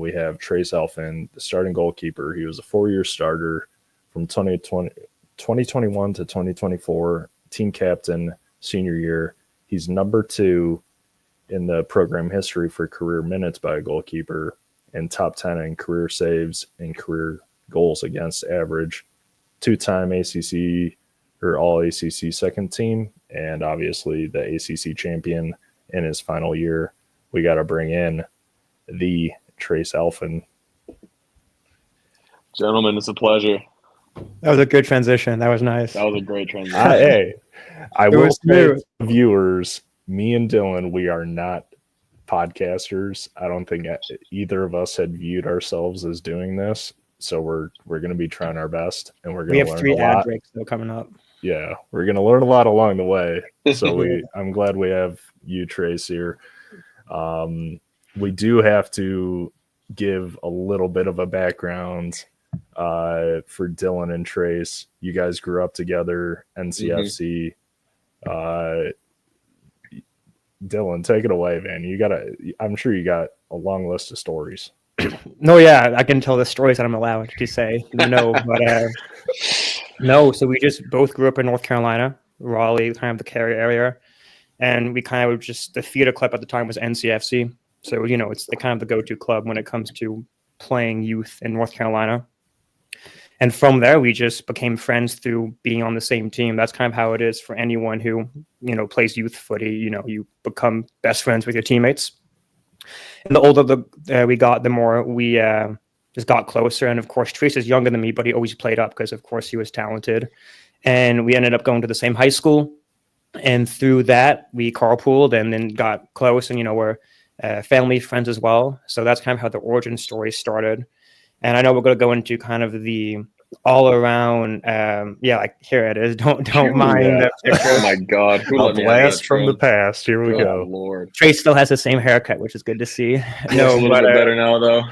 we have Trace Alphin, the starting goalkeeper. He was a 4-year starter from 2021 to 2024, team captain senior year. He's number 2 in the program history for career minutes by a goalkeeper and top 10 in career saves and career goals against average. 2-time ACC or all ACC second team, and obviously the ACC champion in his final year. We got to bring in the Trace Alphin. Gentlemen, it's a pleasure. That was a good transition. That was nice. That was a great transition. Hey, I will say to viewers, me and Dylan, we are not podcasters. I don't think either of us had viewed ourselves as doing this. So we're going to be trying our best, and we're going to learn a lot. We have 3 ad breaks though coming up. Yeah, we're going to learn a lot along the way. So I'm glad we have you, Trace, here. We do have to give a little bit of a background for Dylan and Trace. You guys grew up together, NCFC. Dylan, take it away, man. I'm sure you got a long list of stories. No, yeah, I can tell the stories that I'm allowed to say. No, but no. So we just both grew up in North Carolina, Raleigh, kind of the Cary area, and we kind of just the theater club at the time was NCFC. So it's the kind of the go-to club when it comes to playing youth in North Carolina. And from there, we just became friends through being on the same team. That's kind of how it is for anyone who plays youth footy. You become best friends with your teammates. And the older we got, the more we just got closer. And of course, Trace is younger than me, but he always played up because, of course, he was talented. And we ended up going to the same high school. And through that, we carpooled and then got close. And, we're family friends as well. So that's kind of how the origin story started. And I know we're going to go into kind of the all around, like here it is. Don't mind that picture. Oh my God! A blast from the past. Here we go. Lord, Trace still has the same haircut, which is good to see. No, a little bit better now though.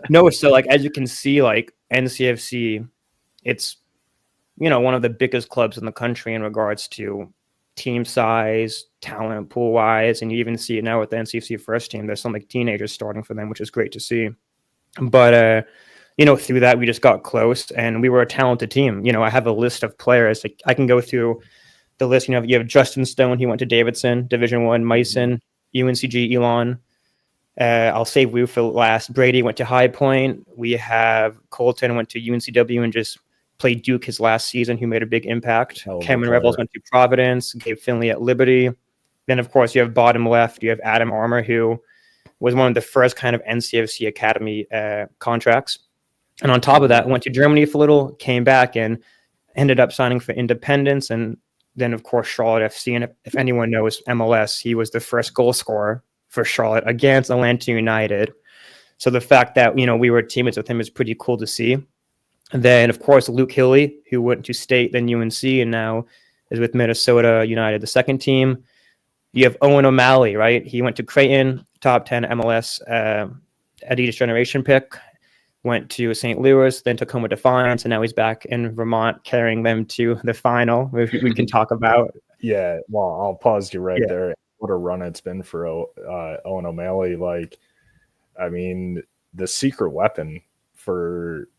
No, so like as you can see, like NCFC, it's one of the biggest clubs in the country in regards to team size, talent pool wise, and you even see it now with the NCFC first team. There's some like teenagers starting for them, which is great to see. But through that, we just got close, and we were a talented team. I have a list of players. Like, I can go through the list. You have Justin Stone. He went to Davidson, Division I, Meissen, UNCG, Elon. I'll save Wu for last. Brady went to High Point. We have Colton went to UNCW and just played Duke his last season, who made a big impact. Cameron Rebels went to Providence. Gabe Finley at Liberty. Then, of course, you have bottom left. You have Adam Armour, who was one of the first kind of NCFC Academy contracts. And on top of that, went to Germany for a little, came back and ended up signing for Independence. And then, of course, Charlotte FC. And if anyone knows MLS, he was the first goal scorer for Charlotte against Atlanta United. So the fact that, we were teammates with him is pretty cool to see. And then, of course, Luke Hilley, who went to State, then UNC, and now is with Minnesota United, the second team. You have Owen O'Malley, right? He went to Creighton, top 10 MLS Adidas Generation pick, went to St. Louis, then Tacoma Defiance, and now he's back in Vermont carrying them to the final, which we can talk about. Yeah, well, I'll pause you right there. What a run it's been for Owen O'Malley. Like, I mean, the secret weapon for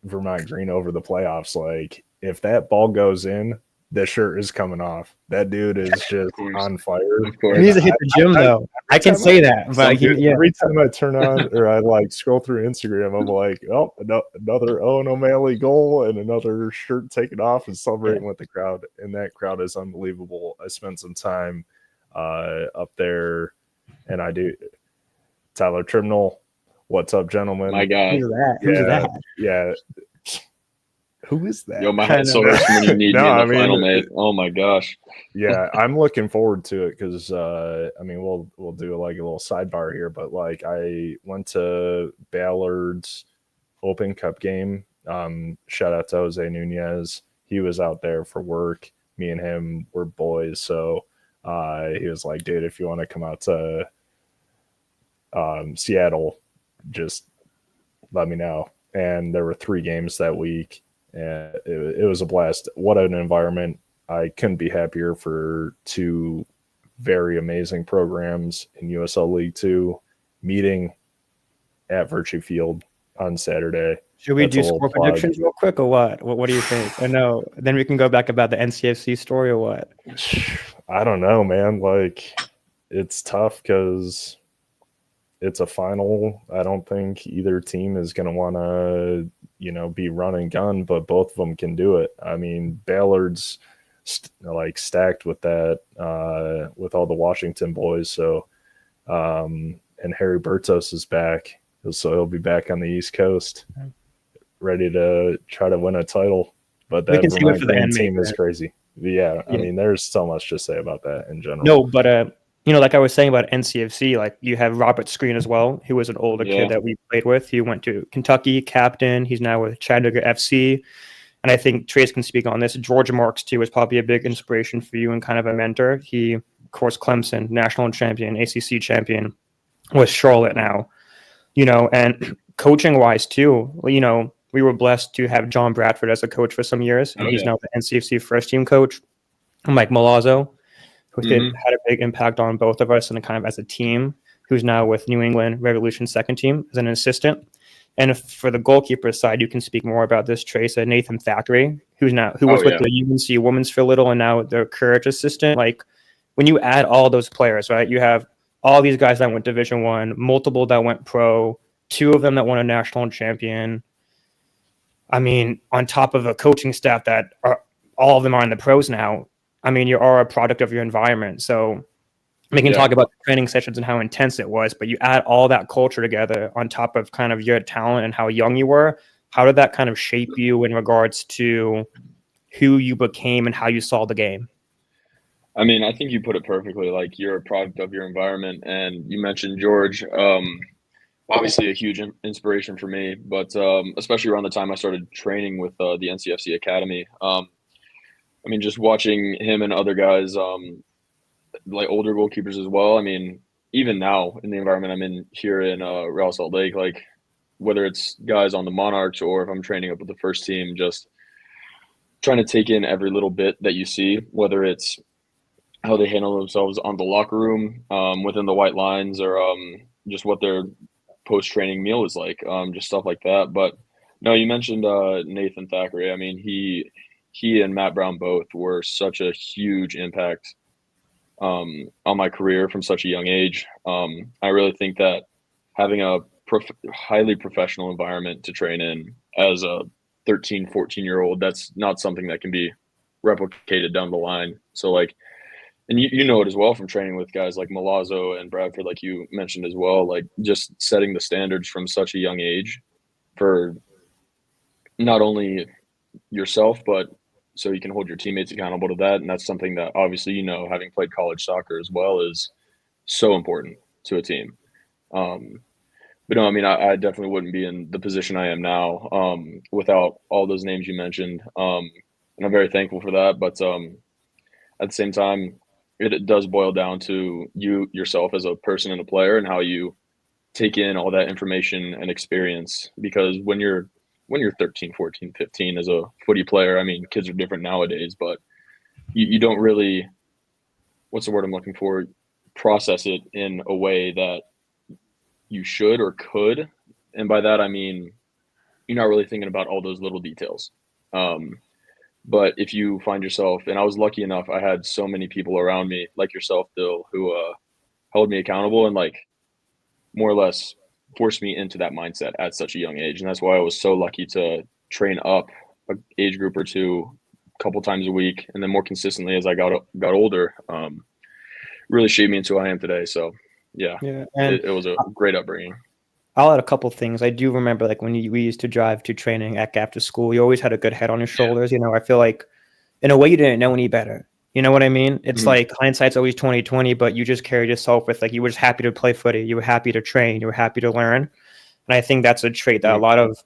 Vermont Green over the playoffs. Like, if that ball goes in, the shirt is coming off. That dude is just on fire. He needs to hit the gym, though. I can say that. But every time I turn on or I scroll through Instagram, I'm like, oh, another Owen O'Malley goal and another shirt taken off and celebrating with the crowd. And that crowd is unbelievable. I spent some time up there, and I do. Tyler Trimnell, what's up, gentlemen? My God. Who's that? Yeah. Who is that? Yo, my head so hurts when you need me in the final, mate. Oh my gosh. Yeah, I'm looking forward to it because we'll do like a little sidebar here, but like I went to Ballard's Open Cup game. Shout out to Jose Nunez. He was out there for work. Me and him were boys, so he was like, "Dude, if you want to come out to Seattle, just let me know." And there were 3 games that week. And it was a blast. What an environment. I couldn't be happier for 2 very amazing programs in USL League 2, meeting at Virtue Field on Saturday. Should we do score predictions real quick or what? What do you think? I know. Then we can go back about the NCFC story or what? I don't know, man. Like, it's tough because it's a final. I don't think either team is going to want to, be run and gun, but both of them can do it. I mean, Ballard's stacked with that, with all the Washington boys. So, and Harry Bertos is back. So he'll be back on the East Coast, ready to try to win a title. But that Vermont Green team is crazy. Yeah, I mean, there's so much to say about that in general. No, but like I was saying about NCFC, like you have Robert Screen as well, who was an older kid that we played with. He went to Kentucky, captain. He's now with Chattanooga FC. And I think Trace can speak on this. George Marks, too, is probably a big inspiration for you and kind of a mentor. He, of course, Clemson, national champion, ACC champion, with Charlotte now. And coaching-wise, too, we were blessed to have John Bradford as a coach for some years, and he's now the NCFC first-team coach. Mike Malazzo, who had a big impact on both of us and kind of as a team, who's now with New England Revolution second team as an assistant. And for the goalkeeper side, you can speak more about this, Trace. Nathan Thackeray, who was with the UNC Women's for a little and now the Courage assistant. Like, when you add all those players, right, you have all these guys that went Division I, multiple that went pro, 2 of them that won a national champion. I mean, on top of a coaching staff that all of them are in the pros now. I mean, you are a product of your environment. So we can talk about the training sessions and how intense it was, but you add all that culture together on top of kind of your talent and how young you were. How did that kind of shape you in regards to who you became and how you saw the game? I mean, I think you put it perfectly. Like, you're a product of your environment. And you mentioned George, obviously a huge inspiration for me, but especially around the time I started training with the NCFC Academy. I mean, just watching him and other guys, like older goalkeepers as well. I mean, even now in the environment I'm in here in Real Salt Lake, like whether it's guys on the Monarchs or if I'm training up with the first team, just trying to take in every little bit that you see, whether it's how they handle themselves on the locker room, within the white lines, or just what their post-training meal is like, just stuff like that. But no, you mentioned Nathan Thackeray. I mean, he and Matt Brown both were such a huge impact on my career from such a young age. I really think that having a highly professional environment to train in as a 13, 14-year-old, that's not something that can be replicated down the line. So, like, and you know it as well from training with guys like Malazzo and Bradford, like you mentioned as well, like just setting the standards from such a young age for not only yourself, but so you can hold your teammates accountable to that. And that's something that obviously, having played college soccer as well, is so important to a team. But no, I mean, I definitely wouldn't be in the position I am now without all those names you mentioned. And I'm very thankful for that. But at the same time, it does boil down to you yourself as a person and a player and how you take in all that information and experience. Because when you're 13, 14, 15 as a footy player, I mean, kids are different nowadays, but you don't really, what's the word I'm looking for, process it in a way that you should or could. And by that, I mean, you're not really thinking about all those little details. But if you find yourself, and I was lucky enough, I had so many people around me, like yourself, Bill, who held me accountable and like more or less forced me into that mindset at such a young age. And that's why I was so lucky to train up an age group or two a couple times a week, and then more consistently as I got older, really shaped me into who I am today. So yeah, and it was a great upbringing. I'll add a couple things. I do remember, like, when we used to drive to training after school, you always had a good head on your shoulders. I feel like in a way you didn't know any better. You know what I mean? It's like hindsight's always 20/20, but you just carried yourself with, like, you were just happy to play footy. You were happy to train. You were happy to learn. And I think that's a trait that a lot of,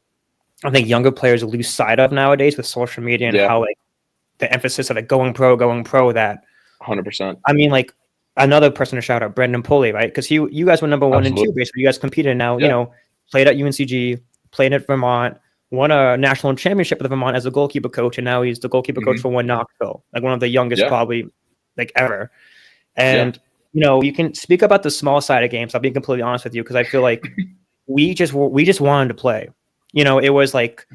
I think, younger players lose sight of nowadays with social media and how, like, the emphasis of, like, going pro, that 100%. I mean, like, another person to shout out, Brendan Pulley, right? Because you guys were number 1 and 2, basically. You guys competed now, played at UNCG, played at Vermont, won a national championship with Vermont as a goalkeeper coach, and now he's the goalkeeper coach for Knoxville, like one of the youngest probably, like, ever. And, you can speak about the small side of games. I'll be completely honest with you, because I feel like we just wanted to play. You know, it was like,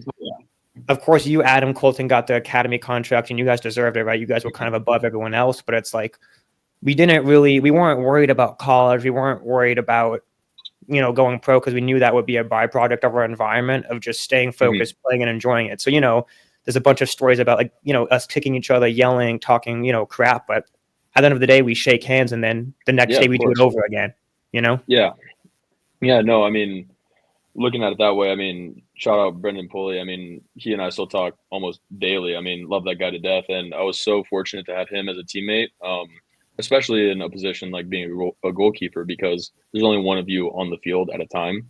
of course, you, Adam Colton, got the academy contract, and you guys deserved it, right? You guys were kind of above everyone else, but it's like we weren't worried about college. We weren't worried about, you know, going pro, because we knew that would be a byproduct of our environment of just staying focused, playing, and enjoying it. So, you know, there's a bunch of stories about, like, you know, us kicking each other, yelling, talking, you know, crap, but at the end of the day, we shake hands, and then the next day we do it over again, you know? Yeah. Yeah, no, I mean, looking at it that way, I mean, shout out Brendan Pulley. I mean, he and I still talk almost daily. I mean, love that guy to death. And I was so fortunate to have him as a teammate, especially in a position like being a goalkeeper, because there's only one of you on the field at a time.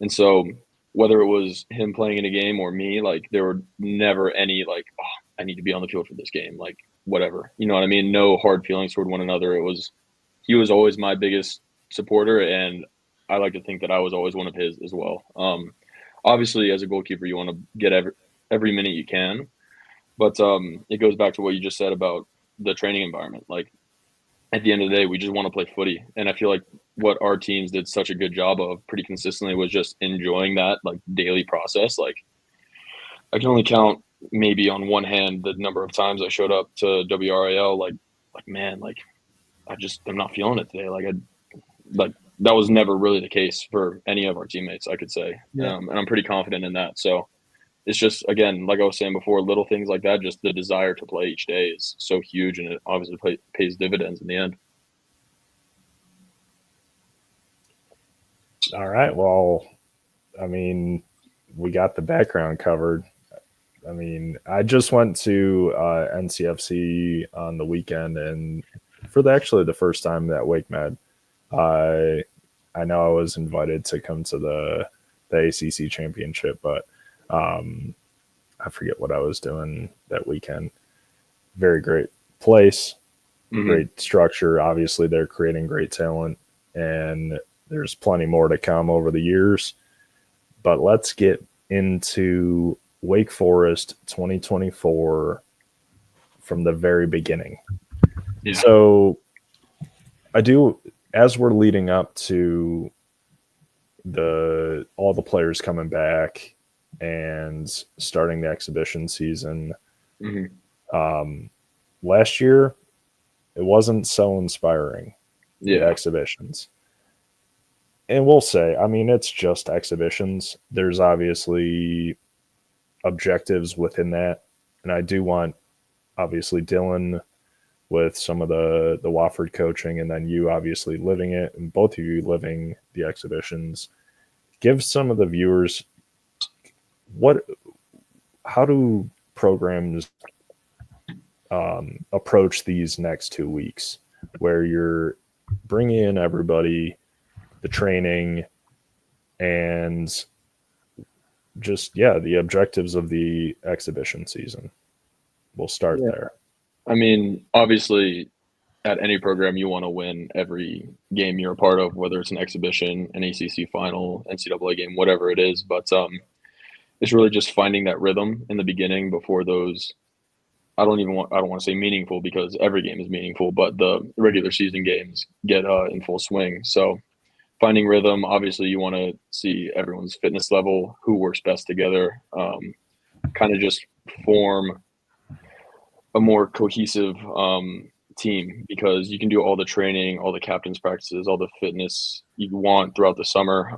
And so whether it was him playing in a game or me, like, there were never any like, oh, I need to be on the field for this game, like whatever. You know what I mean? No hard feelings toward one another. He was always my biggest supporter, and I like to think that I was always one of his as well. Obviously, as a goalkeeper, you want to get every minute you can, but it goes back to what you just said about the training environment. Like, at the end of the day, we just want to play footy, and I feel like what our teams did such a good job of pretty consistently was just enjoying that, like, daily process. Like, I can only count maybe on one hand the number of times I showed up to WRAL like man, like, I'm not feeling it today. Like that was never really the case for any of our teammates, I could say. Yeah. And I'm pretty confident in that. So it's just, again, like I was saying before, little things like that, just the desire to play each day is so huge, and it obviously pays dividends in the end. All right. Well, I mean, we got the background covered. I mean, I just went to NCFC on the weekend, and for actually the first time at Wake Med, I know I was invited to come to the ACC Championship, but I forget what I was doing that weekend. Very great place, great structure. Obviously, they're creating great talent, and there's plenty more to come over the years. But let's get into Wake Forest 2024 from the very beginning. Yeah. So as we're leading up to all the players coming back and starting the exhibition season, last year it wasn't so inspiring. The exhibitions. And we'll say, I mean, it's just exhibitions. There's obviously objectives within that. And I do want, obviously, Dylan with some of the Wofford coaching, and then you obviously living it, and both of you living the exhibitions. Give some of the viewers how do programs approach these next 2 weeks, where you're bringing in everybody, the training, and just, the objectives of the exhibition season. We'll start there. I mean, obviously, at any program, you want to win every game you're a part of, whether it's an exhibition, an ACC final, NCAA game, whatever it is. But it's really just finding that rhythm in the beginning before those. I don't want to say meaningful, because every game is meaningful, but the regular season games get in full swing. So finding rhythm, obviously you want to see everyone's fitness level, who works best together, kind of just form a more cohesive team, because you can do all the training, all the captain's practices, all the fitness you want throughout the summer.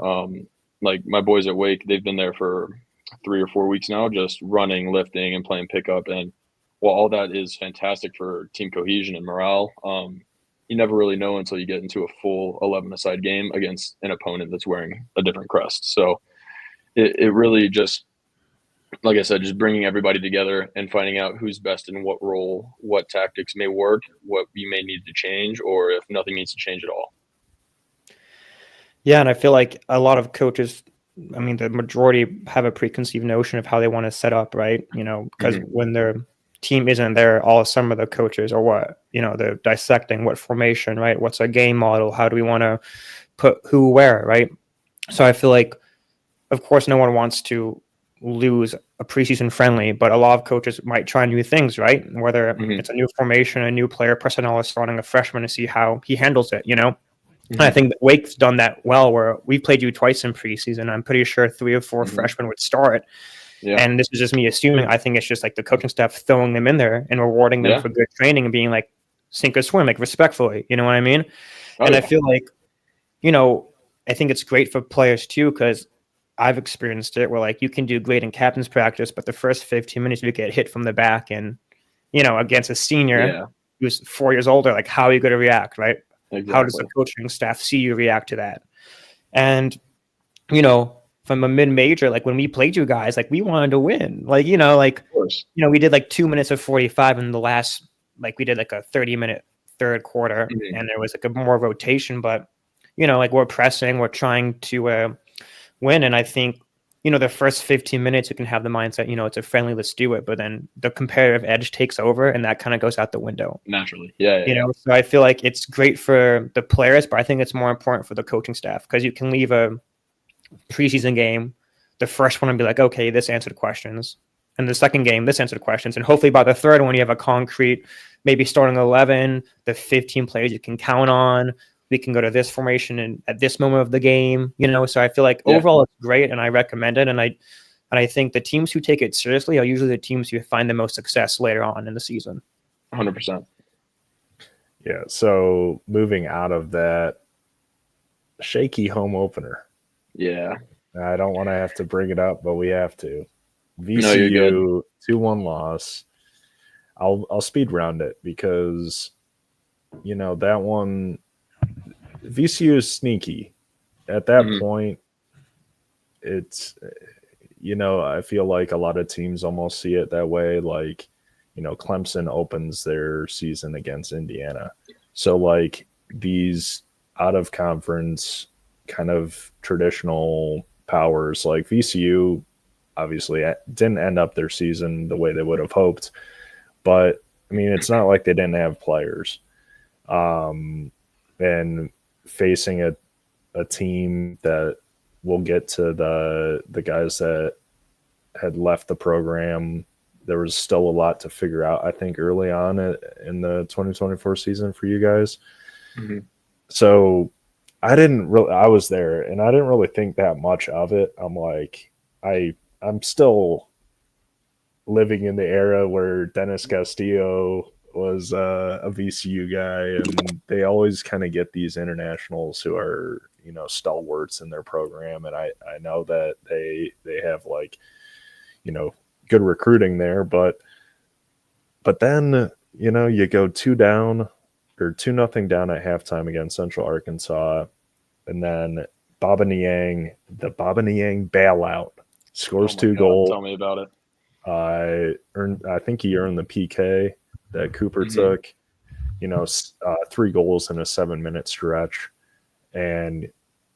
Like my boys at Wake, they've been there for 3 or 4 weeks now, just running, lifting, and playing pickup. And while all that is fantastic for team cohesion and morale, you never really know until you get into a full 11-a-side game against an opponent that's wearing a different crest. So it really just, like I said, just bringing everybody together and finding out who's best in what role, what tactics may work, what we may need to change, or if nothing needs to change at all. Yeah, and I feel like a lot of coaches, I mean, the majority have a preconceived notion of how they want to set up, right? You know, because when their team isn't there all summer, the coaches or what, you know, they're dissecting what formation, right? What's our game model? How do we want to put who where, right? So I feel like, of course, no one wants to lose a preseason friendly, but a lot of coaches might try new things, right? Whether it's a new formation, a new player personnel is starting a freshman, to see how he handles it, you know? And I think that Wake's done that well, where we played you twice in preseason. I'm pretty sure 3 or 4 freshmen would start. Yeah. And this is just me assuming. I think it's just like the coaching staff throwing them in there and rewarding them for good training and being like, sink or swim, like respectfully. You know what I mean? I feel like, I think it's great for players too, because I've experienced it where like you can do great in captain's practice, but the first 15 minutes you get hit from the back and, against a senior who's 4 years older, like how are you going to react, right? Exactly. How does the coaching staff see you react to that? And, from a mid-major, like when we played you guys, like we wanted to win. Like, we did like 2 minutes of 45 in the last, like we did like a 30-minute third quarter and there was like a more rotation, but, like we're pressing, we're trying to win. And I think, the first 15 minutes you can have the mindset, it's a friendly, let's do it. But then the competitive edge takes over and that kind of goes out the window. Naturally. Yeah. So I feel like it's great for the players, but I think it's more important for the coaching staff because you can leave a preseason game, the first one and be like, okay, this answered questions. And the second game, this answered questions. And hopefully by the third one, you have a concrete, maybe starting 11, the 15 players you can count on. We can go to this formation and at this moment of the game, So I feel like overall it's great and I recommend it. And I think the teams who take it seriously are usually the teams who find the most success later on in the season. 100%. Yeah. So moving out of that shaky home opener. Yeah. I don't want to have to bring it up, but we have to. VCU 2-1 loss. I'll speed round it because that one VCU is sneaky. At that point, it's I feel like a lot of teams almost see it that way. Like, Clemson opens their season against Indiana. So like these out of conference kind of traditional powers like VCU obviously didn't end up their season the way they would have hoped, but I mean it's not like they didn't have players, and facing a team that we'll get to the guys that had left the program, there was still a lot to figure out I think early on in the 2024 season for you guys. So I was there and I didn't really think that much of it. I'm like, I'm still living in the era where Dennis Castillo was a VCU guy and they always kind of get these internationals who are, stalwarts in their program. And I know that they have like, good recruiting there, but then, you go 2-0 down at halftime against Central Arkansas. And then the Baba Niang bailout scores 2 goals. Tell me about it. I think he earned the PK that Cooper took, 3 goals in a 7-minute stretch. And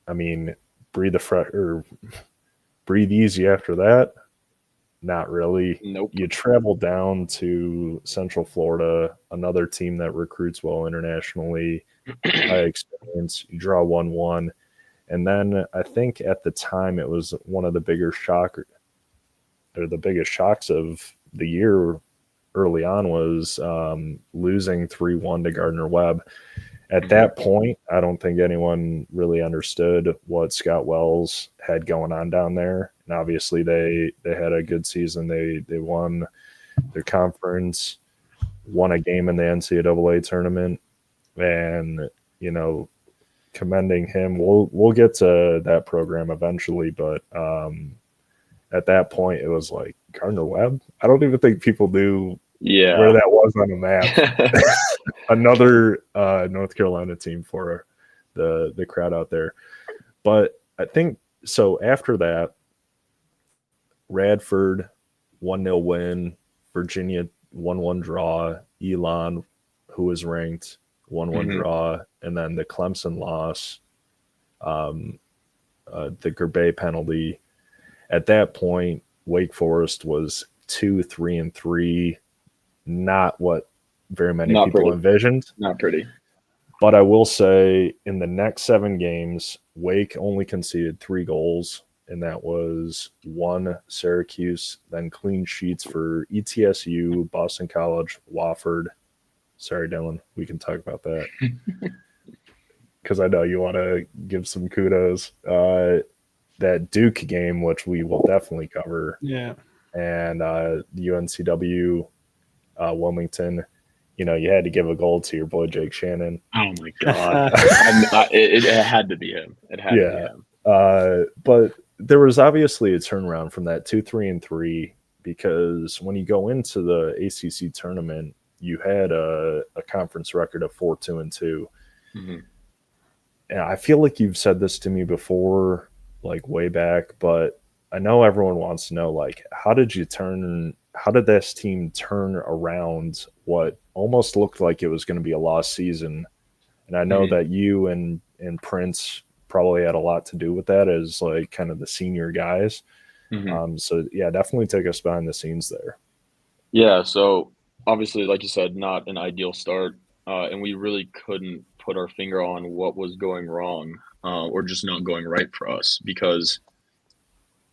I mean, breathe easy after that. Not really. Nope. You travel down to Central Florida, another team that recruits well internationally. High experience. You draw 1-1, and then I think at the time it was one of the biggest shocks of the year. Early on was losing 3-1 to Gardner-Webb. At that point, I don't think anyone really understood what Scott Wells had going on down there. And obviously, they had a good season. They won their conference, won a game in the NCAA tournament, and commending him. We'll get to that program eventually, but at that point, it was like Gardner-Webb. I don't even think people knew where that was on the map. Another North Carolina team for the crowd out there. But I think so after that, Radford 1-0 win, Virginia 1-1 draw, Elon, who was ranked, 1-1 draw, and then the Clemson loss, the Gerbet penalty. At that point, Wake Forest was 2-3-3, not what very many people envisioned. Not pretty. But I will say in the next 7 games, Wake only conceded 3 goals, and that was 1 Syracuse, then clean sheets for ETSU, Boston College, Wofford. Sorry, Dylan, we can talk about that. because I know you want to give some kudos. That Duke game, which we will definitely cover, Yeah. and the UNCW Wilmington. You know, you had to give a goal to your boy Jake Shannon. Oh my god, it had to be him. It had to be him. But there was obviously a turnaround from that 2-3-3 because when you go into the ACC tournament, you had a conference record of 4-2-2. Mm-hmm. And I feel like you've said this to me before, like way back, but I know everyone wants to know, like, how did this team turn around what almost looked like it was going to be a lost season? And I know that you and Prince probably had a lot to do with that as like kind of the senior guys. So yeah, definitely take us behind the scenes there. Yeah. So obviously, like you said, not an ideal start. And we really couldn't put our finger on what was going wrong or just not going right for us because,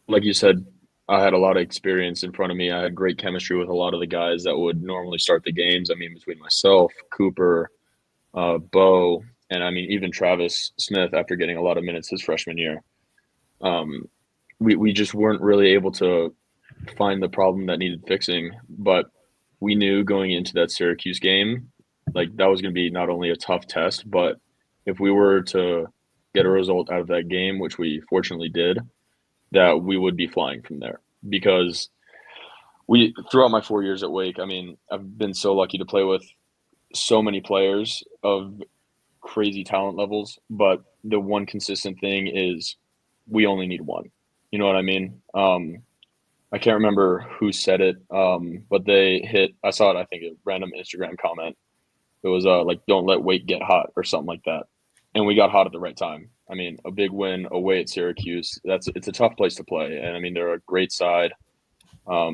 like you said, I had a lot of experience in front of me. I had great chemistry with a lot of the guys that would normally start the games. I mean, between myself, Cooper, Bo, and I mean, even Travis Smith after getting a lot of minutes his freshman year. We just weren't really able to find the problem that needed fixing. But we knew going into that Syracuse game, like that was going to be not only a tough test, but if we were to get a result out of that game, which we fortunately did, that we would be flying from there. Because throughout my 4 years at Wake, I mean, I've been so lucky to play with so many players of crazy talent levels, but the one consistent thing is we only need one. You know what I mean? I can't remember who said it, but I saw it, I think, a random Instagram comment. It was like, don't let Wake get hot or something like that. And we got hot at the right time. I mean, a big win away at Syracuse. It's a tough place to play. And I mean, they're a great side. But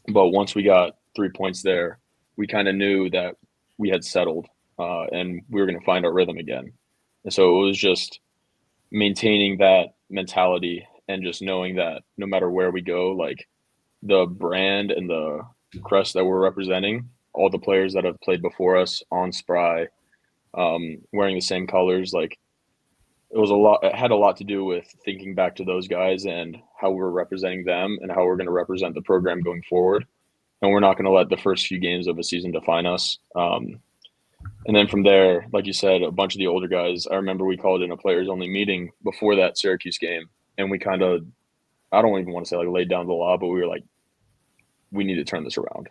once we got 3 points there, we kind of knew that we had settled and we were going to find our rhythm again. And so it was just maintaining that mentality and just knowing that no matter where we go, like the brand and the crest that we're representing, all the players that have played before us on Spry, wearing the same colors, like it had a lot to do with thinking back to those guys and how we're representing them and how we're going to represent the program going forward. And we're not going to let the first few games of a season define us. And then from there, like you said, a bunch of the older guys, I remember we called in a players only meeting before that Syracuse game. And we kind of, I don't even want to say like laid down the law, but we were like, we need to turn this around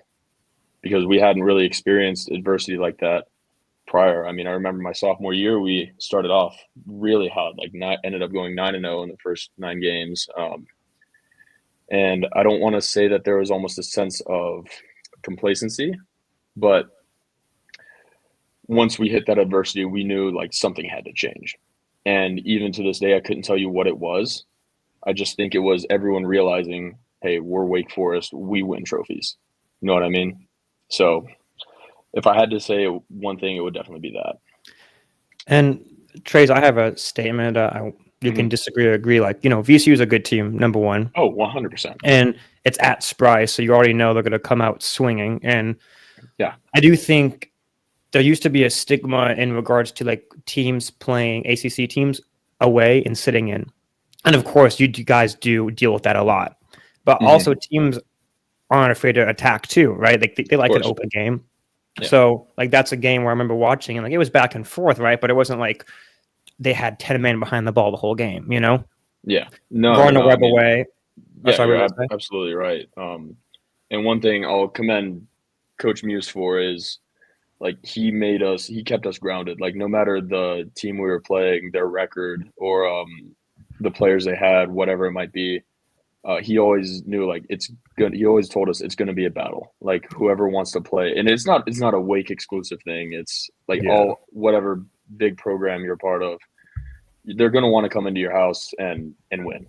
because we hadn't really experienced adversity like that prior. I mean, I remember my sophomore year, we started off really hot, ended up going 9-0 in the first 9 games. And I don't want to say that there was almost a sense of complacency, but once we hit that adversity, we knew like something had to change. And even to this day, I couldn't tell you what it was. I just think it was everyone realizing, hey, we're Wake Forest, we win trophies. You know what I mean? So if I had to say one thing, it would definitely be that. And Trace, I have a statement. You can disagree or agree. Like, VCU is a good team, number one. Oh, 100%. And it's at Spry, so you already know they're going to come out swinging. And yeah, I do think there used to be a stigma in regards to like teams playing ACC teams away and sitting in. And of course, you guys do deal with that a lot. But also teams aren't afraid to attack too, right? Like they like an open game. Yeah. So like that's a game where I remember watching and like it was back and forth, right? But it wasn't like they had 10 men behind the ball the whole game, Yeah. No. Going the Web away. Yeah, you're absolutely right. And one thing I'll commend Coach Muse for is like he kept us grounded. Like no matter the team we were playing, their record or the players they had, whatever it might be, he always knew like it's good. He always told us it's going to be a battle. Like whoever wants to play, and it's not a Wake exclusive thing. It's like whatever big program you're part of, they're going to want to come into your house and win.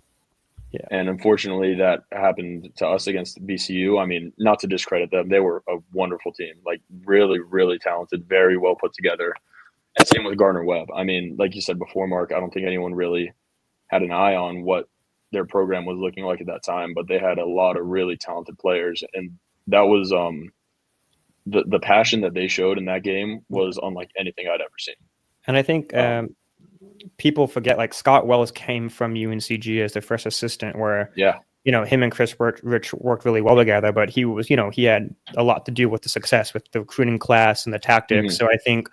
Yeah. And unfortunately, that happened to us against VCU. I mean, not to discredit them, they were a wonderful team, like really, really talented, very well put together. And same with Gardner Webb. I mean, like you said before, Mark, I don't think anyone really had an eye on what their program was looking like at that time, but they had a lot of really talented players, and that was the passion that they showed in that game was unlike anything I'd ever seen. And I think people forget, like Scott Wells came from UNCG as the first assistant, where him and Chris Rich worked really well together, but he was, he had a lot to do with the success with the recruiting class and the tactics. So I think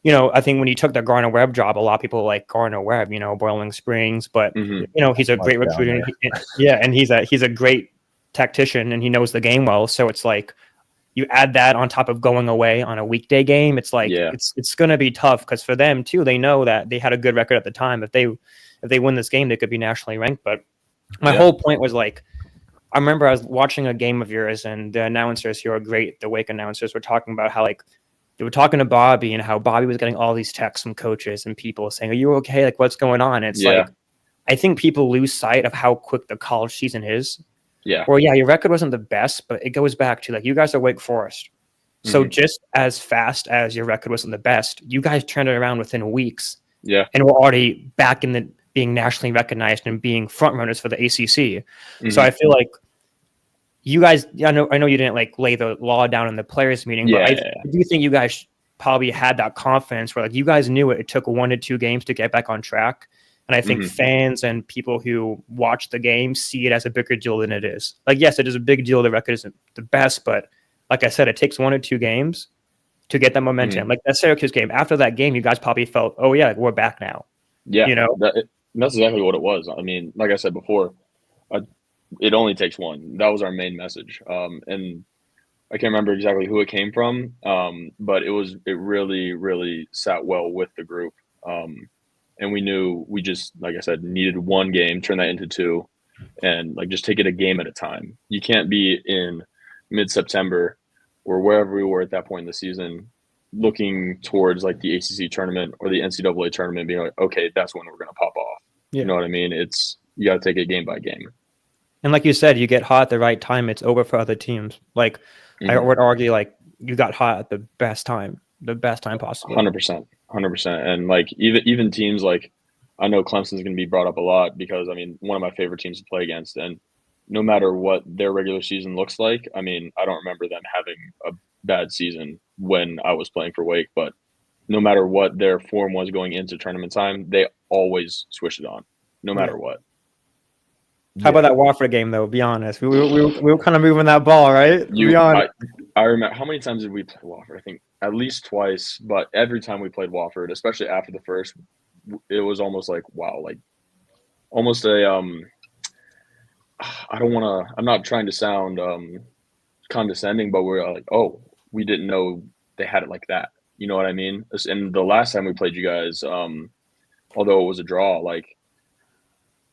when he took the Garner Webb job, a lot of people like Garner Webb, Boiling Springs, but he's a great recruiter. And he's a great tactician, and he knows the game well. So it's like, you add that on top of going away on a weekday game, it's like it's going to be tough, because for them too, they know that they had a good record at the time. If they win this game, they could be nationally ranked. But my whole point was, like, I remember I was watching a game of yours, and the announcers who are great, the Wake announcers, were talking about how, like, they were talking to Bobby, and how Bobby was getting all these texts from coaches and people saying, "Are you okay? Like, what's going on?" And it's like, I think people lose sight of how quick the college season is. Well, your record wasn't the best, but it goes back to, like, you guys are Wake Forest. So just as fast as your record wasn't the best, you guys turned it around within weeks. And we're already back in the being nationally recognized and being front runners for the ACC. So I feel like you guys, I know you didn't like lay the law down in the players meeting, but I do think you guys probably had that confidence where, like, you guys knew it took 1 to 2 games to get back on track. And I think fans and people who watch the game see it as a bigger deal than it is. Like, yes, it is a big deal. The record isn't the best, but like I said, it takes 1 or 2 games to get that momentum. Like that Syracuse game, after that game, you guys probably felt, oh yeah, like, we're back now. That's exactly what it was. I mean, like I said before, it only takes one. That was our main message. And I can't remember exactly who it came from, but it really, really sat well with the group. And we knew we just, like I said, needed 1 game, turn that into 2, and like just take it a game at a time. You can't be in mid-September or wherever we were at that point in the season looking towards like the ACC tournament or the NCAA tournament being like, okay, that's when we're going to pop off. You know what I mean? You got to take it game by game. And like you said, you get hot at the right time, it's over for other teams. Like, I would argue, like, you got hot at the best time possible. 100%. And like even teams like, I know Clemson's going to be brought up a lot because, I mean, one of my favorite teams to play against, and no matter what their regular season looks like, I mean, I don't remember them having a bad season when I was playing for Wake, but no matter what their form was going into tournament time, they always switched it on, no matter what. How about that Wofford game, though? Be honest. We were kind of moving that ball, right? I remember, how many times did we play Wofford? I think at least twice, but every time we played Wofford, especially after the first, it was almost like, wow, like almost a I'm not trying to sound condescending, but we're like, oh, we didn't know they had it like that. You know what I mean? And the last time we played you guys, although it was a draw, like,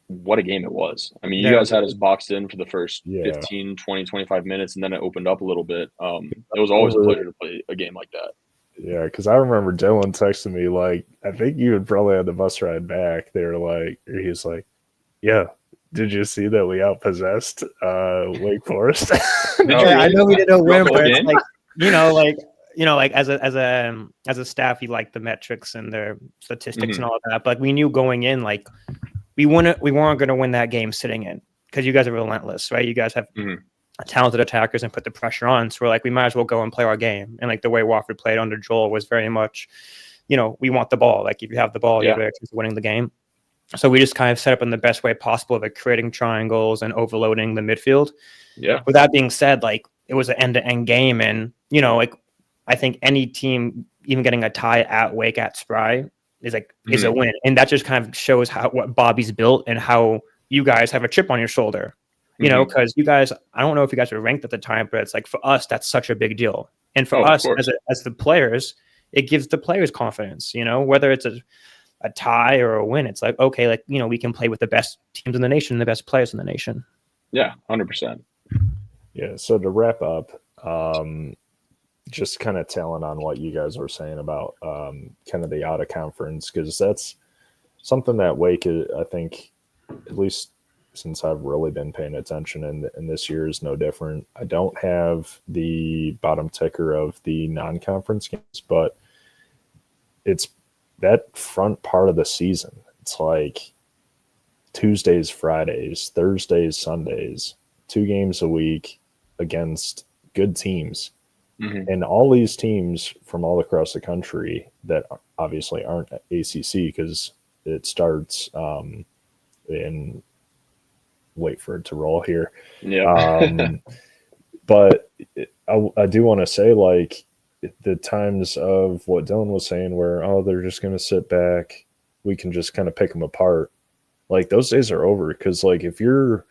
what a game it was. I mean, you guys had us boxed in for the first 15, 20, 25 minutes, and then it opened up a little bit. It was always a pleasure to play a game like that. Yeah, because I remember Dylan texting me, like, I think you had probably had the bus ride back. They were like, he's like, yeah, did you see that we outpossessed Wake Forest? I know we didn't win, but it's like, as a staff, you like the metrics and their statistics and all of that. But we knew going in, like, we weren't going to win that game sitting in, because you guys are relentless, right? You guys have talented attackers and put the pressure on. So we're like, we might as well go and play our game. And like the way Wofford played under Joel was very much, we want the ball. Like, if you have the ball, you have a chance of winning the game. So we just kind of set up in the best way possible, like creating triangles and overloading the midfield. Yeah. With that being said, like, it was an end-to-end game, and like, I think any team even getting a tie at Wake at Spry is a win, and that just kind of shows what Bobby's built and how you guys have a chip on your shoulder. Because you guys, I don't know if you guys were ranked at the time, but it's like, for us, that's such a big deal, and for us as the players, it gives the players confidence. Whether it's a tie or a win, it's like, okay, like, we can play with the best teams in the nation, the best players in the nation. Yeah, 100%. Yeah. So to wrap up, just kind of telling on what you guys were saying about kind of the out of conference, because that's something that Wake, I think, at least since I've really been paying attention, and this year is no different. I don't have the bottom ticker of the non-conference games, but it's that front part of the season. It's like Tuesdays, Fridays, Thursdays, Sundays, 2 games a week against good teams. And all these teams from all across the country that obviously aren't ACC, because it starts in wait for it to roll here. Yeah. But I do want to say, like, the times of what Dylan was saying where, oh, they're just going to sit back, we can just kind of pick them apart. Like, those days are over, because, like, if you're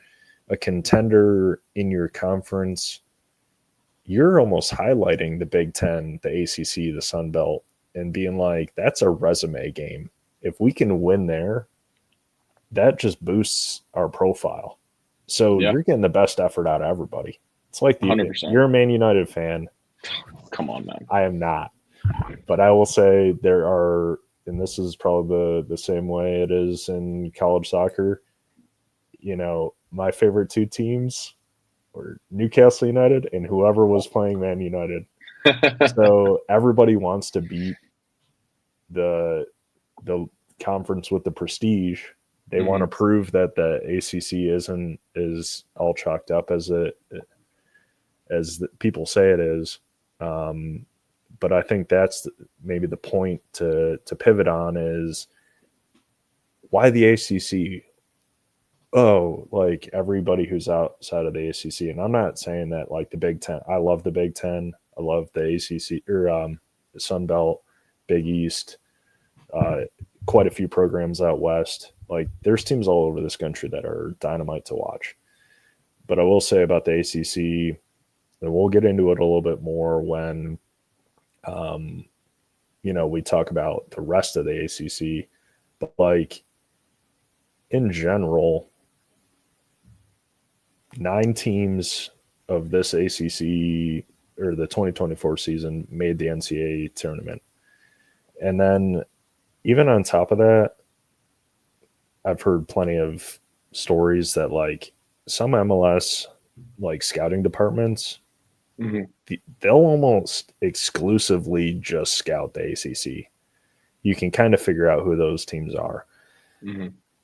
a contender in your conference, you're almost highlighting the Big Ten, the ACC, the Sun Belt, and being like, that's a resume game. If we can win there, that just boosts our profile. So Yeah. you're getting the best effort out of everybody. It's like 100%. you're a Man United fan. Come on, man. I am not. But I will say there are, and this is probably the same way it is in college soccer, you know, my favorite two teams were Newcastle United and whoever was playing Man United. So everybody wants to beat the conference with the prestige. They want to prove that the ACC is all chalked up as people say it is. But I think that's maybe the point to pivot on is why the ACC. Oh, like everybody who's outside of the ACC, and I'm not saying that like the Big Ten. I love the Big Ten. I love the ACC or the Sun Belt, Big East. Quite a few programs out west. Like there's teams all over this country that are dynamite to watch. But I will say about the ACC, and we'll get into it a little bit more when, we talk about the rest of the ACC. But like in general, 9 teams of this ACC or the 2024 season made the NCAA tournament. And then even on top of that, I've heard plenty of stories that like some MLS like scouting departments, they'll almost exclusively just scout the ACC. You can kind of figure out who those teams are.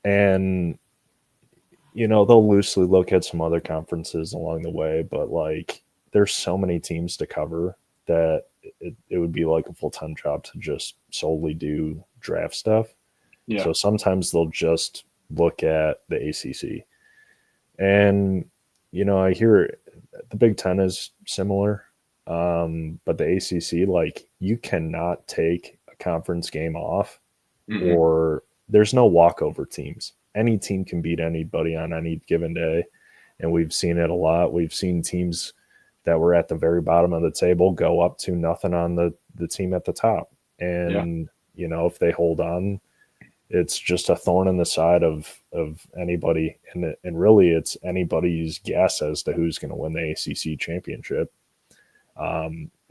And, they'll loosely look at some other conferences along the way, but like there's so many teams to cover that it would be like a full-time job to just solely do draft stuff. Yeah. So sometimes they'll just look at the ACC. And, I hear the Big Ten is similar, but the ACC, like you cannot take a conference game off or there's no walkover teams. Any team can beat anybody on any given day. And we've seen it a lot. We've seen teams that were at the very bottom of the table go up to nothing on the team at the top. And, if they hold on, it's just a thorn in the side of anybody. And really it's anybody's guess as to who's going to win the ACC championship.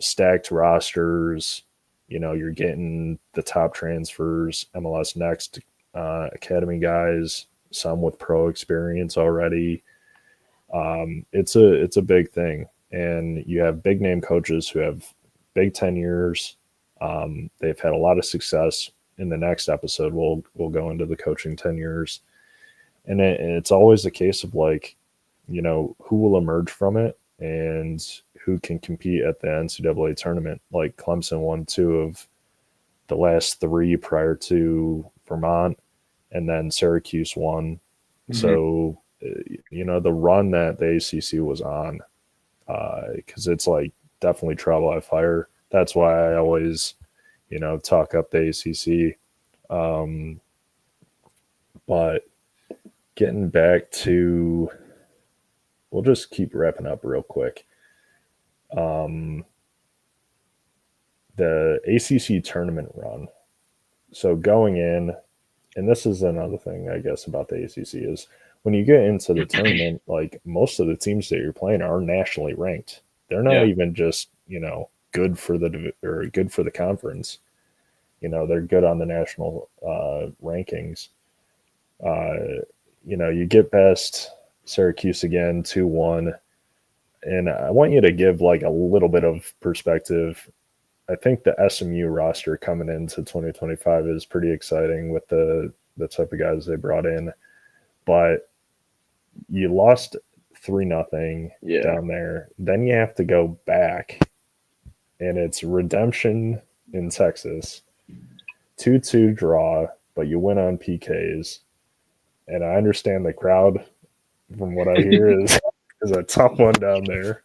Stacked rosters, you're getting the top transfers, MLS Next, academy guys, some with pro experience already. It's a big thing. And you have big name coaches who have big tenures. They've had a lot of success. In the next episode, we'll go into the coaching tenures. And it's always a case of like, who will emerge from it and who can compete at the NCAA tournament. Like Clemson won 2 of the last 3 prior to Vermont, and then Syracuse won. So, the run that the ACC was on, because it's like definitely trial by fire. That's why I always, talk up the ACC. But getting back to, we'll just keep wrapping up real quick. The ACC tournament run. So going in, and this is another thing, I guess, about the ACC is when you get into the tournament, like most of the teams that you're playing are nationally ranked. They're not even just, good for the conference. They're good on the national rankings. You get past Syracuse again, 2-1. And I want you to give like a little bit of perspective. I think the SMU roster coming into 2025 is pretty exciting with the type of guys they brought in. But you lost 3-0 down there. Then you have to go back. And it's redemption in Texas. 2-2 draw, but you went on PKs. And I understand the crowd, from what I hear, is a tough one down there.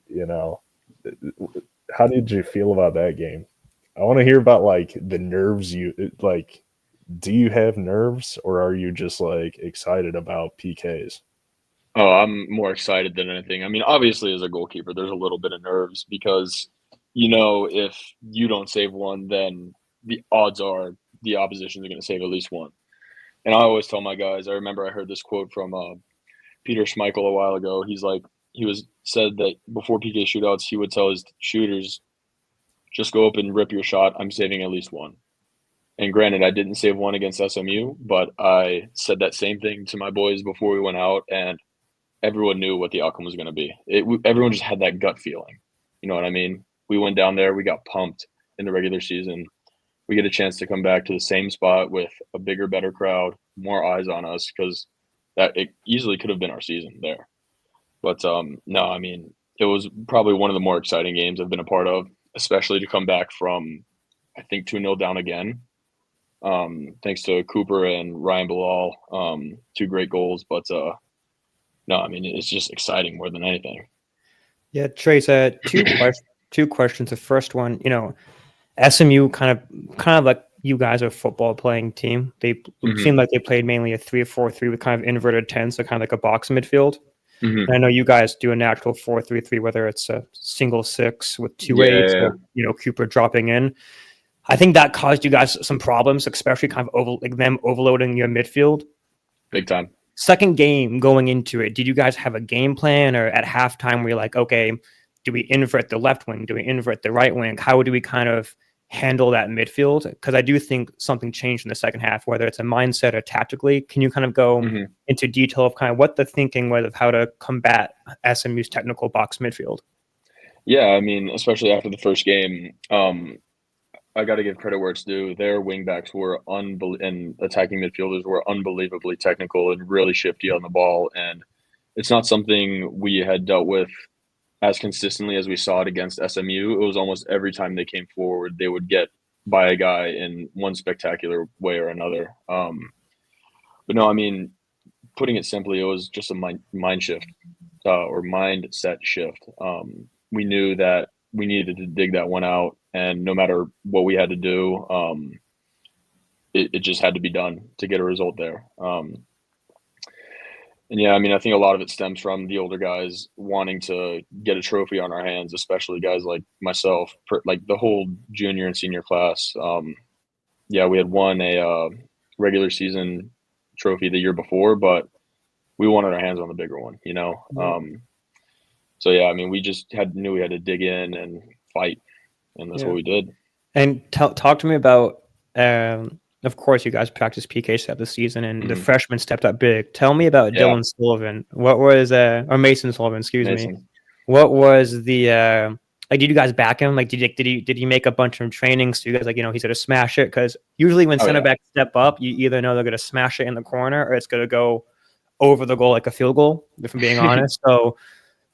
You know, how did you feel about that game? I want to hear about like the nerves like. Do you have nerves, or are you just like excited about PKs? Oh, I'm more excited than anything. I mean, obviously, as a goalkeeper, there's a little bit of nerves because, if you don't save one, then the odds are the opposition is going to save at least one. And I always tell my guys, I remember I heard this quote from Peter Schmeichel a while ago. Said that before PK shootouts, he would tell his shooters, just go up and rip your shot. I'm saving at least one. And granted, I didn't save one against SMU, but I said that same thing to my boys before we went out, and everyone knew what the outcome was going to be. Everyone just had that gut feeling. You know what I mean? We went down there, we got pumped in the regular season. We get a chance to come back to the same spot with a bigger, better crowd, more eyes on us, because it easily could have been our season there. But no, I mean, it was probably one of the more exciting games I've been a part of, especially to come back from, I think, 2-0 down again. Thanks to Cooper and Ryan Bilal, 2 great goals. But no, I mean, it's just exciting more than anything. Yeah, Trace, two questions. The first one, SMU kind of like you guys are a football playing team. They seem like they played mainly a 3-4-3 with kind of inverted 10, so kind of like a box midfield. And I know you guys do a natural 4-3-3, whether it's a single 6 with 2 8s or Cooper dropping in. I think that caused you guys some problems, especially kind of them overloading your midfield. Big time. Second game going into it, did you guys have a game plan, or at halftime were you like, okay, do we invert the left wing? Do we invert the right wing? How do we kind of handle that midfield? Because I do think something changed in the second half, whether it's a mindset or tactically. Can you kind of go into detail of kind of what the thinking was of how to combat SMU's technical box midfield? Yeah, I mean, especially after the first game, I got to give credit where it's due. Their wingbacks were and attacking midfielders were unbelievably technical and really shifty on the ball. And it's not something we had dealt with as consistently as we saw it against SMU. It was almost every time they came forward, they would get by a guy in one spectacular way or another. But no, I mean, putting it simply, it was just a mind shift or mindset shift. We knew that we needed to dig that one out, and no matter what we had to do, it just had to be done to get a result there. And yeah, I mean, I think a lot of it stems from the older guys wanting to get a trophy on our hands, especially guys like myself, like the whole junior and senior class. Yeah, we had won a regular season trophy the year before, but we wanted our hands on the bigger one, So yeah, I mean, we just knew we had to dig in and fight, and that's what we did. And talk to me about, of course, you guys practiced PK throughout the season, and the freshmen stepped up big. Tell me about Dylan Sullivan. What was or Mason Sullivan? Excuse me. What was the like? Did you guys back him? Like, did he make a bunch of trainings? So you guys he's going to smash it? Because usually when center backs step up, you either know they're going to smash it in the corner or it's going to go over the goal like a field goal. If I'm being honest, so.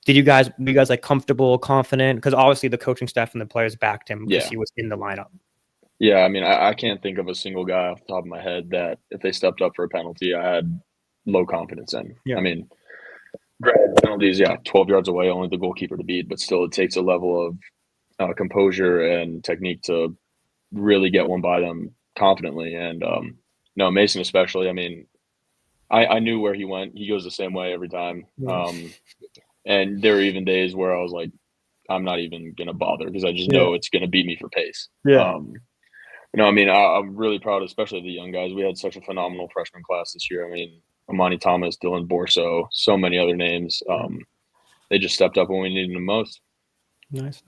Were you guys like comfortable, confident? Because obviously the coaching staff and the players backed him because he was in the lineup. Yeah, I mean, I can't think of a single guy off the top of my head that if they stepped up for a penalty, I had low confidence in. Yeah. I mean, granted, penalties, 12 yards away, only the goalkeeper to beat, but still it takes a level of composure and technique to really get one by them confidently. And no, Mason especially, I mean, I knew where he went. He goes the same way every time. And there were even days where I was like, I'm not even going to bother because I just know it's going to beat me for pace. Yeah. I mean, I'm really proud, especially the young guys. We had such a phenomenal freshman class this year. I mean, Amani Thomas, Dylan Borso, so many other names. They just stepped up when we needed them most. Nice.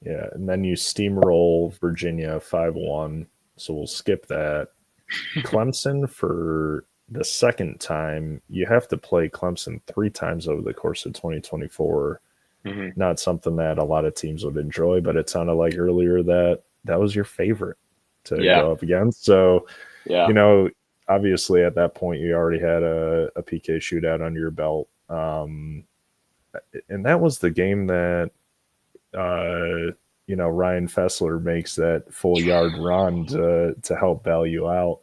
Yeah, and then you steamroll Virginia 5-1, so we'll skip that. Clemson for the second time, you have to play Clemson 3 times over the course of 2024. Not something that a lot of teams would enjoy, but it sounded like earlier that was your favorite to go up against. So, obviously at that point you already had a PK shootout under your belt. And that was the game that Ryan Fessler makes that full yard run to help bail you out.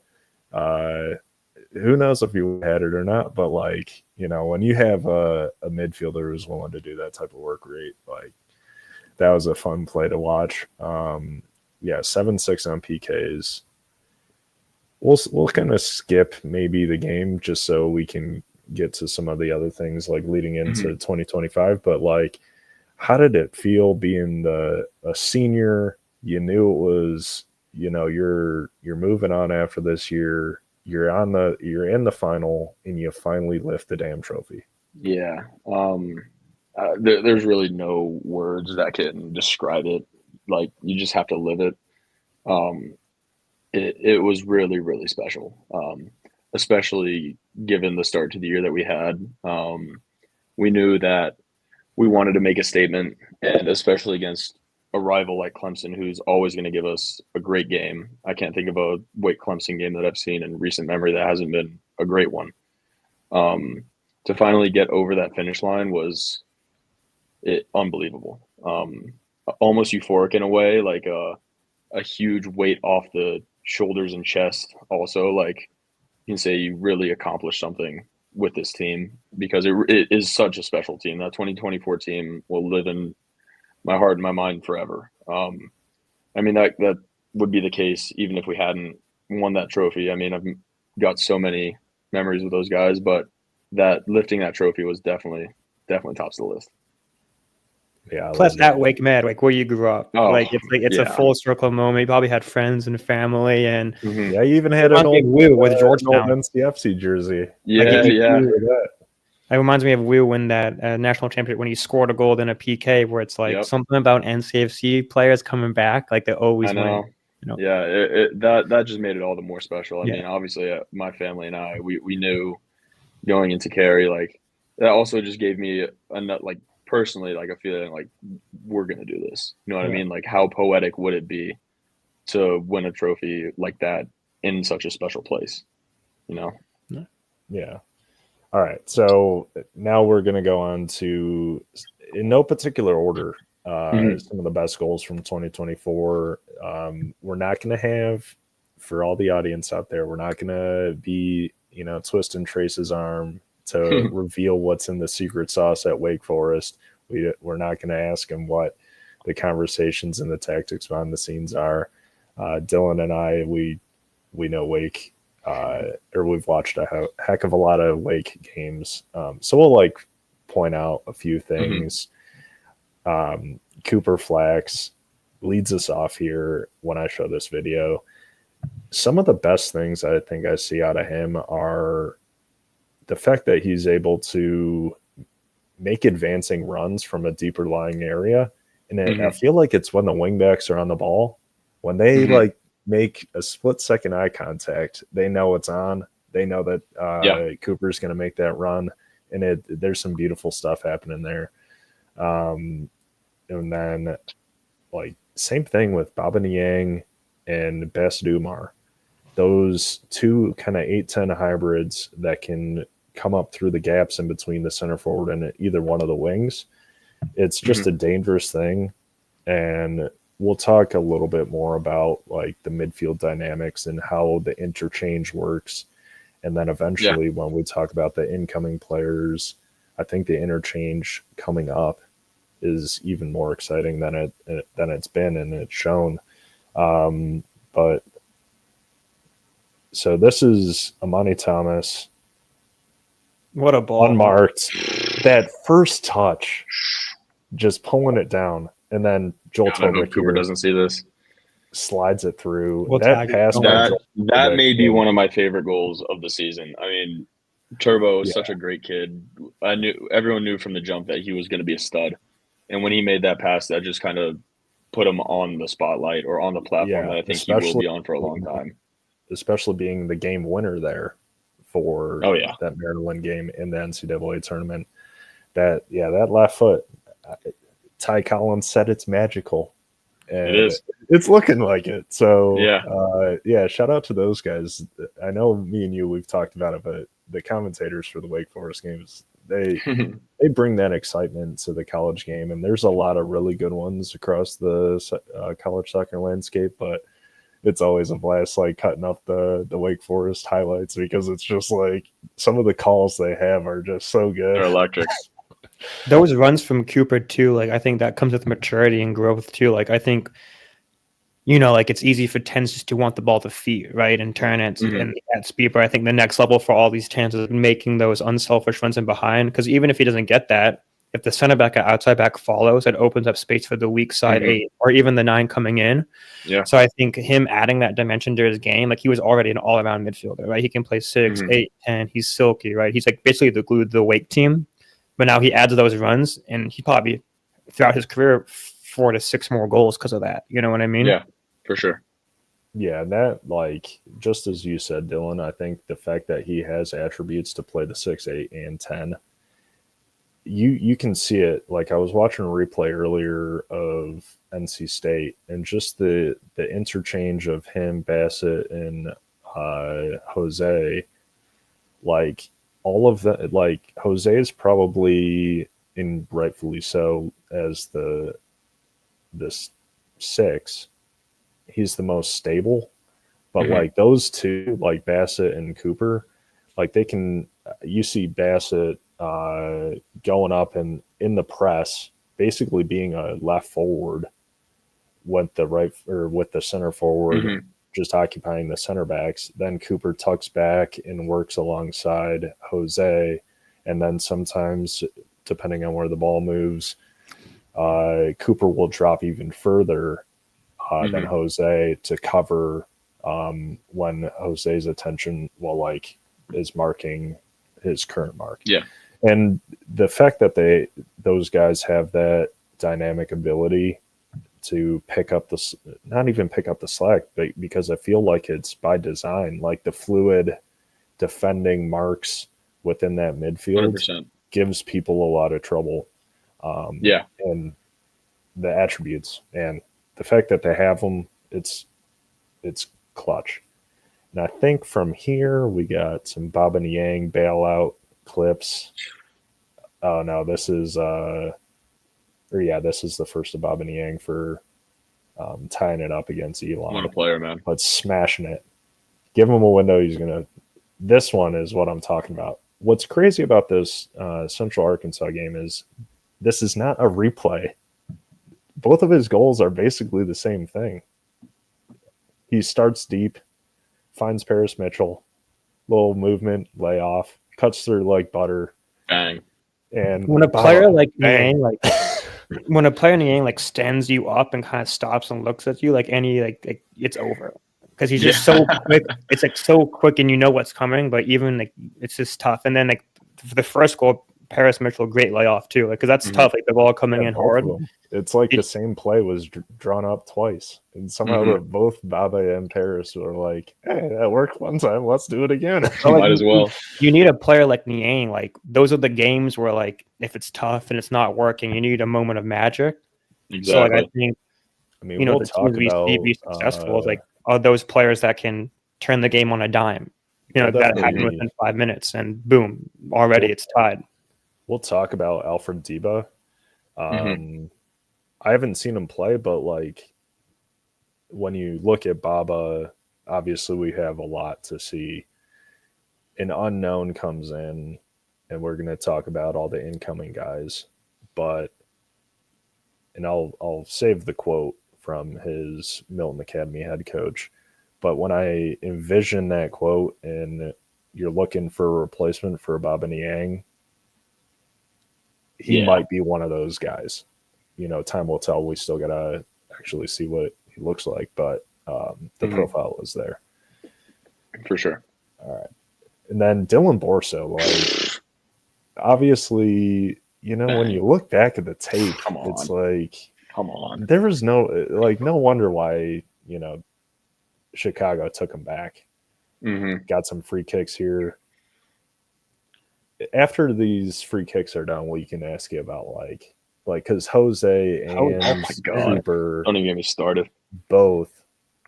Who knows if you had it or not, but like, when you have a midfielder who's willing to do that type of work rate, like that was a fun play to watch. 7-6 on PKs. We'll kind of skip maybe the game just so we can get to some of the other things like leading into 2025. But like, how did it feel being a senior? You knew it was, you're moving on after this year. You're in the final, and you finally lift the damn trophy. Yeah. There's really no words that can describe it. Like, you just have to live it. It was really, really special, especially given the start to the year that we had. We knew that we wanted to make a statement, and especially against a rival like Clemson, who's always going to give us a great game. I can't think of a Wake Clemson game that I've seen in recent memory that hasn't been a great one. To finally get over that finish line was unbelievable. Almost euphoric in a way, like a huge weight off the shoulders and chest. Also, like, you can say you really accomplished something with this team, because it is such a special team. That 2024 team will live in my heart and my mind forever. I mean, that would be the case even if we hadn't won that trophy. I mean, I've got so many memories with those guys, but that lifting that trophy was definitely tops the list. Yeah. Plus that Wake Med, like where you grew up, it's yeah. a full circle moment. You probably had friends and family, and yeah, you even had an old Woo with Georgetown NCFC jersey. Yeah, It reminds me of Woo when that national championship, when he scored a goal in a PK, where it's like something about NCFC players coming back, like they always win. Yeah, that just made it all the more special. I mean, obviously, my family and I, we knew going into Cary, like that also just gave me personally, like a feeling like we're gonna do this. You know what I mean? Like, how poetic would it be to win a trophy like that in such a special place? Yeah. All right. So now we're gonna go on to, in no particular order, some of the best goals from 2024. We're not gonna have, for all the audience out there, we're not gonna be twisting Trace's arm to reveal what's in the secret sauce at Wake Forest. We're not going to ask him what the conversations and the tactics behind the scenes are. Dylan and I, we know Wake, or we've watched a heck of a lot of Wake games. So we'll point out a few things. Cooper Flax leads us off here when I show this video. Some of the best things I think I see out of him are the fact that he's able to make advancing runs from a deeper lying area. And I feel like it's when the wingbacks are on the ball, when they make a split second eye contact, they know it's on. They know that Cooper's going to make that run. And there's some beautiful stuff happening there. And then same thing with Baba Niang and Bassett Umar. Those two kind of 8-10 hybrids that can come up through the gaps in between the center forward and either one of the wings. It's just a dangerous thing. And we'll talk a little bit more about the midfield dynamics and how the interchange works. And then eventually when we talk about the incoming players, I think the interchange coming up is even more exciting than it's been and it's shown. But so this is Amani Thomas. What a ball. Unmarked. That first touch, just pulling it down. And then Joel Cooper doesn't see this. Slides it through. That pass that may be one of my favorite goals of the season. I mean, Turbo is such a great kid. Everyone knew from the jump that he was going to be a stud. And when he made that pass, that just kind of put him on the spotlight or on the platform that I think he will be on for a long time. Especially being the game winner there for that Maryland game in the NCAA tournament. That left foot, Ty Collins said it's magical. And it is. It's looking like it. So shout out to those guys. I know me and you, we've talked about it, but the commentators for the Wake Forest games, they bring that excitement to the college game, and there's a lot of really good ones across the college soccer landscape, but it's always a blast like cutting up the Wake Forest highlights, because it's just like some of the calls they have are just so good. They're electric. Those runs from Cooper too, like I think that comes with maturity and growth too. Like I think, like it's easy for tens just to want the ball to feet, right, and turn it and at speed. But I think the next level for all these tens is making those unselfish runs in behind, because even if he doesn't get that, if the center back or outside back follows, it opens up space for the weak side 8 or even the 9 coming in. Yeah. So I think him adding that dimension to his game, like he was already an all-around midfielder, right? He can play 6, 8, 10. He's silky, right? He's like basically the glue to the Wake team. But now he adds those runs, and he probably throughout his career 4 to 6 more goals because of that. You know what I mean? Yeah, for sure. Yeah, that, like, just as you said, Dylan, I think the fact that he has attributes to play the 6, 8, and 10, you can see it. Like, I was watching a replay earlier of NC State, and just the interchange of him, Bassett, and Jose, like, all of that, like, Jose is probably, and rightfully so, as this 6, he's the most stable, but like those two, like Bassett and Cooper, like they can, you see Bassett going up and in the press, basically being a left forward with the center forward, just occupying the center backs. Then Cooper tucks back and works alongside Jose, and then sometimes, depending on where the ball moves, Cooper will drop even further than Jose to cover when Jose's attention is marking his current mark. Yeah. And the fact that those guys have that dynamic ability to pick up not even pick up the slack, but because I feel like it's by design, like the fluid defending marks within that midfield 100%. gives people a lot of trouble. And the attributes and the fact that they have them, it's clutch. And I think from here we got some Baba Niang bailout clips. Oh no, this is this is the first of Baba Niang for tying it up against Elon. What a player, man. But smashing it. Give him a window, he's gonna. This one is what I'm talking about. What's crazy about this Central Arkansas game is this is not a replay. Both of his goals are basically the same thing. He starts deep, finds Paris Mitchell, little movement, lay off, cuts through like butter. Bang. And when a player like Niang, when a player Niang like stands you up and kind of stops and looks at you, like it's over. Because he's just so quick. It's like so quick and you know what's coming, but even like it's just tough. And then like for the first goal, Paris Mitchell, great layoff too, because that's tough. Like the ball coming in hard. It's like the same play was drawn up twice, and somehow both Baba and Paris were like, "Hey, that worked one time. Let's do it again." Might as well. You need a player like Niang. Like those are the games where like if it's tough and it's not working, you need a moment of magic. Exactly. So like I think we'll the teams we see be successful is like are those players that can turn the game on a dime. That happened within 5 minutes, and boom, already it's tied. We'll talk about Alfred Deba. I haven't seen him play, but like when you look at Baba, obviously we have a lot to see. An unknown comes in, and we're going to talk about all the incoming guys. And I'll save the quote from his Milton Academy head coach. But when I envision that quote and you're looking for a replacement for Baba Niang, he might be one of those guys. Time will tell. We still got to actually see what he looks like, but the profile is there. For sure. All right. And then Dylan Borso, like, obviously, when you look back at the tape, it's like, come on. There was no wonder why, Chicago took him back. Got some free kicks here. After these free kicks are done, we can ask you about because Jose and Cooper, don't even get me started. Both,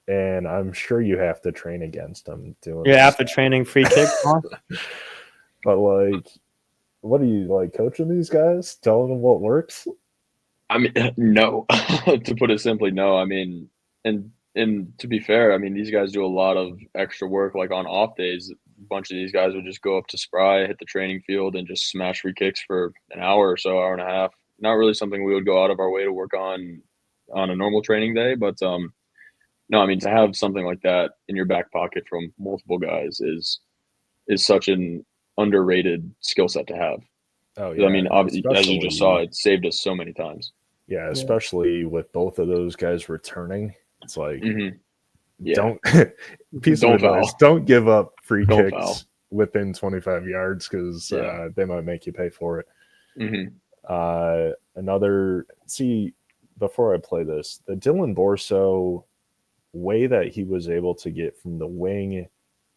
and I'm sure you have to train against them doing. Yeah, after training free kicks, but what are you like coaching these guys, telling them what works? I mean, no. To put it simply, no. I mean, and to be fair, I mean, these guys do a lot of extra work. Like on off days, a bunch of these guys would just go up to Spry, hit the training field, and just smash free kicks for an hour or so, hour and a half. Not really something we would go out of our way to work on a normal training day, but no, I mean, to have something like that in your back pocket from multiple guys is such an underrated skill set to have. Oh yeah, I mean, obviously, as you just saw, it saved us so many times. Yeah, especially with both of those guys returning. It's like, don't piece of advice, don't give up free kicks within 25 yards because they might make you pay for it. Before I play this, the Dylan Borso way that he was able to get from the wing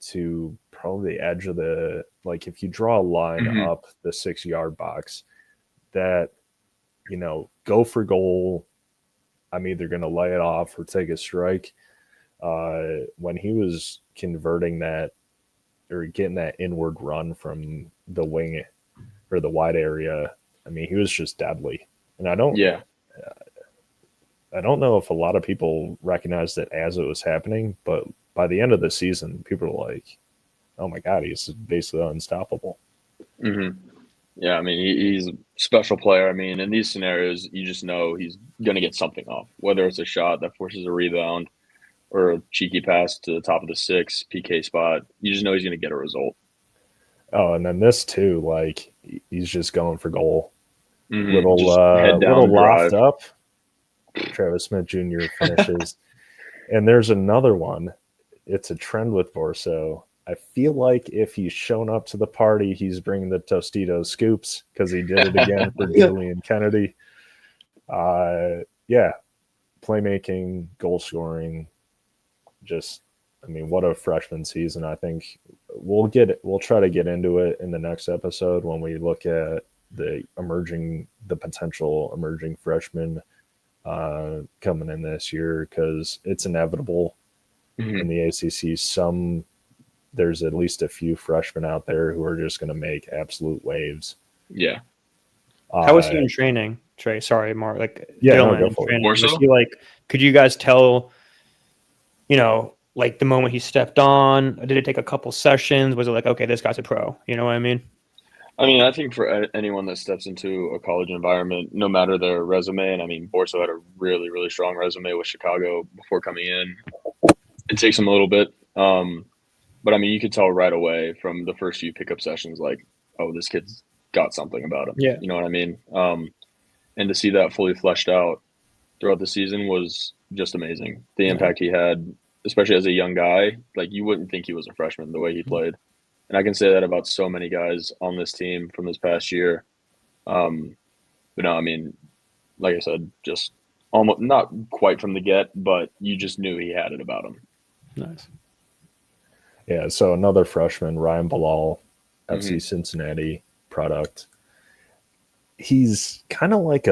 to probably the edge of the, like if you draw a line up the 6-yard box, that, you know, go for goal, I'm either going to lay it off or take a strike. When he was converting that or getting that inward run from the wing or the wide area, I mean, he was just deadly. And I don't know if a lot of people recognized it as it was happening, but by the end of the season, people were like, oh my God, he's basically unstoppable. Yeah, I mean, he's a special player. I mean, in these scenarios, you just know he's going to get something off, whether it's a shot that forces a rebound or a cheeky pass to the top of the 6 PK spot. You just know he's going to get a result. Oh, and then this too, like he's just going for goal. Little loft up. Travis Smith Jr. finishes. And there's another one. It's a trend with Borso. I feel like if he's shown up to the party, he's bringing the Tostitos scoops because he did it again for Julian Kennedy. Playmaking, goal scoring, just, I mean, what a freshman season. I think we'll try to get into it in the next episode when we look at the potential emerging freshmen coming in this year, because it's inevitable in the ACC. There's at least a few freshmen out there who are just going to make absolute waves. Yeah. How was he in training, Trey? Sorry, Mark. Go for it. Was he could you guys tell, you know, like the moment he stepped on? Did it take a couple sessions? Was it like, okay, this guy's a pro? You know what I mean? I mean, I think for anyone that steps into a college environment, no matter their resume, and I mean, Borso had a really, really strong resume with Chicago before coming in. It takes him a little bit. But I mean, you could tell right away from the first few pickup sessions, like, oh, this kid's got something about him. Yeah. You know what I mean? And to see that fully fleshed out throughout the season was just amazing. The impact he had, especially as a young guy, like you wouldn't think he was a freshman the way he played. And I can say that about so many guys on this team from this past year. But no, I mean, like I said, just almost not quite from the get, but you just knew he had it about him. Nice. Yeah, so another freshman, Ryan Bilal, FC Cincinnati product. He's kind of like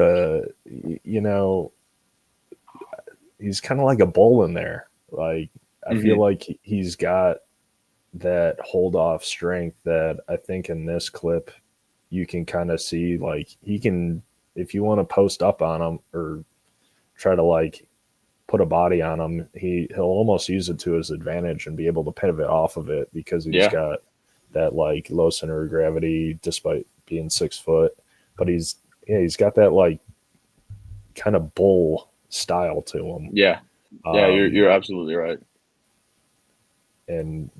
he's kind of like a bull in there. Like, I feel like he's got that hold off strength that I think in this clip you can kind of see, like, he can, if you want to post up on him or try to like put a body on him, he'll almost use it to his advantage and be able to pivot off of it because he's got that like low center of gravity despite being 6 foot. But he's got that like kind of bull style to him. Yeah. You're absolutely right. And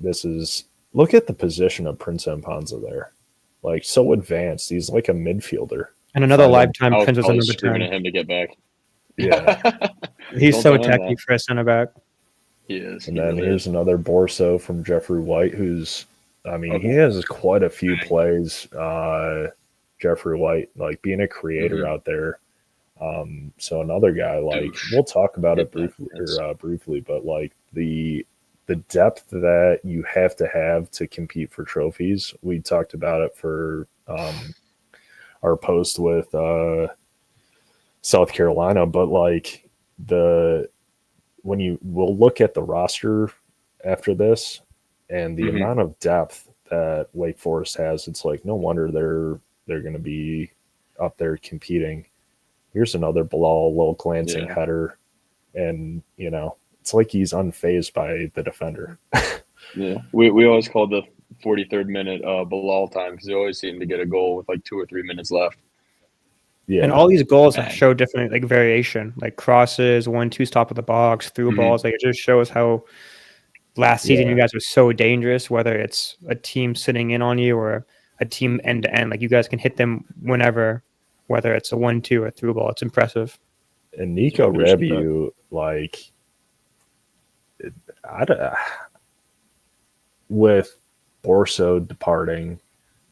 look at the position of Prince Mpanza there. Like, so advanced. He's like a midfielder. And another lifetime I Princess was number 10. screaming at him to get back. Yeah. He's so techy for a center back. He is. And then here's another Borso from Jeffrey White, who's, I mean, he has quite a few plays. Jeffrey White, like being a creator out there. So another guy, like, we'll talk about it briefly, but like the depth that you have to compete for trophies. We talked about it for our post with South Carolina, but like we'll look at the roster after this and the amount of depth that Wake Forest has, it's like no wonder they're they're going to be up there competing. Here's another Bilal, little glancing header. And, it's like he's unfazed by the defender. Yeah. We always called the 43rd minute Bilal time because they always seem to get a goal with like 2 or 3 minutes left. Yeah. And all these goals show different like variation, like crosses, 1-2 stop of the box, through balls. Like it just shows how last season you guys were so dangerous, whether it's a team sitting in on you or a team end to end. Like you guys can hit them whenever, whether it's a 1-2 or through ball. It's impressive. And Nico Rabiu, with Borso departing,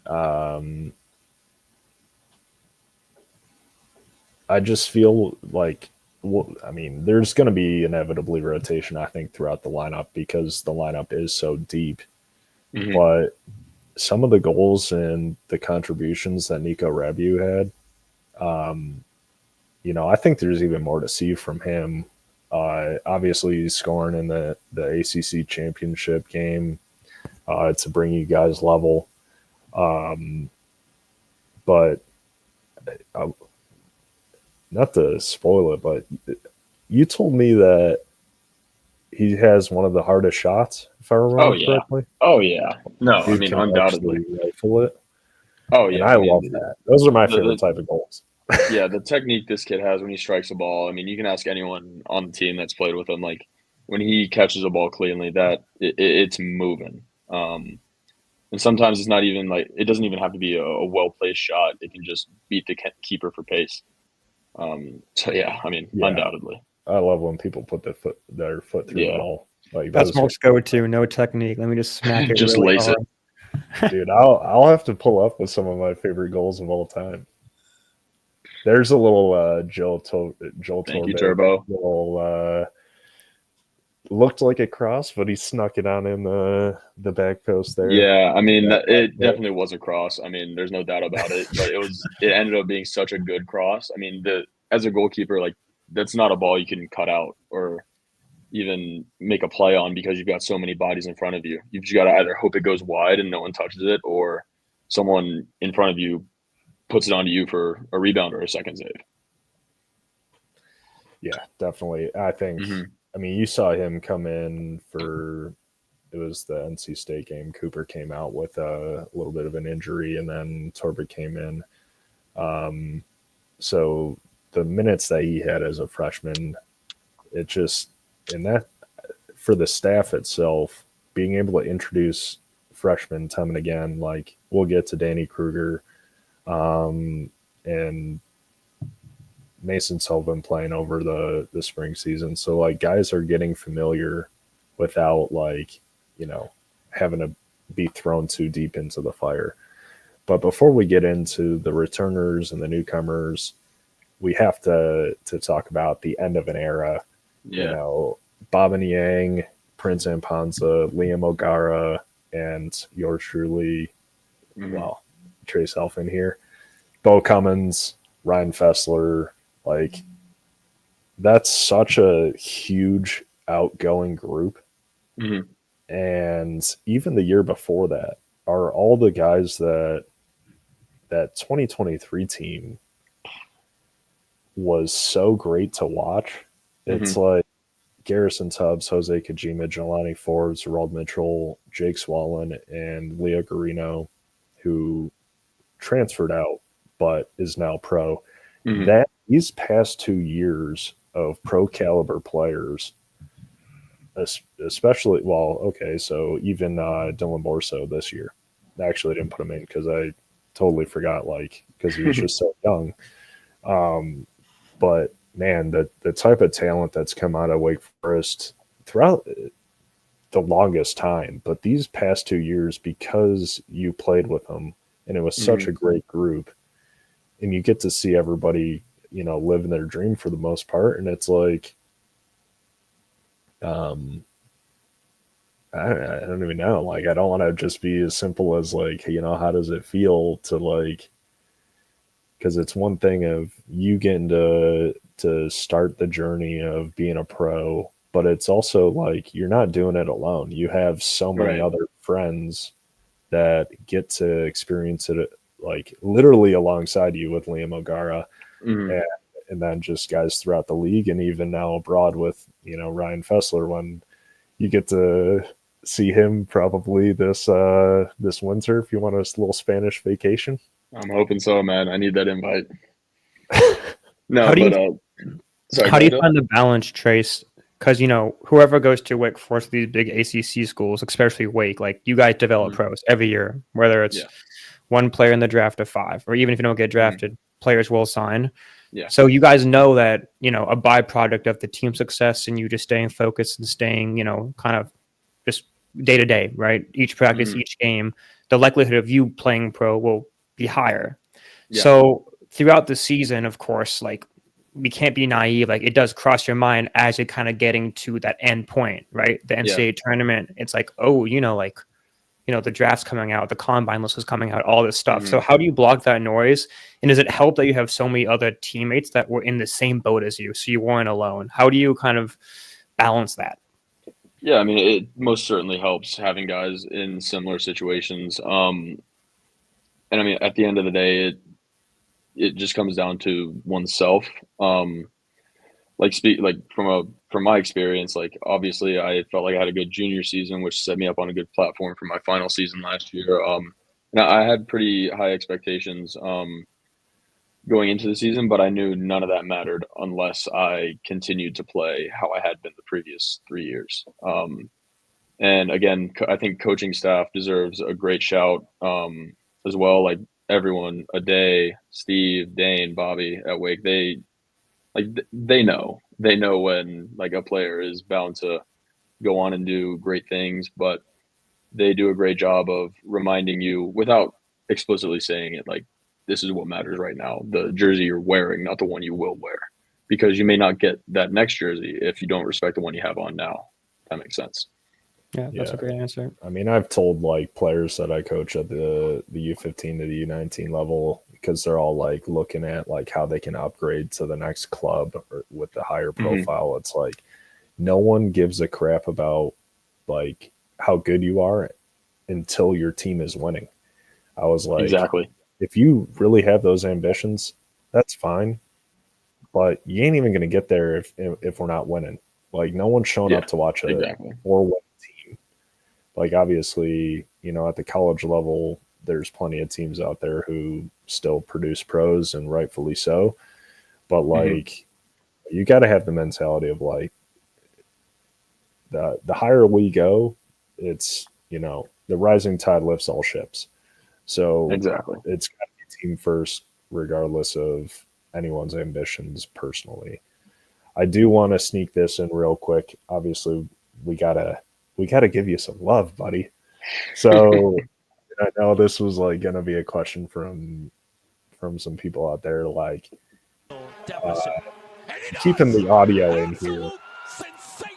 I just feel like, there's going to be inevitably rotation, I think, throughout the lineup because the lineup is so deep. But some of the goals and the contributions that Nico Rabiu had, I think there's even more to see from him. Obviously, he's scoring in the ACC Championship game to bring you guys level. But not to spoil it, but you told me that he has one of the hardest shots, if I remember correctly. Oh, yeah. No, undoubtedly. Rifle it. Oh, yeah. And I love that. Those are my favorite type of goals. Yeah, the technique this kid has when he strikes a ball. You can ask anyone on the team that's played with him. Like, when he catches a ball cleanly, it's moving. And sometimes it's not even it doesn't even have to be a well-placed shot. It can just beat the keeper for pace. Undoubtedly. I love when people put their foot through the ball. That's Mark's go-to. No technique. Let me just smack it. Just really lace hard. it. Dude, I'll have to pull up with some of my favorite goals of all time. There's a little Joel Thank you, Turbo. Little looked like a cross, but he snuck it on in the back post there. Yeah, it definitely was a cross. There's no doubt about it. But it ended up being such a good cross. As a goalkeeper, that's not a ball you can cut out or even make a play on because you've got so many bodies in front of you. You've just got to either hope it goes wide and no one touches it, or someone in front of you puts it onto you for a rebound or a second save. Yeah, definitely. I think, you saw him come in it was the NC State game. Cooper came out with a little bit of an injury, and then Torbe came in. So the minutes that he had as a freshman, it just, and that for the staff itself, being able to introduce freshmen time and again, we'll get to Danny Kruger, and Mason Sullivan playing over the spring season. So guys are getting familiar without having to be thrown too deep into the fire. But before we get into the returners and the newcomers, we have to talk about the end of an era. Yeah. Bob and Yang, Prince Ampanza, Liam O'Gara, and yours truly, Trace Alphin here, Bo Cummins, Ryan Fessler. That's such a huge outgoing group. And even the year before that are all the guys that 2023 team was so great to watch. It's Garrison Tubbs, Jose Kojima, Jelani Forbes, Gerald Mitchell, Jake Swallen, and Leo Garino, who transferred out but is now pro. That these past 2 years of pro caliber players, especially, so even Dylan Borso this year, I actually didn't put him in because I totally forgot, because he was just so young. But man, the type of talent that's come out of Wake Forest throughout the longest time, but these past 2 years, because you played with them and it was such a great group, and you get to see everybody, living their dream for the most part. And it's I don't even know. I don't want to just be as simple as how does it feel to because it's one thing of you getting to start the journey of being a pro, but it's also you're not doing it alone. You have so many other friends that get to experience it like literally alongside you with Liam O'Gara, Mhm. and then just guys throughout the league, and even now abroad with Ryan Fessler, when you get to see him probably this winter if you want a little Spanish vacation. I'm hoping so, man. I need that invite. How do you Sorry, how do you go. find the balance, Trace? Because whoever goes to Wake Forest, these big ACC schools, especially Wake, like you guys develop Mhm. pros every year, whether it's Yeah. one player in the draft of 5, or even if you don't get drafted, players will sign. Yeah. So you guys know that, a byproduct of the team success and you just staying focused and staying, kind of just day to day, right? Each practice, Mhm. each game, the likelihood of you playing pro will be higher. Yeah. So throughout the season, of course, like we can't be naive. Like it does cross your mind as you're kind of getting to that end point, right? The NCAA tournament. It's like, oh, the draft's coming out, the combine list is coming out, all this stuff. So how do you block that noise? And does it help that you have so many other teammates that were in the same boat as you, so you weren't alone? How do you kind of balance that? Yeah, I mean, it most certainly helps having guys in similar situations. And I mean, at the end of the day, it just comes down to oneself. Like from my experience, like obviously I felt like I had a good junior season, which set me up on a good platform for my final season last year. And I had pretty high expectations going into the season, but I knew none of that mattered unless I continued to play how I had been the previous 3 years. And again, I think coaching staff deserves a great shout as well. Like everyone, Ade, Steve, Dane, Bobby at Wake, they know when like a player is bound to go on and do great things, but they do a great job of reminding you without explicitly saying it. Like this is what matters right now: the jersey you're wearing, not the one you will wear, because you may not get that next jersey if you don't respect the one you have on now. That makes sense. Yeah, that's a great answer. I mean, I've told like players that I coach at the U15 to the U19 level, because they're all like looking at like how they can upgrade to the next club or with the higher profile. It's like no one gives a crap about like how good you are until your team is winning. I was like, Exactly. if you really have those ambitions, that's fine, but you ain't even going to get there if we're not winning. Like no one's showing up to watch a exactly. 4-1 team. Like obviously, at the college level, there's plenty of teams out there who still produce pros, and rightfully so. But like, you got to have the mentality of like the higher we go, it's the rising tide lifts all ships. So Exactly. it's got to be team first, regardless of anyone's ambitions personally. I do want to sneak this in real quick. Obviously, we gotta give you some love, buddy. So I know this was like gonna be a question from some people out there, like keeping the audio in here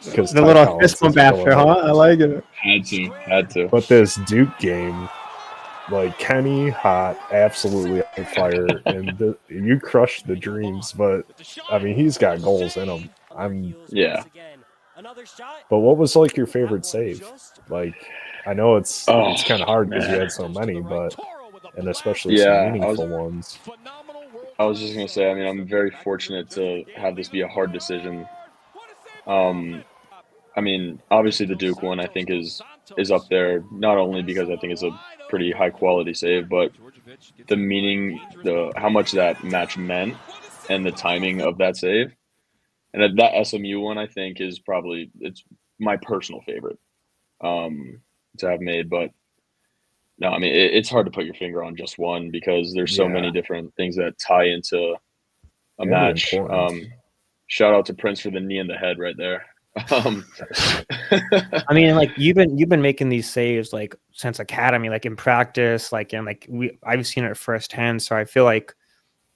because The Ty little Collins fist bump is after, going huh? I like it. Had to. But this Duke game, like Kenny Hot, absolutely on fire, and you crushed the dreams. But I mean, he's got goals in him. Yeah. But what was like your favorite save? Like, I know it's kind of hard because you man. had so many, but and especially some Yeah, meaningful ones. I was just gonna say, I mean, I'm very fortunate to have this be a hard decision. I mean, obviously the Duke one I think is up there, not only because I think it's a pretty high quality save, but the meaning, the how much that match meant and the timing of that save. And that SMU one I think is probably it's my personal favorite to have made. But no, I mean it's hard to put your finger on just one because there's so many different things that tie into a And the match. importance. Shout out to Prince for the knee in the head right there. I mean, like you've been making these saves like since academy, like in practice, like and like I've seen it firsthand. So I feel like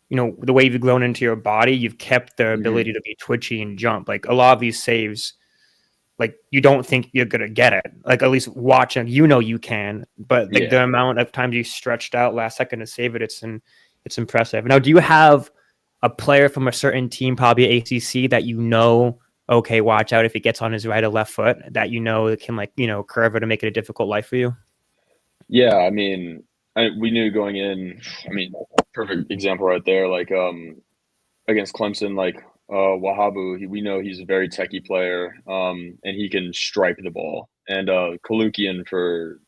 the way you've grown into your body, you've kept the ability to be twitchy and jump. Like a lot of these saves, like you don't think you're gonna get it. Like at least watching, you can, but like the amount of times you stretched out last second to save it, it's impressive. Now, do you have a player from a certain team, probably ACC, that okay, watch out if he gets on his right or left foot, that it can curve it to make it a difficult life for you? Yeah, I mean, we knew going in. I mean, perfect example right there. Like against Clemson, like Wahabu, we know he's a very techie player, and he can stripe the ball. And Kalukian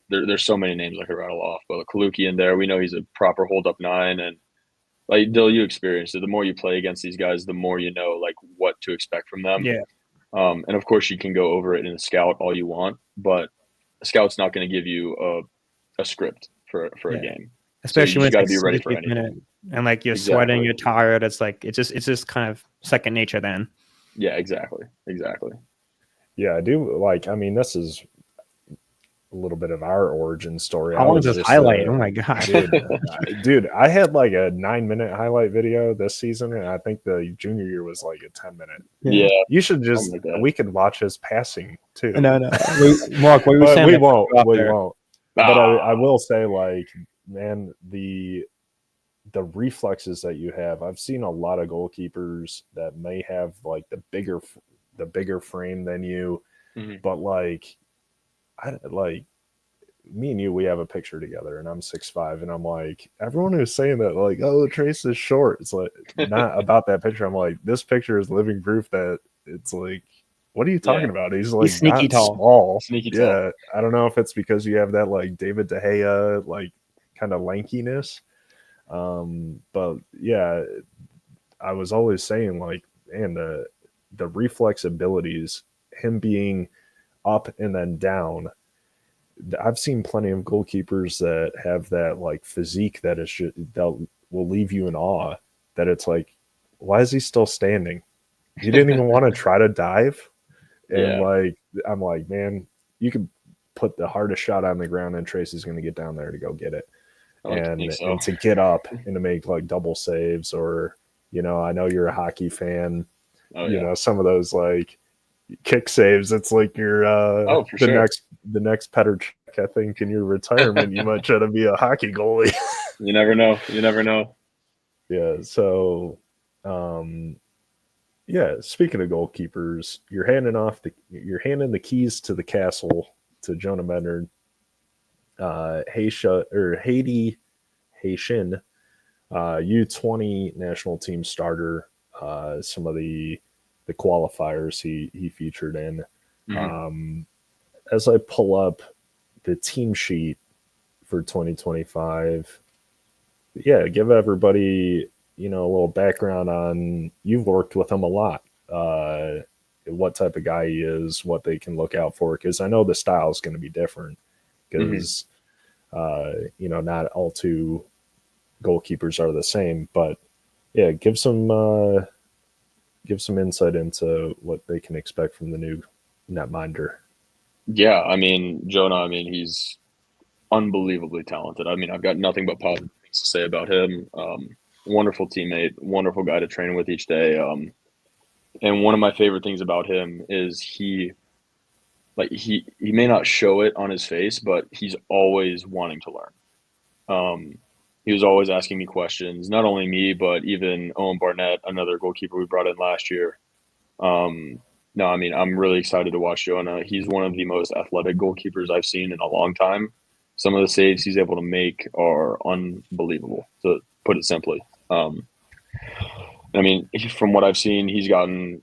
there's so many names I could rattle off, but Kalukian there, we know he's a proper hold up 9. And like Dill, you experienced it. The more you play against these guys, the more you know like what to expect from them. Yeah. And of course, you can go over it in a scout all you want, but a scout's not going to give you a script for a game. Especially so when you it's got to like be ready for anything. minute, and like you're Exactly. sweating, you're tired. It's like it's just kind of second nature then. Yeah, exactly. Yeah, I do like. I mean, this is a little bit of our origin story. How long is this highlight? Oh my god, dude! I had like a 9-minute highlight video this season, and I think the junior year was like a 10-minute. Yeah, you should just. We could watch his passing too. No, Mark, what were you saying? We won't. But I will say, like, man, the reflexes that you have. I've seen a lot of goalkeepers that may have like the bigger frame than you, but like, me and you, we have a picture together, and I'm 6'5", and I'm like, everyone who's saying that, like, oh, Trace is short. It's like not about that picture. I'm like, this picture is living proof that it's like, what are you talking about? He's like sneaky tall. Small. Sneaky tall. Yeah, I don't know if it's because you have that like David De Gea like kind of lankiness. But yeah, I was always saying like, man, the reflex abilities, him being up and then down. I've seen plenty of goalkeepers that have that like physique that will leave you in awe. That it's like, why is he still standing? He didn't even want to try to dive. And like, I'm like, man, you could put the hardest shot on the ground, and Tracy's going to get down there to go get it. And to get up and to make like double saves, or I know you're a hockey fan. You know, some of those like kick saves. It's like you're the next Petr Cech, I think, in your retirement. You might try to be a hockey goalie. You never know. Yeah. So, speaking of goalkeepers, you're handing the keys to the castle to Jonah Mednard. Haiti Haitian, U20 national team starter. Some of the qualifiers he featured in. As I pull up the team sheet for 2025, give everybody a little background on, you've worked with him a lot, what type of guy he is, what they can look out for, because I know the style is going to be different, because not all two goalkeepers are the same. But give some insight into what they can expect from the new netminder. Yeah, I mean, Jonah, he's unbelievably talented. I've got nothing but positive things to say about him. Wonderful teammate, wonderful guy to train with each day. And one of my favorite things about him is he may not show it on his face, but he's always wanting to learn. He was always asking me questions, not only me, but even Owen Barnett, another goalkeeper we brought in last year. I'm really excited to watch Jonah. He's one of the most athletic goalkeepers I've seen in a long time. Some of the saves he's able to make are unbelievable, to put it simply. From what I've seen, he's gotten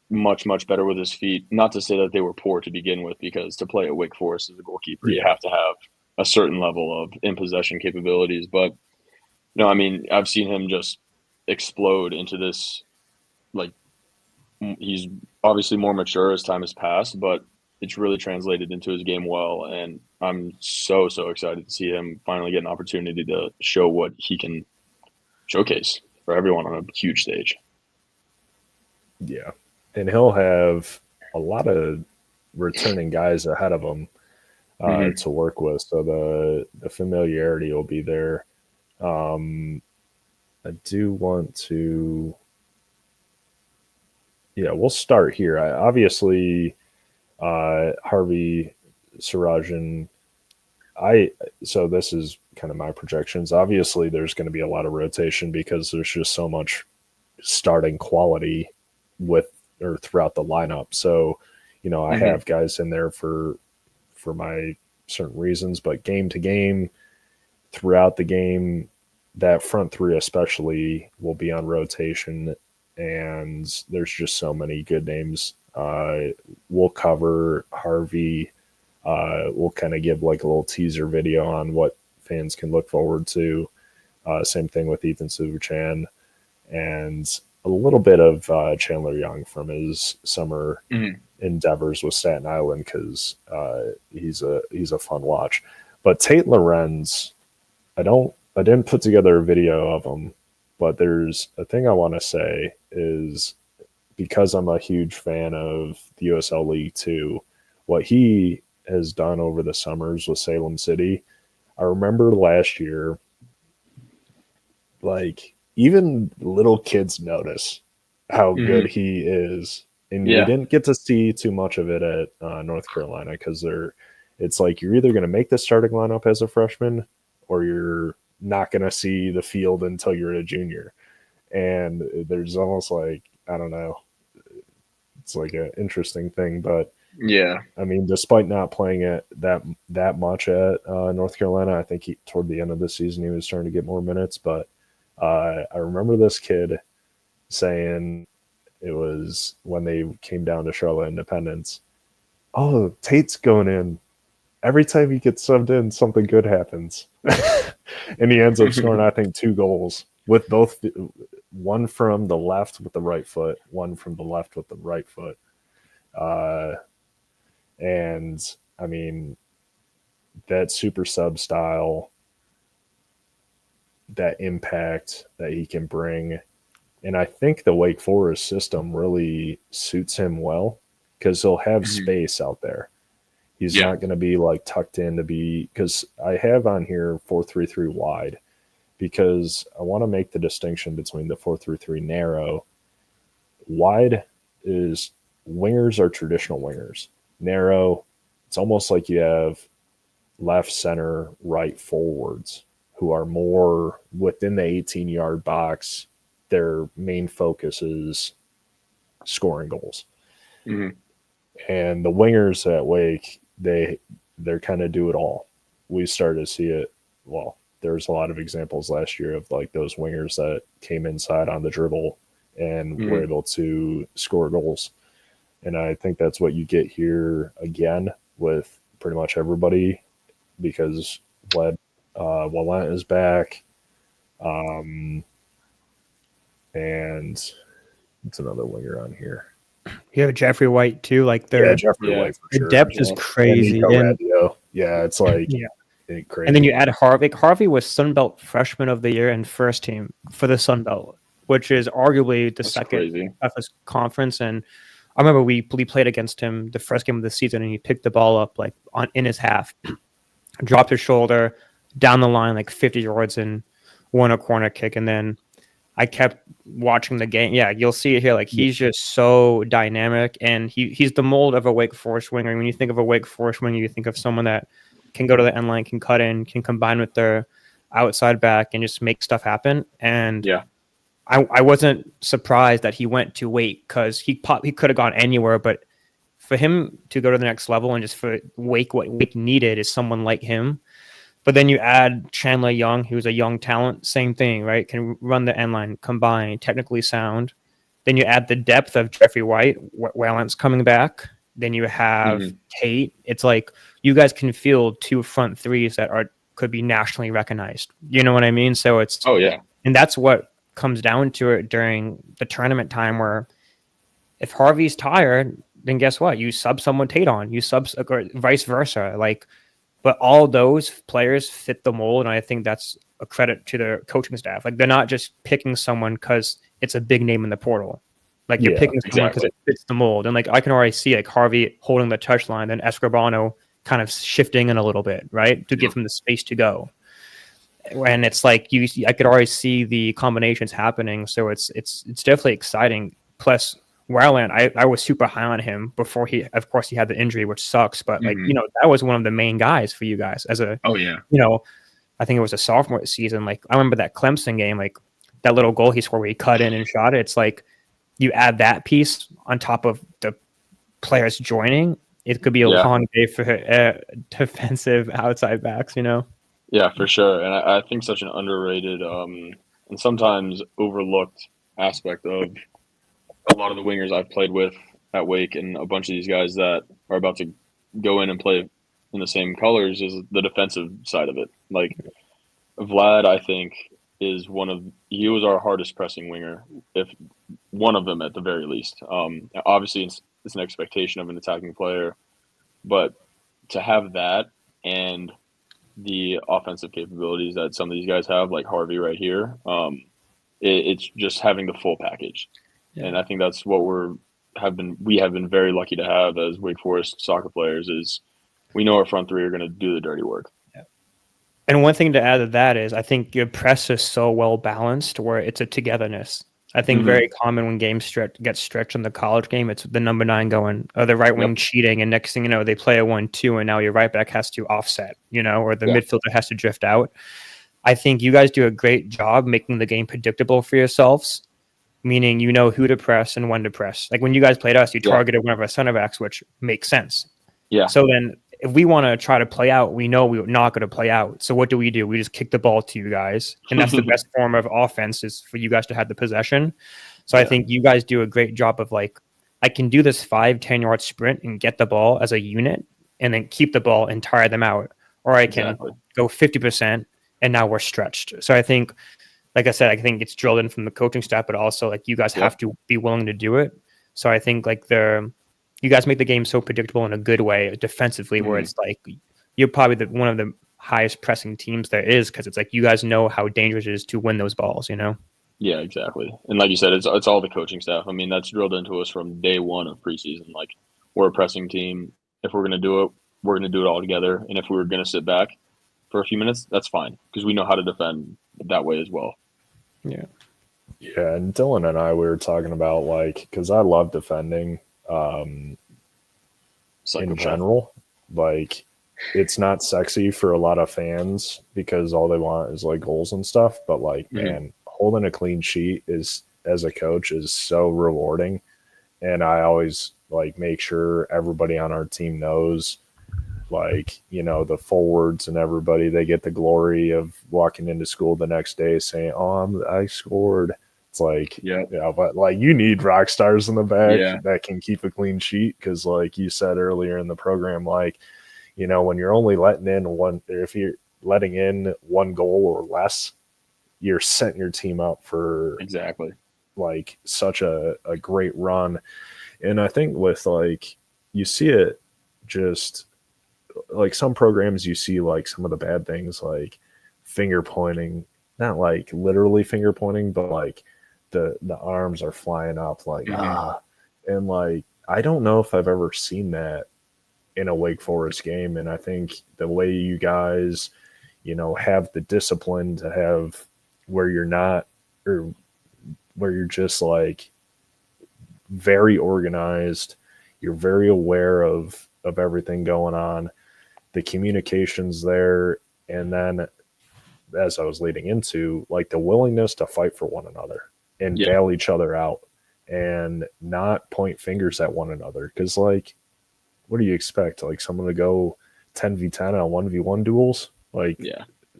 much, much better with his feet. Not to say that they were poor to begin with, because to play at Wake Forest as a goalkeeper, you have to have a certain level of in-possession capabilities. But, I've seen him just explode into this, like, he's obviously more mature as time has passed, but it's really translated into his game well. And I'm so, so excited to see him finally get an opportunity to show what he can showcase for everyone on a huge stage. Yeah. And he'll have a lot of returning guys ahead of him to work with. So the familiarity will be there. I do want to, we'll start here. Obviously, Harvey Sirajan, so this is kind of my projections. Obviously, there's going to be a lot of rotation because there's just so much starting quality throughout the lineup. So, I have guys in there for my certain reasons, but game to game, throughout the game, that front three especially will be on rotation, and there's just so many good names. We'll cover Harvey. We'll kind of give like a little teaser video on what fans can look forward to. Same thing with Ethan Suvuchan, and a little bit of Chandler Young from his summer endeavors with Staten Island, because he's a fun watch. But Tate Lorenz, I didn't put together a video of him, but there's a thing I want to say is, because I'm a huge fan of the USL League 2, what he has done over the summers with Salem City. I remember last year, like, even little kids notice how good he is. And we didn't get to see too much of it at North Carolina, because it's like you're either going to make the starting lineup as a freshman, or you're not going to see the field until you're a junior. And there's almost like, I don't know, it's like an interesting thing. But yeah, I mean, despite not playing it that much at North Carolina, I think toward the end of the season he was starting to get more minutes. But I remember this kid saying, it was when they came down to Charlotte Independence, "Oh, Tate's going in. Every time he gets subbed in, something good happens." And he ends up scoring, I think, 2 goals, with both, one from the left with the right foot, one from the left with the right foot. And I mean, that super sub style, that impact that he can bring. And I think the Wake Forest system really suits him well, because he'll have space out there. He's not going to be like tucked in to be, because I have on here 4-3-3 wide, because I want to make the distinction between the 4-3-3 narrow. Wide is, wingers are traditional wingers. Narrow, it's almost like you have left, center, right forwards who are more within the 18-yard box. Their main focus is scoring goals. And the wingers at Wake, they're kind of do it all. We started to see it. Well, there's a lot of examples last year of like those wingers that came inside on the dribble and were able to score goals. And I think that's what you get here again with pretty much everybody, because Walent is back. And it's another winger on here. You have Jeffrey White too. Like Jeffrey White for sure. The depth is crazy. It's like crazy. And then you add Harvey. Harvey was Sunbelt Freshman of the Year and first team for the Sunbelt, which is arguably the second toughest conference. And I remember we played against him the first game of the season, and he picked the ball up like in his half, dropped his shoulder down the line like 50 yards and won a corner kick. And then I kept watching the game. Yeah, you'll see it here. Like, he's just so dynamic, and he's the mold of a Wake Forest winger. When you think of a Wake Forest winger, you think of someone that can go to the end line, can cut in, can combine with their outside back, and just make stuff happen. And I wasn't surprised that he went to Wake, because he could have gone anywhere, but for him to go to the next level and just for Wake, what Wake needed is someone like him. But then you add Chandler Young, who's a young talent, same thing, right? Can run the end line, combine, technically sound. Then you add the depth of Jeffrey White, Walent's coming back. Then you have Tate. It's like you guys can field 2 front threes that could be nationally recognized. You know what I mean? So it's and that's what comes down to it during the tournament time, where if Harvey's tired, then guess what? You sub someone Tate on, or vice versa. Like, but all those players fit the mold, and I think that's a credit to the coaching staff. Like, they're not just picking someone because it's a big name in the portal. Like, you're picking someone because it fits the mold. And like, I can already see like Harvey holding the touchline, then Escribano kind of shifting in a little bit, right, to give him the space to go. And it's like I could already see the combinations happening. So it's definitely exciting. Plus, Walent, I was super high on him before he had the injury, which sucks. But like, that was one of the main guys for you guys as a, I think it was a sophomore season. Like, I remember that Clemson game, like that little goal he scored where he cut in and shot it. It's like you add that piece on top of the players joining. It could be a long day for defensive outside backs, Yeah, for sure. And I think such an underrated and sometimes overlooked aspect of a lot of the wingers I've played with at Wake and a bunch of these guys that are about to go in and play in the same colors is the defensive side of it. Like Vlad, I think, he was our hardest pressing winger, if one of them at the very least. Obviously, it's an expectation of an attacking player, but to have that and the offensive capabilities that some of these guys have, like Harvey right here, it's just having the full package. Yeah. And I think that's what we have been very lucky to have as Wake Forest soccer players is we know our front three are going to do the dirty work. Yeah. And one thing to add to that is I think your press is so well balanced where it's a togetherness. I think very common when games get stretched in the college game, it's the number 9 going, or the right wing cheating, and next thing you know, they play a 1-2, and now your right back has to offset, or the midfielder has to drift out. I think you guys do a great job making the game predictable for yourselves, meaning you know who to press and when to press. Like when you guys played us, you targeted one of our center backs, which makes sense. Yeah. So then if we want to try to play out, we know we're not going to play out. So what do? We just kick the ball to you guys. And that's the best form of offense is for you guys to have the possession. So I think you guys do a great job of like, I can do this 5-10 yard sprint and get the ball as a unit and then keep the ball and tire them out. Or I can go 50% and now we're stretched. So I think, like I said, I think it's drilled in from the coaching staff, but also like you guys have to be willing to do it. So I think like you guys make the game so predictable in a good way defensively, where it's like you're probably one of the highest pressing teams there is because it's like you guys know how dangerous it is to win those balls, Yeah, exactly. And like you said, it's all the coaching staff. I mean, that's drilled into us from day one of preseason. Like we're a pressing team. If we're going to do it, we're going to do it all together. And if we're going to sit back for a few minutes, that's fine because we know how to defend that way as well. Yeah. Yeah, and Dylan and I, we were talking about like, because I love defending in general. Like, it's not sexy for a lot of fans because all they want is like goals and stuff. But like, man, holding a clean sheet is, as a coach, is so rewarding. And I always like make sure everybody on our team knows, like, the forwards and everybody, they get the glory of walking into school the next day saying, "Oh, I scored." It's like, but like you need rock stars in the back that can keep a clean sheet because, like you said earlier in the program, like, when you're only letting in if you're letting in one goal or less, you're setting your team up for like such a great run. And I think with like you see it just like some programs, you see like some of the bad things like finger pointing, not like literally finger pointing, but like the arms are flying up like and like I don't know if I've ever seen that in a Wake Forest game. And I think the way you guys have the discipline to have where you're not, or where you're just like very organized, you're very aware of everything going on, the communications there, and then as I was leading into, like the willingness to fight for one another and bail each other out and not point fingers at one another. Because, like, what do you expect? Like, someone to go 10v10 on 1v1 duels? Like,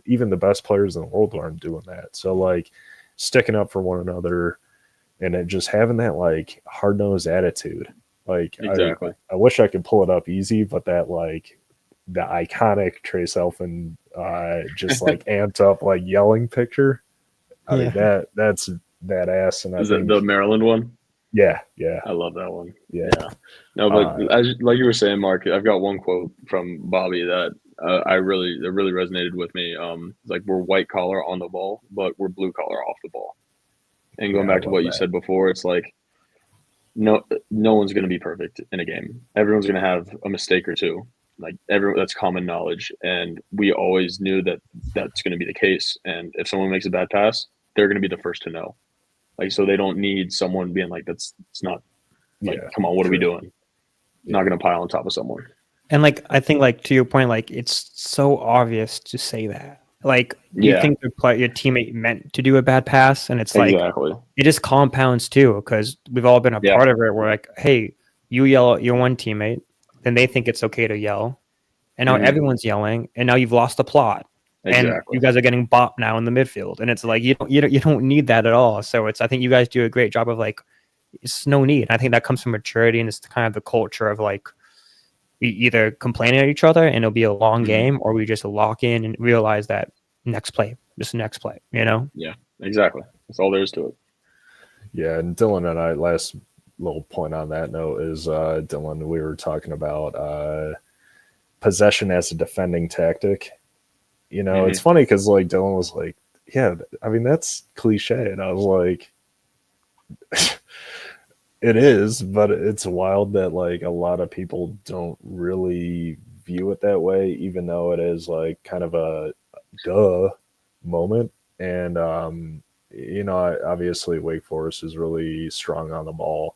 even the best players in the world aren't doing that. So, like, sticking up for one another and it just having that, like, hard-nosed attitude. Like, I wish I could pull it up easy, but that, like, the iconic Trace Alphin just, like, amped up, like, yelling picture. I mean, that's badass. And I think the Maryland one? Yeah. I love that one. Yeah. No, but like you were saying, Mark, I've got one quote from Bobby that that really resonated with me. It's like, we're white collar on the ball, but we're blue collar off the ball. And going back to what you said before, it's like no one's going to be perfect in a game. Everyone's going to have a mistake or two. Like that's common knowledge, and we always knew that that's going to be the case. And if someone makes a bad pass, they're going to be the first to know. Like, so they don't need someone being like, it's not like, come on, what are we doing? Not going to pile on top of someone. And like, I think like to your point, like it's so obvious to say that. Like you think your teammate meant to do a bad pass, and it's like it just compounds too, because we've all been a part of it. We're like, hey, you yell at your one teammate, then they think it's okay to yell, and now everyone's yelling, and now you've lost the plot. And Exactly. you guys are getting bopped now in the midfield, and it's like you don't need that at all. So I think you guys do a great job of like, it's no need. I think that comes from maturity, and it's kind of the culture of like, we either complain at each other and it'll be a long game, or we just lock in and realize that next play, you know? Yeah, exactly. That's all there is to it. Yeah, and Dylan and I, last little point on that note is Dylan, we were talking about possession as a defending tactic. You know, it's funny because like Dylan was like, yeah, I mean, that's cliche. And I was like, it is, but it's wild that like a lot of people don't really view it that way, even though it is like kind of a duh moment. And, you know, obviously Wake Forest is really strong on the ball,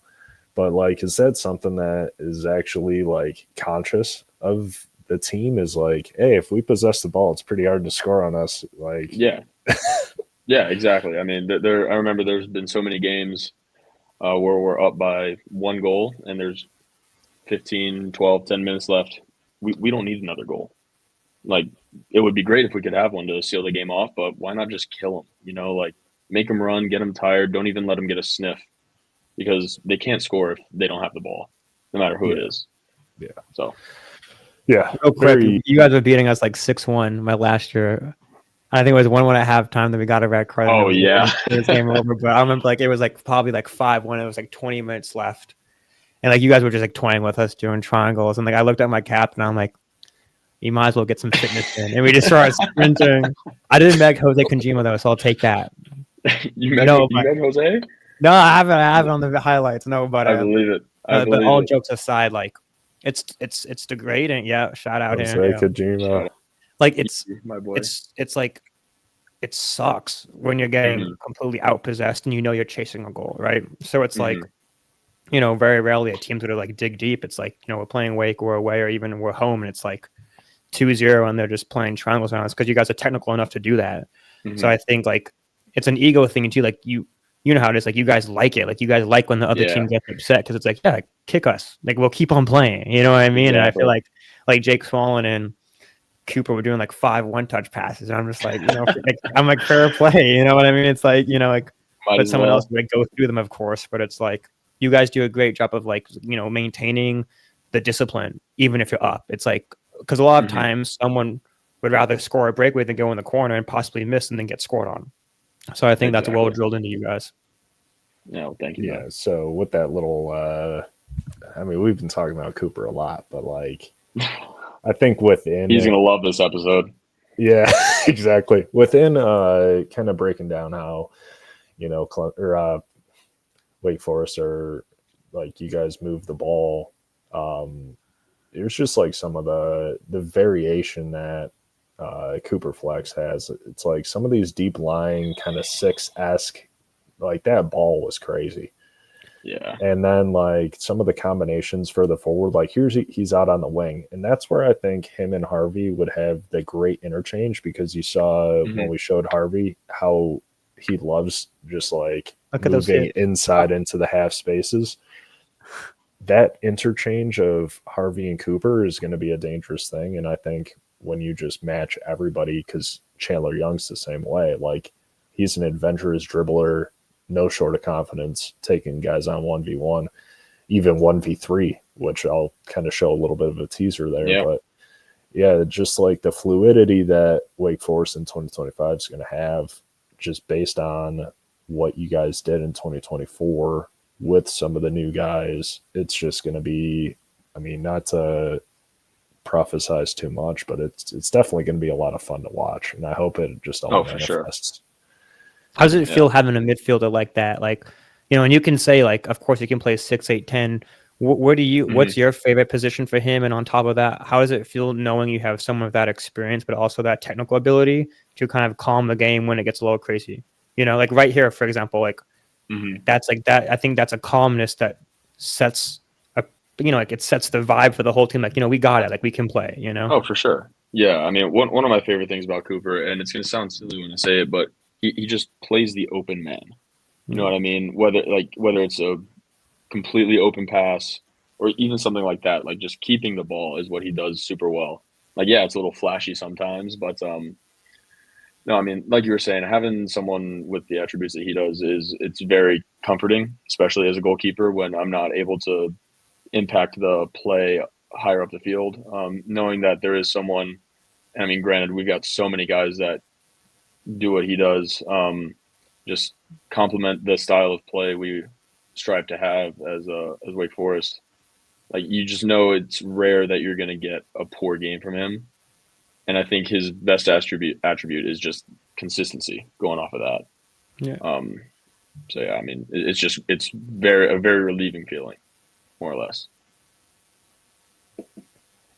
but like, is that something that is actually like conscious of the team? Is like, hey, if we possess the ball, it's pretty hard to score on us. Like, Yeah. Yeah, exactly. I mean, I remember there's been so many games where we're up by 1 goal and there's 15, 12, 10 minutes left. We don't need another goal. Like, it would be great if we could have one to seal the game off, but why not just kill them? You know, like, make them run, get them tired. Don't even let them get a sniff, because they can't score if they don't have the ball, no matter who it is. Yeah. So, yeah. Real quick, you guys were beating us like 6-1 my last year. I think it was 1-1 at halftime that we got a red card. Oh, yeah. This game over, but I remember like it was like probably like 5-1. It was like 20 minutes left, and like you guys were just like toying with us doing triangles, and like I looked at my cap and I'm like, you might as well get some fitness in, and we just started sprinting. I didn't beg Jose Kojima though, so I'll take that. You met Jose? No, I haven't on the highlights. No, but I believe it. But all jokes aside, like it's degrading. Yeah, shout out him. Kojima. Like it's my boy. It's like, it sucks when you're getting completely outpossessed and you know you're chasing a goal, right? So it's like, you know, very rarely a team's gonna like dig deep. It's like, you know, we're playing Wake, we're away, or even we're home, and it's like 2-0 and they're just playing triangles on us because you guys are technical enough to do that. So I think like it's an ego thing too. Like you know how it is. Like you guys like it. Like you guys like when the other team gets upset because it's like, yeah, kick us. Like we'll keep on playing. You know what I mean? Exactly. And I feel like Jake Swallen and Cooper were doing like 5 one-touch passes, and I'm just like, you know, like, I'm like, fair play. You know what I mean? It's like, you know, like, but someone else would go through them, of course. But it's like you guys do a great job of like, you know, maintaining the discipline even if you're up. It's like, because a lot of times someone would rather score a breakaway than go in the corner and possibly miss and then get scored on. So I think that's well drilled into you guys. No, thank you. Yeah. So with that little, I mean, we've been talking about Cooper a lot, but like, I think within, he's gonna love this episode. Yeah, exactly. Within kind of breaking down how, you know, Wake Forest are like, you guys move the ball. It was just like some of the variation that Cooper Flex has. It's like some of these deep lying kind of 6-esque, like that ball was crazy. Yeah. And then like some of the combinations further forward, like he's out on the wing. And that's where I think him and Harvey would have the great interchange, because you saw when we showed Harvey how he loves just like moving inside into the half spaces. That interchange of Harvey and Cooper is going to be a dangerous thing. And I think when you just match everybody, because Chandler Young's the same way, like he's an adventurous dribbler, no short of confidence, taking guys on 1v1, even 1v3, which I'll kind of show a little bit of a teaser there. Yeah. But yeah, just like the fluidity that Wake Forest in 2025 is going to have, just based on what you guys did in 2024 with some of the new guys, it's just going to be, I mean, not to prophesize too much, but it's definitely going to be a lot of fun to watch. And I hope it just all manifests. Sure. How does it feel having a midfielder like that? Like, you know, and you can say like, of course you can play 6, 8, 10. Where do you, what's your favorite position for him? And on top of that, how does it feel knowing you have some of that experience, but also that technical ability to kind of calm the game when it gets a little crazy? You know, like right here, for example, like that's like that. I think that's a calmness that sets a, you know, like it sets the vibe for the whole team. Like, you know, we got it. Like we can play, you know? Oh, for sure. Yeah. I mean, one of my favorite things about Cooper, and it's going to sound silly when I say it, but he just plays the open man. You know what I mean? Whether it's a completely open pass or even something like that, like just keeping the ball is what he does super well. Like, yeah, it's a little flashy sometimes, but No, I mean, like you were saying, having someone with the attributes that he does it's very comforting, especially as a goalkeeper when I'm not able to impact the play higher up the field. Knowing that there is someone, I mean, granted, we've got so many guys that do what he does, just complement the style of play we strive to have as Wake Forest. Like, you just know it's rare that you're going to get a poor game from him. And I think his best attribute is just consistency going off of that. Yeah. So yeah, I mean, it's a very relieving feeling, more or less.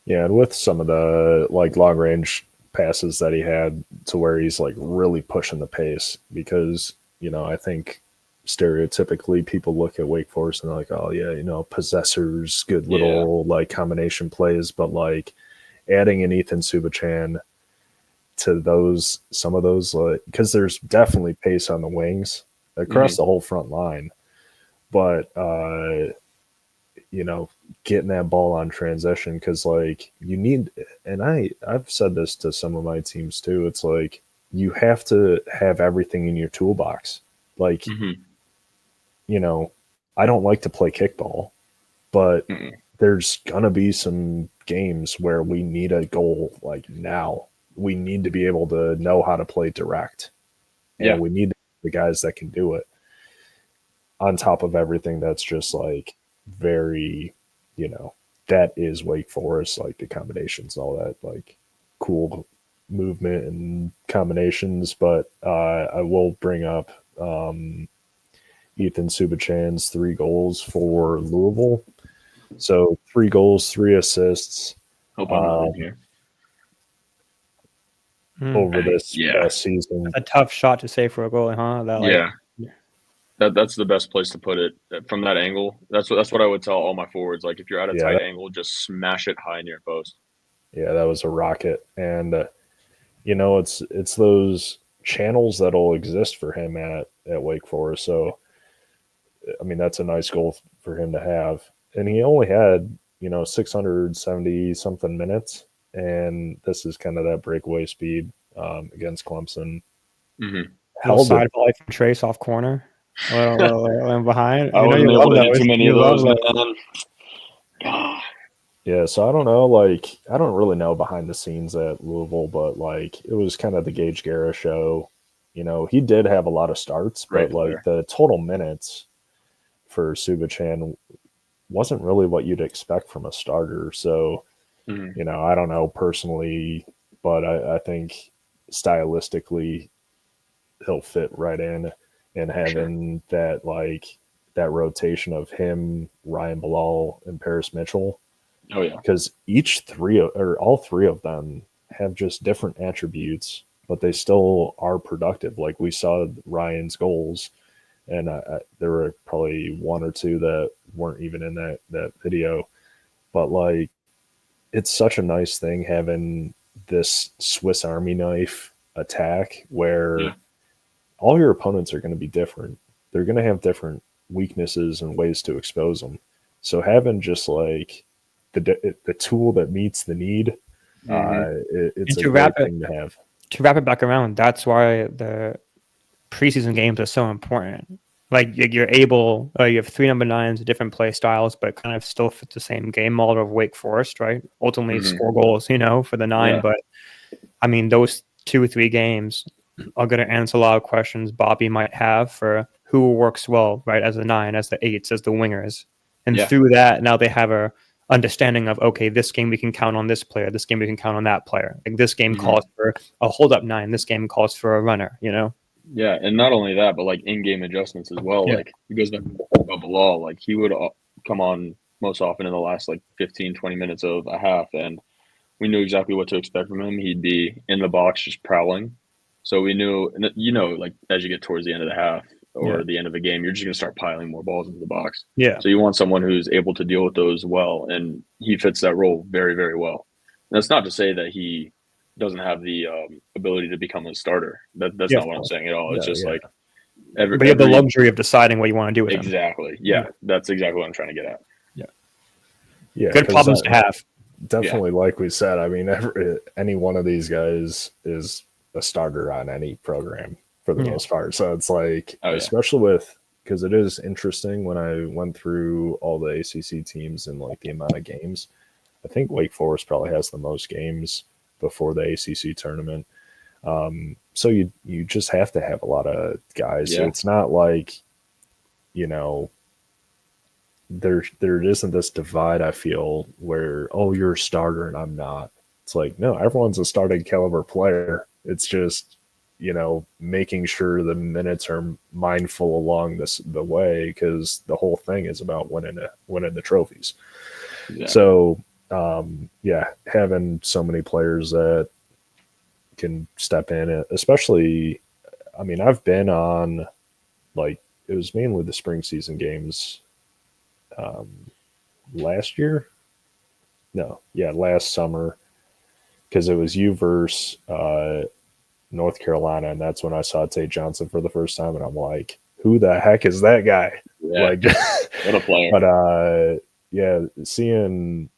Yeah, and with some of the like long range passes that he had to where he's like really pushing the pace, because I think stereotypically people look at Wake Forest and they're like, oh yeah, possessors, good little like combination plays, but like adding an Ethan Subachan to some of those, like, because there's definitely pace on the wings across the whole front line, but getting that ball on transition, because like you need, and I've said this to some of my teams too, it's like you have to have everything in your toolbox. Like, I don't like to play kickball, but there's gonna be some games where we need a goal like now. We need to be able to know how to play direct. And we need the guys that can do it. On top of everything that's just like very, that is Wake Forest, like the combinations, all that like cool movement and combinations. But I will bring up Ethan Subachan's 3 goals for Louisville. So 3 goals, 3 assists. Hope I'm not in here. Over this past season. A tough shot to save for a goal, huh? That's the best place to put it from that angle. That's what I would tell all my forwards. Like, if you're at a tight angle, just smash it high near post. Yeah, that was a rocket, and it's those channels that'll exist for him at Wake Forest. So, I mean, that's a nice goal for him to have, and he only had 670 something minutes, and this is kind of that breakaway speed against Clemson. Held side volley from Trace off corner. A little behind. I wasn't able to hit too many of those, man. Yeah, so I don't know. Like, I don't really know behind the scenes at Louisville, but like it was kind of the Gage Guerra show. He did have a lot of starts, but like the total minutes for Subachan wasn't really what you'd expect from a starter. So, I don't know personally, but I think stylistically he'll fit right in, and having that rotation of him, Ryan Bilal, and Paris Mitchell. Oh yeah, because all three of them have just different attributes, but they still are productive. Like we saw Ryan's goals, and there were probably 1 or 2 that weren't even in that video, but like it's such a nice thing having this Swiss Army knife attack where all your opponents are going to be different. They're going to have different weaknesses and ways to expose them. So having just like the tool that meets the need, it's a great thing to have. To wrap it back around, that's why the preseason games are so important. Like you're able, you have 3 number 9s, different play styles, but kind of still fit the same game model of Wake Forest, right? Ultimately, score goals, for the 9. Yeah. But I mean, those 2 or 3 games are going to answer a lot of questions Bobby might have for who works well, right, as the 9, as the 8s, as the wingers. And through that, now they have a understanding of, okay, this game we can count on this player, this game we can count on that player. Like this game calls for a hold-up 9, this game calls for a runner, Yeah, and not only that, but like in-game adjustments as well. Yeah. Like he goes back to Bilal, like he would come on most often in the last like 15, 20 minutes of a half, and we knew exactly what to expect from him. He'd be in the box just prowling. So we knew, and like as you get towards the end of the half or the end of the game, you're just going to start piling more balls into the box. Yeah. So you want someone who's able to deal with those well, and he fits that role very, very well. And that's not to say that he doesn't have the ability to become a starter. That's not what I'm saying at all. It's just like but you have the luxury of deciding what you want to do with exactly. him. Yeah, that's exactly what I'm trying to get at. Yeah. Good problems to have. Definitely, like we said. I mean, any one of these guys is a starter on any program for the most part. So it's like, especially because it is interesting when I went through all the ACC teams and like the amount of games. I think Wake Forest probably has the most games before the ACC tournament. So you just have to have a lot of guys. Yeah. It's not like, there isn't this divide, I feel, where, oh, you're a starter and I'm not. It's like, no, everyone's a starting caliber player. It's just, making sure the minutes are mindful along the way, because the whole thing is about winning the trophies. Yeah. So, having so many players that can step in, especially, I mean, I've been on, like, it was mainly the spring season games last summer, because it was you versus North Carolina, and that's when I saw Tate Johnson for the first time, and I'm like, who the heck is that guy? Yeah. Like, what a player. But seeing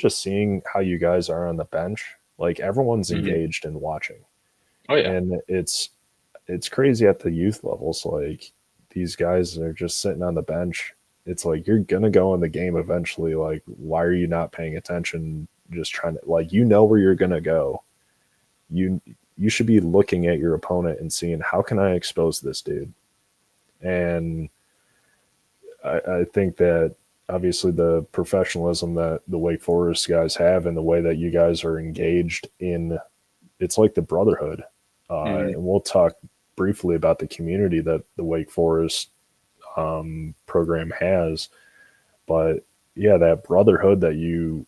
seeing how you guys are on the bench, like, everyone's engaged and watching. Oh yeah. And it's crazy at the youth levels. Like, these guys are just sitting on the bench. It's like, you're gonna go in the game eventually. Like, why are you not paying attention? Just trying to, like, where you're gonna go. You should be looking at your opponent and seeing, how can I expose this dude? And I think that obviously the professionalism that the Wake Forest guys have, and the way that you guys are engaged in, it's like the brotherhood. And we'll talk briefly about the community that the Wake Forest program has. But yeah, that brotherhood that you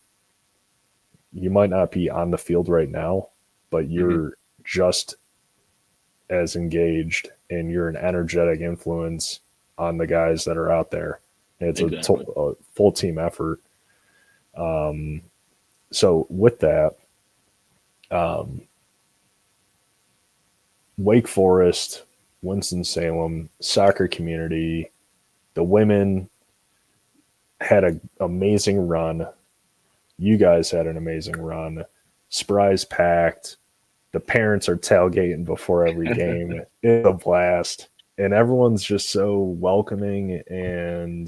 might not be on the field right now, but you're just as engaged, and you're an energetic influence on the guys that are out there. And it's a full team effort. So with that, Wake Forest, Winston-Salem, soccer community, the women had an amazing run. You guys had an amazing run. Spry's packed. The parents are tailgating before every game. It's a blast. And everyone's just so welcoming, and,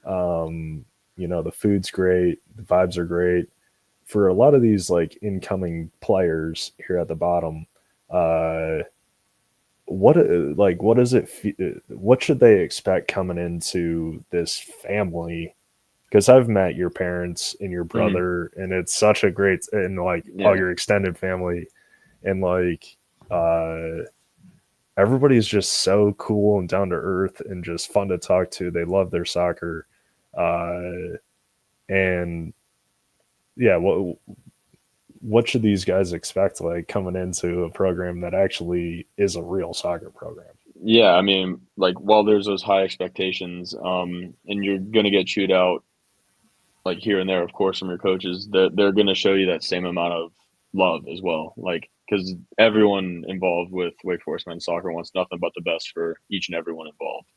the food's great. The vibes are great. For a lot of these, like, incoming players here at the bottom, what should they expect coming into this family? Because I've met your parents and your brother, and it's such a great, and like all your extended family, and like everybody's just so cool and down to earth and just fun to talk to. They love their soccer, and yeah, what should these guys expect, like, coming into a program that actually is a real soccer program? Yeah, I mean, like, while there's those high expectations, and you're gonna get chewed out, like, here and there, of course, from your coaches, they're going to show you that same amount of love as well. Like, because everyone involved with Wake Forest men's soccer wants nothing but the best for each and everyone involved.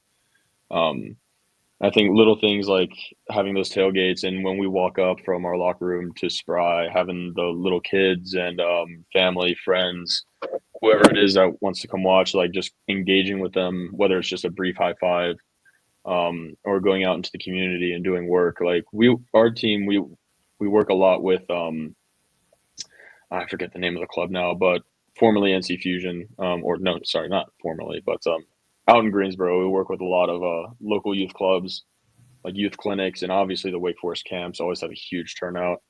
I think little things like having those tailgates, and when we walk up from our locker room to Spry, having the little kids and family, friends, whoever it is that wants to come watch, like, just engaging with them, whether it's just a brief high five, or going out into the community and doing work. Like, our team, we work a lot with, I forget the name of the club now, but formerly NC Fusion, or no, sorry, not formerly, but out in Greensboro, we work with a lot of local youth clubs, like youth clinics, and obviously the Wake Forest camps always have a huge turnout.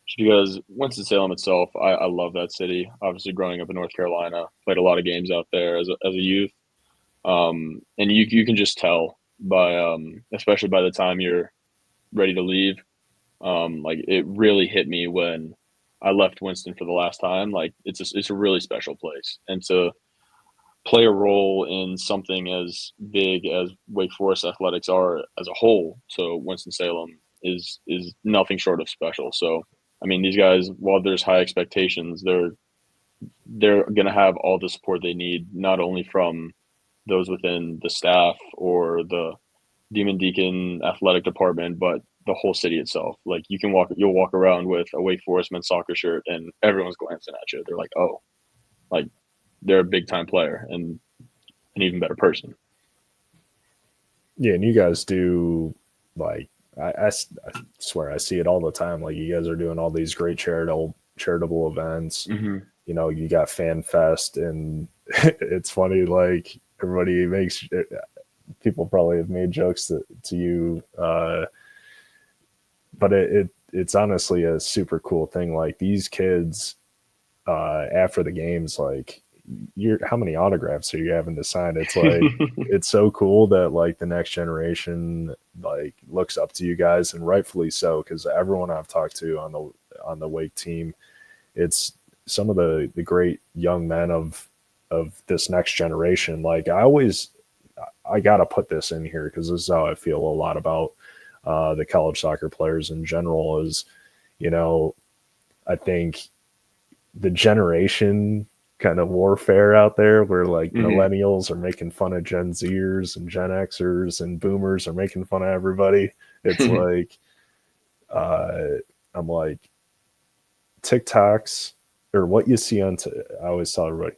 Just because Winston-Salem itself, I love that city. Obviously, growing up in North Carolina, played a lot of games out there as a youth, and you can just tell by, especially by the time you're ready to leave, like, it really hit me when I left Winston for the last time. Like, it's a really special place, and to play a role in something as big as Wake Forest athletics are as a whole, so Winston-Salem is nothing short of special. So, I mean, these guys, while there's high expectations, they're going to have all the support they need, not only from those within the staff or the Demon Deacon athletic department, but the whole city itself. Like you'll walk around with a Wake Forest men's soccer shirt, and everyone's glancing at you. They're like, oh, like they're a big time player and an even better person. Yeah, and you guys do like I swear I see it all the time. Like you guys are doing all these great charitable events. Mm-hmm. You know, you got Fan Fest, and it's funny. Like everybody makes people probably have made jokes to you, but it's honestly a super cool thing. Like these kids, after the games, like how many autographs are you having to sign? It's like it's so cool that like the next generation like looks up to you guys, and rightfully so, because everyone I've talked to on the Wake team, it's some of the great young men of this next generation. Like I gotta put this in here because this is how I feel a lot about the college soccer players in general. Is, you know, I think the generation kind of warfare out there where like millennials are making fun of Gen Zers and Gen Xers and boomers are making fun of everybody. It's like I'm like TikToks or what you see on I always tell everybody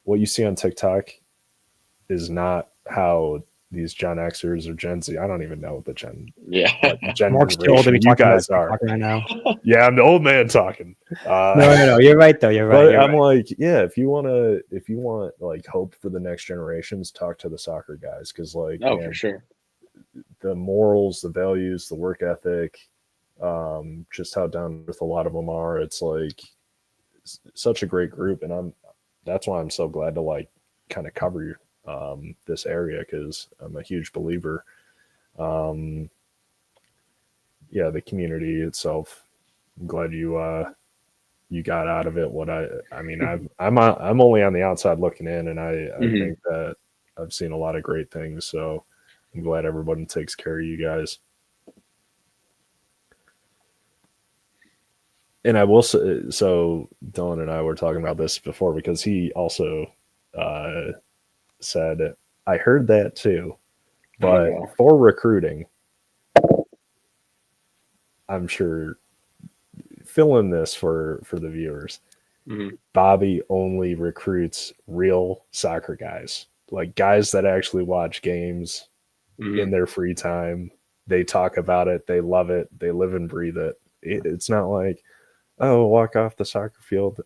what you see on TikTok is not how these Gen Xers or Gen Z. I don't even know what the Gen Mark's too old to be you talking guys about are right now. Yeah, I'm the old man talking. No, you're right though. You're right. But You're I'm right. like, yeah, if you want like hope for the next generations, talk to the soccer guys, because like, man, for sure, the morals, the values, the work ethic, just how down to earth a lot of them are. It's like such a great group, and that's why I'm so glad to like kind of cover this area, because I'm a huge believer. The community itself. I'm glad you got out of it what I mean. I'm only on the outside looking in, and I think that I've seen a lot of great things. So I'm glad everybody takes care of you guys. And I will say, so Dylan and I were talking about this before, because he also said, I heard that too, but for recruiting, I'm sure, fill in this for the viewers. Bobby only recruits real soccer guys, like guys that actually watch games in their free time. They talk about it. They love it. They live and breathe it. It's not like, oh, walk off the soccer field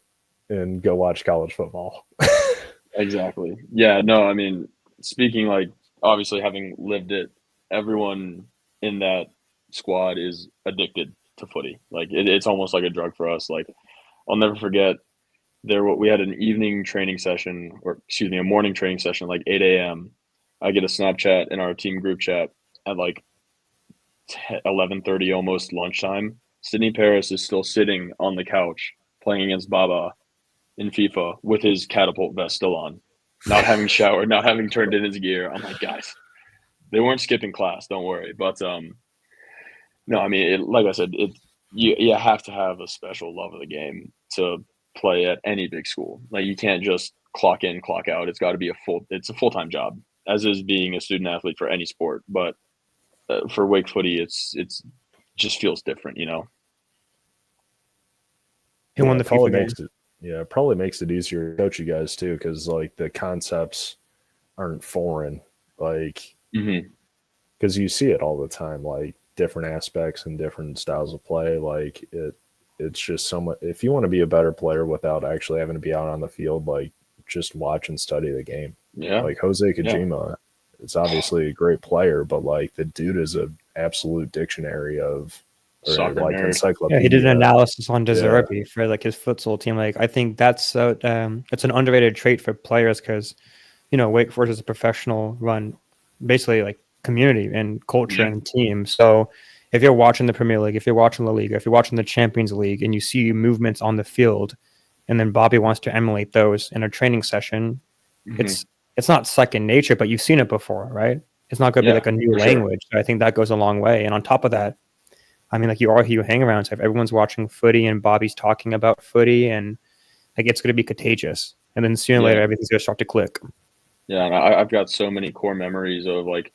and go watch college football. Exactly. Yeah, no, I mean, speaking like obviously having lived it, everyone in that squad is addicted to footy. Like it's almost like a drug for us. Like I'll never forget we had an evening training session, or excuse me, a morning training session, like 8 a.m. I get a Snapchat in our team group chat at like 11:30, almost lunchtime. Sydney Paris is still sitting on the couch playing against Baba in FIFA with his catapult vest still on, not having showered, not having turned in his gear. I'm like, guys, they weren't skipping class, don't worry. But no, I mean, like I said, you have to have a special love of the game to play at any big school. Like you can't just clock in, clock out. It's got to be it's a full-time job, as is being a student athlete for any sport. But for Wake footy, it's just feels different, you know. He won the probably FIFA makes game. it probably makes it easier to coach you guys too, because like the concepts aren't foreign, like because you see it all the time, like different aspects and different styles of play. Like it's just so much. If you want to be a better player without actually having to be out on the field, like just watch and study the game. Yeah, like Jose Kojima, it's obviously a great player, but like the dude is an absolute dictionary of soccer like nerd. encyclopedia. Yeah, he did an analysis on De Zerbi for like his futsal team. Like I think that's it's an underrated trait for players, because Wake Forest is a professional run, basically like community and culture and team. So if you're watching the Premier League, if you're watching La Liga, if you're watching the Champions League, and you see movements on the field, and then Bobby wants to emulate those in a training session, it's not second nature, but you've seen it before, right? It's not going to be like a new language. So I think that goes a long way. And on top of that, I mean, like you hang around, so if everyone's watching footy and Bobby's talking about footy, and like it's going to be contagious. And then sooner or later, everything's going to start to click. Yeah, and I've got so many core memories of like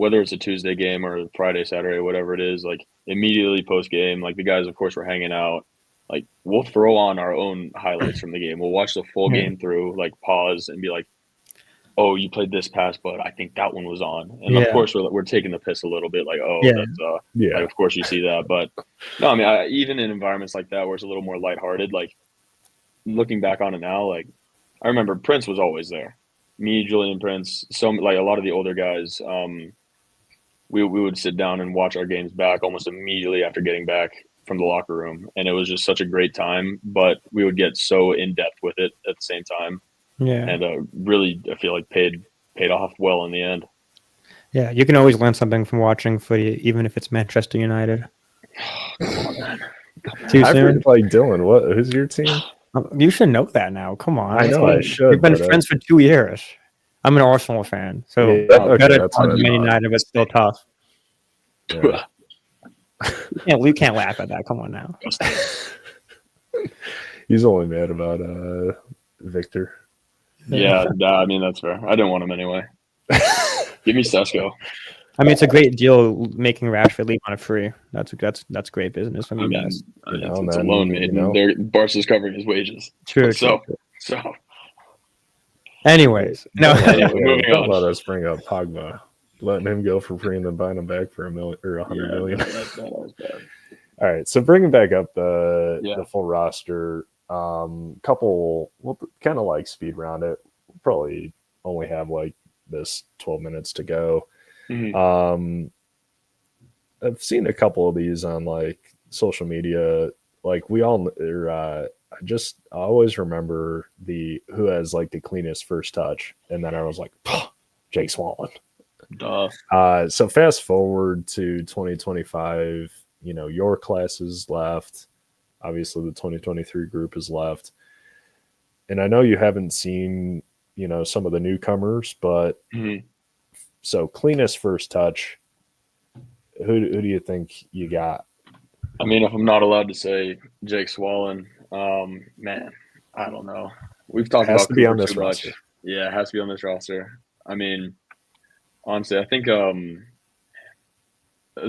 whether it's a Tuesday game or Friday, Saturday, whatever it is, like immediately post game, like the guys, of course, were hanging out. Like we'll throw on our own highlights from the game. We'll watch the full game through, like pause and be like, "Oh, you played this pass, but I think that one was on." And of course, we're taking the piss a little bit, like, "Oh, that's like, of course you see that." But no, I mean, even in environments like that where it's a little more lighthearted, like looking back on it now, like I remember Prince was always there. Me, Julian Prince, like a lot of the older guys. We would sit down and watch our games back almost immediately after getting back from the locker room, and it was just such a great time. But we would get so in depth with it at the same time, and really, I feel like paid off well in the end. Yeah, you can always learn something from watching footy, even if it's Manchester United. Come on, man. Too soon? Like Dylan, who's your team? You should know that now. Come on. I know I should. We've been friends for 2 years. I'm an Arsenal fan, so better Man United, but still tough. Yeah. We can't laugh at that. Come on now. He's only mad about Victor. Yeah, I mean that's fair. I didn't want him anyway. Give me Sesko. I mean, it's a great deal making Rashford leave on a free. That's great business from you guys. It's a loan made. Barca's covering his wages. True. So. Anyways, moving don't on. let us bring up Pogba, letting him go for free and then buying him back for $1 million or $100 million. That was bad. All right, so bringing back up the full roster, couple we'll kind of like speed round it. We'll probably only have like this 12 minutes to go. Mm-hmm. I've seen a couple of these on like social media. Like we all are. I always remember who has like the cleanest first touch, and then I was like, Jake Swallen. Duh. So fast forward to 2025. Your class is left. Obviously, the 2023 group is left, and I know you haven't seen some of the newcomers, but so cleanest first touch. Who do you think you got? I mean, if I'm not allowed to say Jake Swallen, man, I don't know. We've talked about to be on this roster. Much. Yeah, it has to be on this roster. I mean, honestly, I think as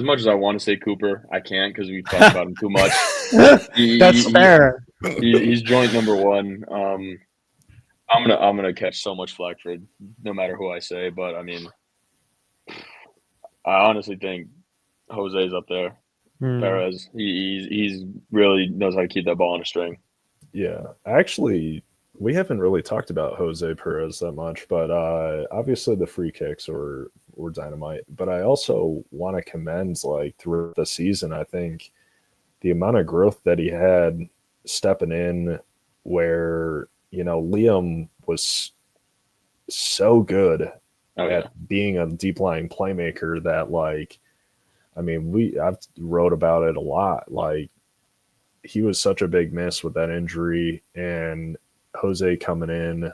much as I want to say Cooper, I can't because we've talked about him too much. That's fair. He's joint number one. I'm gonna catch so much flack for no matter who I say, but I mean, I honestly think Jose's up there. Perez, he's really knows how to keep that ball on a string. Yeah, actually, we haven't really talked about Jose Perez that much, but obviously the free kicks were dynamite. But I also want to commend like throughout the season, I think the amount of growth that he had stepping in, where Liam was so good at being a deep lying playmaker that like. I mean, I've wrote about it a lot. Like, he was such a big miss with that injury, and Jose coming in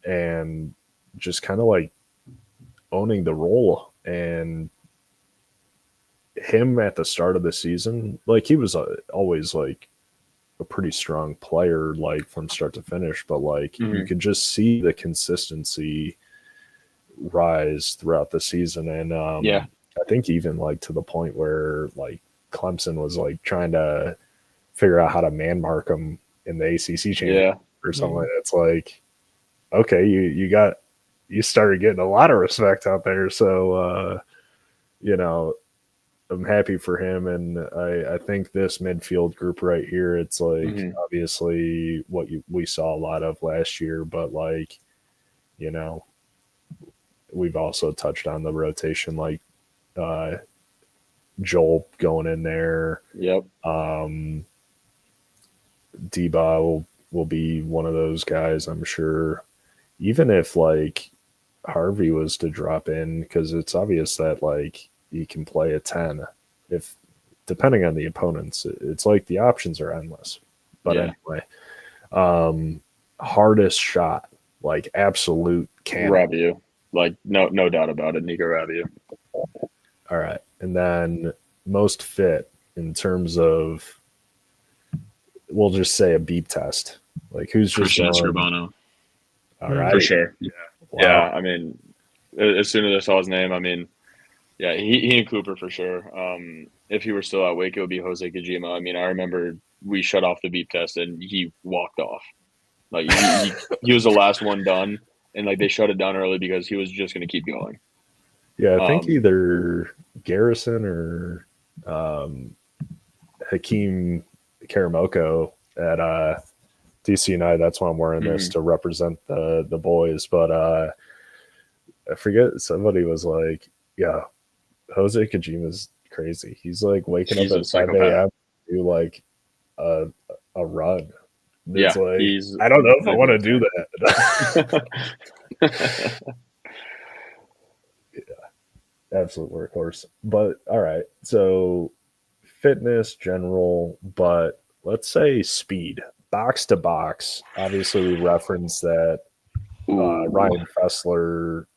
and just kind of like owning the role. And him at the start of the season, like he was always like a pretty strong player, like from start to finish. But like you could just see the consistency rise throughout the season, and I think even like to the point where like Clemson was like trying to figure out how to man mark him in the ACC Championship or something like that. It's like, okay, you started getting a lot of respect out there. So, I'm happy for him. And I think this midfield group right here, it's like obviously what we saw a lot of last year, but like, we've also touched on the rotation, like, Joel going in there. Yep. Deba will be one of those guys, I'm sure. Even if like Harvey was to drop in, because it's obvious that like he can play a 10. If depending on the opponents, it's like the options are endless. But anyway, hardest shot, like absolute cannon. Rabiot, like no doubt about it, Nico Rabiot. All right. And then most fit in terms of, we'll just say a beep test. Like who's just Scribano. All right. For sure. Yeah. Wow. Yeah. I mean, as soon as I saw his name, I mean, Yeah, he and Cooper for sure. If he were still at Wake, it would be Jose Kojima. I mean, I remember we shut off the beep test and he walked off. Like he was the last one done, and like they shut it down early because he was just going to keep going. Yeah, I think either Garrison or Hakeem Karamoko at DC United. That's why I'm wearing this to represent the boys. But I forget, somebody was like, yeah, Jose Kojima's crazy. He's like waking up at 5 a.m. to do like a run. It's like, I don't know if I want to do that. Yeah, absolute workhorse. But all right, so fitness, general, but let's say speed, box to box. Obviously, we referenced that Ryan Fessler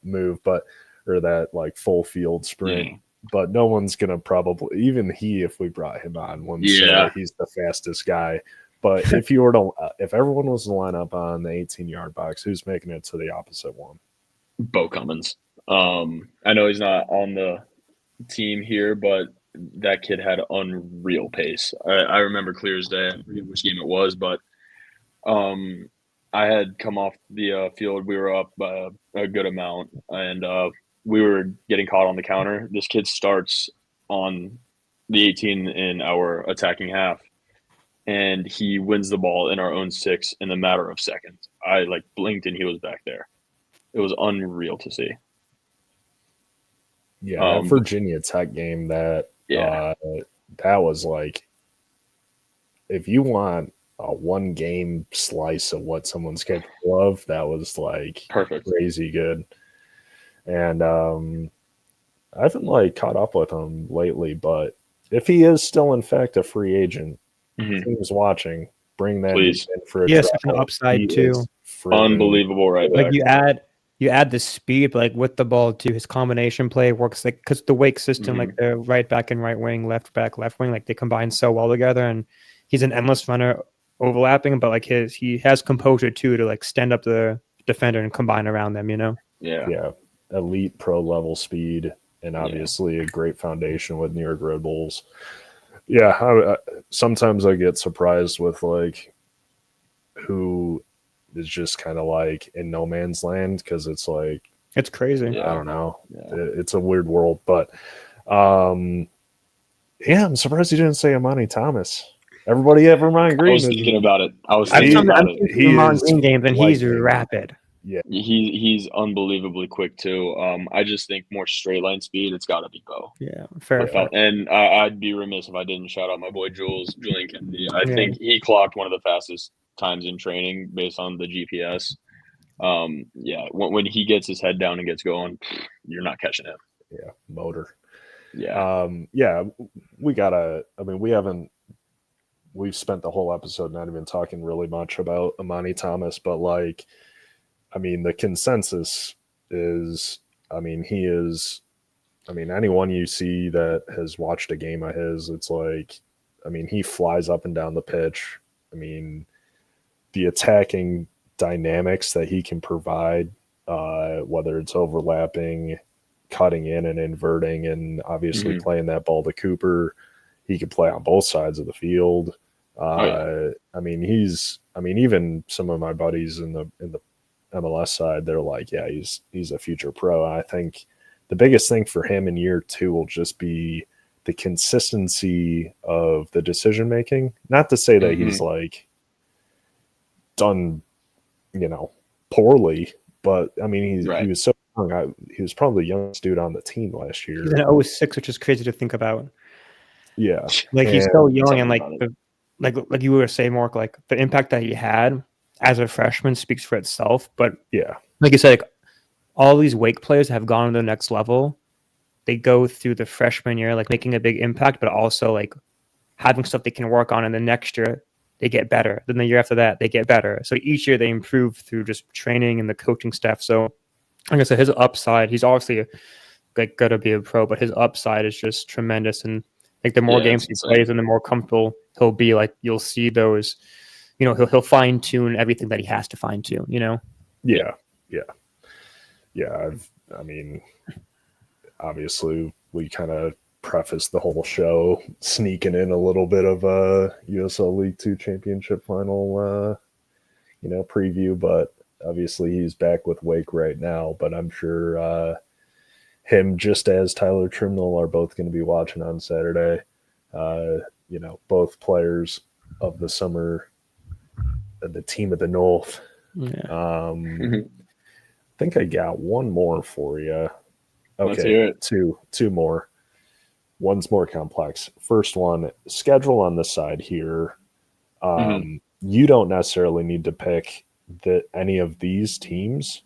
move, or that like full field sprint. But no one's gonna probably, even he, if we brought him on, wouldn't say he's the fastest guy. But if you were to, if everyone was to line up on the 18-yard box, who's making it to the opposite one? Bo Cummins. I know he's not on the team here, but that kid had unreal pace. I remember clear as day. I forget which game it was, but I had come off the field. We were up by a good amount, and we were getting caught on the counter. This kid starts on the 18 in our attacking half, and he wins the ball in our own 6 in a matter of seconds. I like blinked and he was back there. It was unreal to see. Yeah, that Virginia Tech game, that was like, if you want a one game slice of what someone's capable of, that was like perfect, crazy good. And I haven't like caught up with him lately, but if he is still in fact a free agent, teams watching, bring that in for a trial. Such an upside too. Unbelievable, right? Like you add the speed, like with the ball too. His combination play works, like because the Wake system, like the right back and right wing, left back, left wing, like they combine so well together. And he's an endless runner, overlapping, but like he has composure too to like stand up the defender and combine around them. You know? Yeah. Elite pro level speed, and obviously a great foundation with New York Red Bulls. Yeah, sometimes I get surprised with like who is just kind of like in no man's land, because it's like, it's crazy. I don't know. It's a weird world, but I'm surprised you didn't say Amani Thomas. Everybody have Vermont Green. I was thinking about it. I'm thinking Vermont Green games, and he's rapid. Yeah, he's unbelievably quick too. I just think more straight line speed. It's got to be Bo. Yeah, fair. And I'd be remiss if I didn't shout out my boy Julian Kennedy. I think he clocked one of the fastest times in training based on the GPS. When he gets his head down and gets going, you're not catching him. Yeah, motor. We've spent the whole episode not even talking really much about Amani Thomas, but like, I mean, the consensus is, he is, anyone you see that has watched a game of his, it's like, he flies up and down the pitch. The attacking dynamics that he can provide, whether it's overlapping, cutting in and inverting, and obviously playing that ball to Cooper. He could play on both sides of the field. Even some of my buddies in the MLS side, they're like, yeah, he's a future pro. And I think the biggest thing for him in year 2 will just be the consistency of the decision making. Not to say that he's like done, poorly, but he was so young. He was probably the youngest dude on the team last year. He's an 06, which is crazy to think about. Yeah, like he's so young, and like you were saying, Mark, like the impact that he had as a freshman speaks for itself. But like you said, like, all these Wake players have gone to the next level. They go through the freshman year, like making a big impact, but also like having stuff they can work on. And the next year they get better. Then the year after that, they get better. So each year they improve through just training and the coaching staff. So like I said, his upside, he's obviously like going to be a pro, but his upside is just tremendous. And like the more games he plays and the more comfortable he'll be, like you'll see those, he'll fine tune everything that he has to fine tune, Yeah. obviously we kind of prefaced the whole show sneaking in a little bit of a USL League 2 championship final, preview, but obviously he's back with Wake right now, but I'm sure him, just as Tyler Trimnell, are both going to be watching on Saturday. Both players of the summer, the team of the North. Yeah. I think I got one more for you. Let's hear Okay, it. two more. One's more complex. First one, schedule on the side here. You don't necessarily need to pick any of these teams,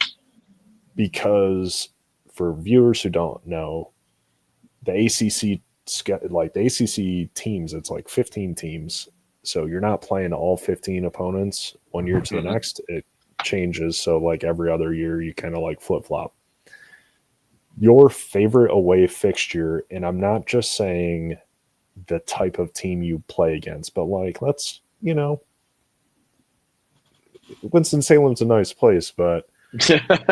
because for viewers who don't know, the ACC teams, it's like 15 teams. So you're not playing all 15 opponents 1 year to the next. It changes. So like every other year, you kind of like flip flop. Your favorite away fixture, and I'm not just saying the type of team you play against, but like, Winston-Salem's a nice place, but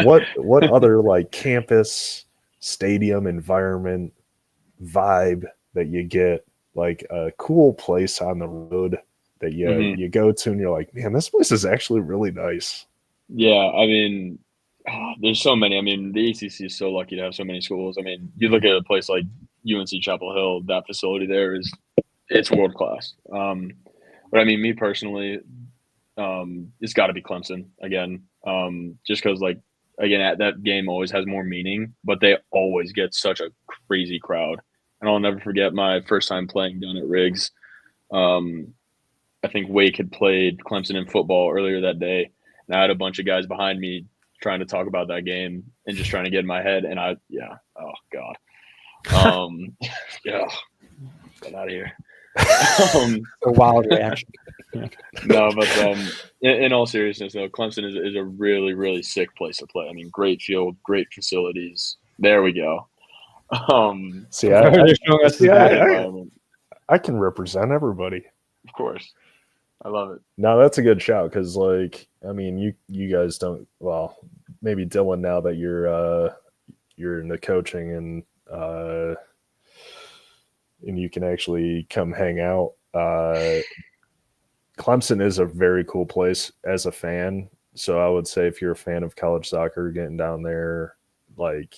what other like campus, stadium, environment, vibe that you get, like a cool place on the road that you go to and you're like, man, this place is actually really nice. Yeah, I mean, there's so many. I mean, the ACC is so lucky to have so many schools. I mean, you look at a place like UNC Chapel Hill, that facility there it's world class. But I mean, me personally, it's got to be Clemson again, just because that game always has more meaning, but they always get such a crazy crowd. And I'll never forget my first time playing down at Riggs. I think Wake had played Clemson in football earlier that day, and I had a bunch of guys behind me trying to talk about that game and just trying to get in my head. And oh God. Yeah, get out of here. A wild reaction. No, but in all seriousness, though, Clemson is a really, really sick place to play. I mean, great field, great facilities. There we go. I can represent everybody. Of course. I love it. No, that's a good shout, because, like, I mean, you guys don't. Well, maybe Dylan, now that you're in the coaching and you can actually come hang out. Clemson is a very cool place as a fan. So I would say if you're a fan of college soccer, getting down there like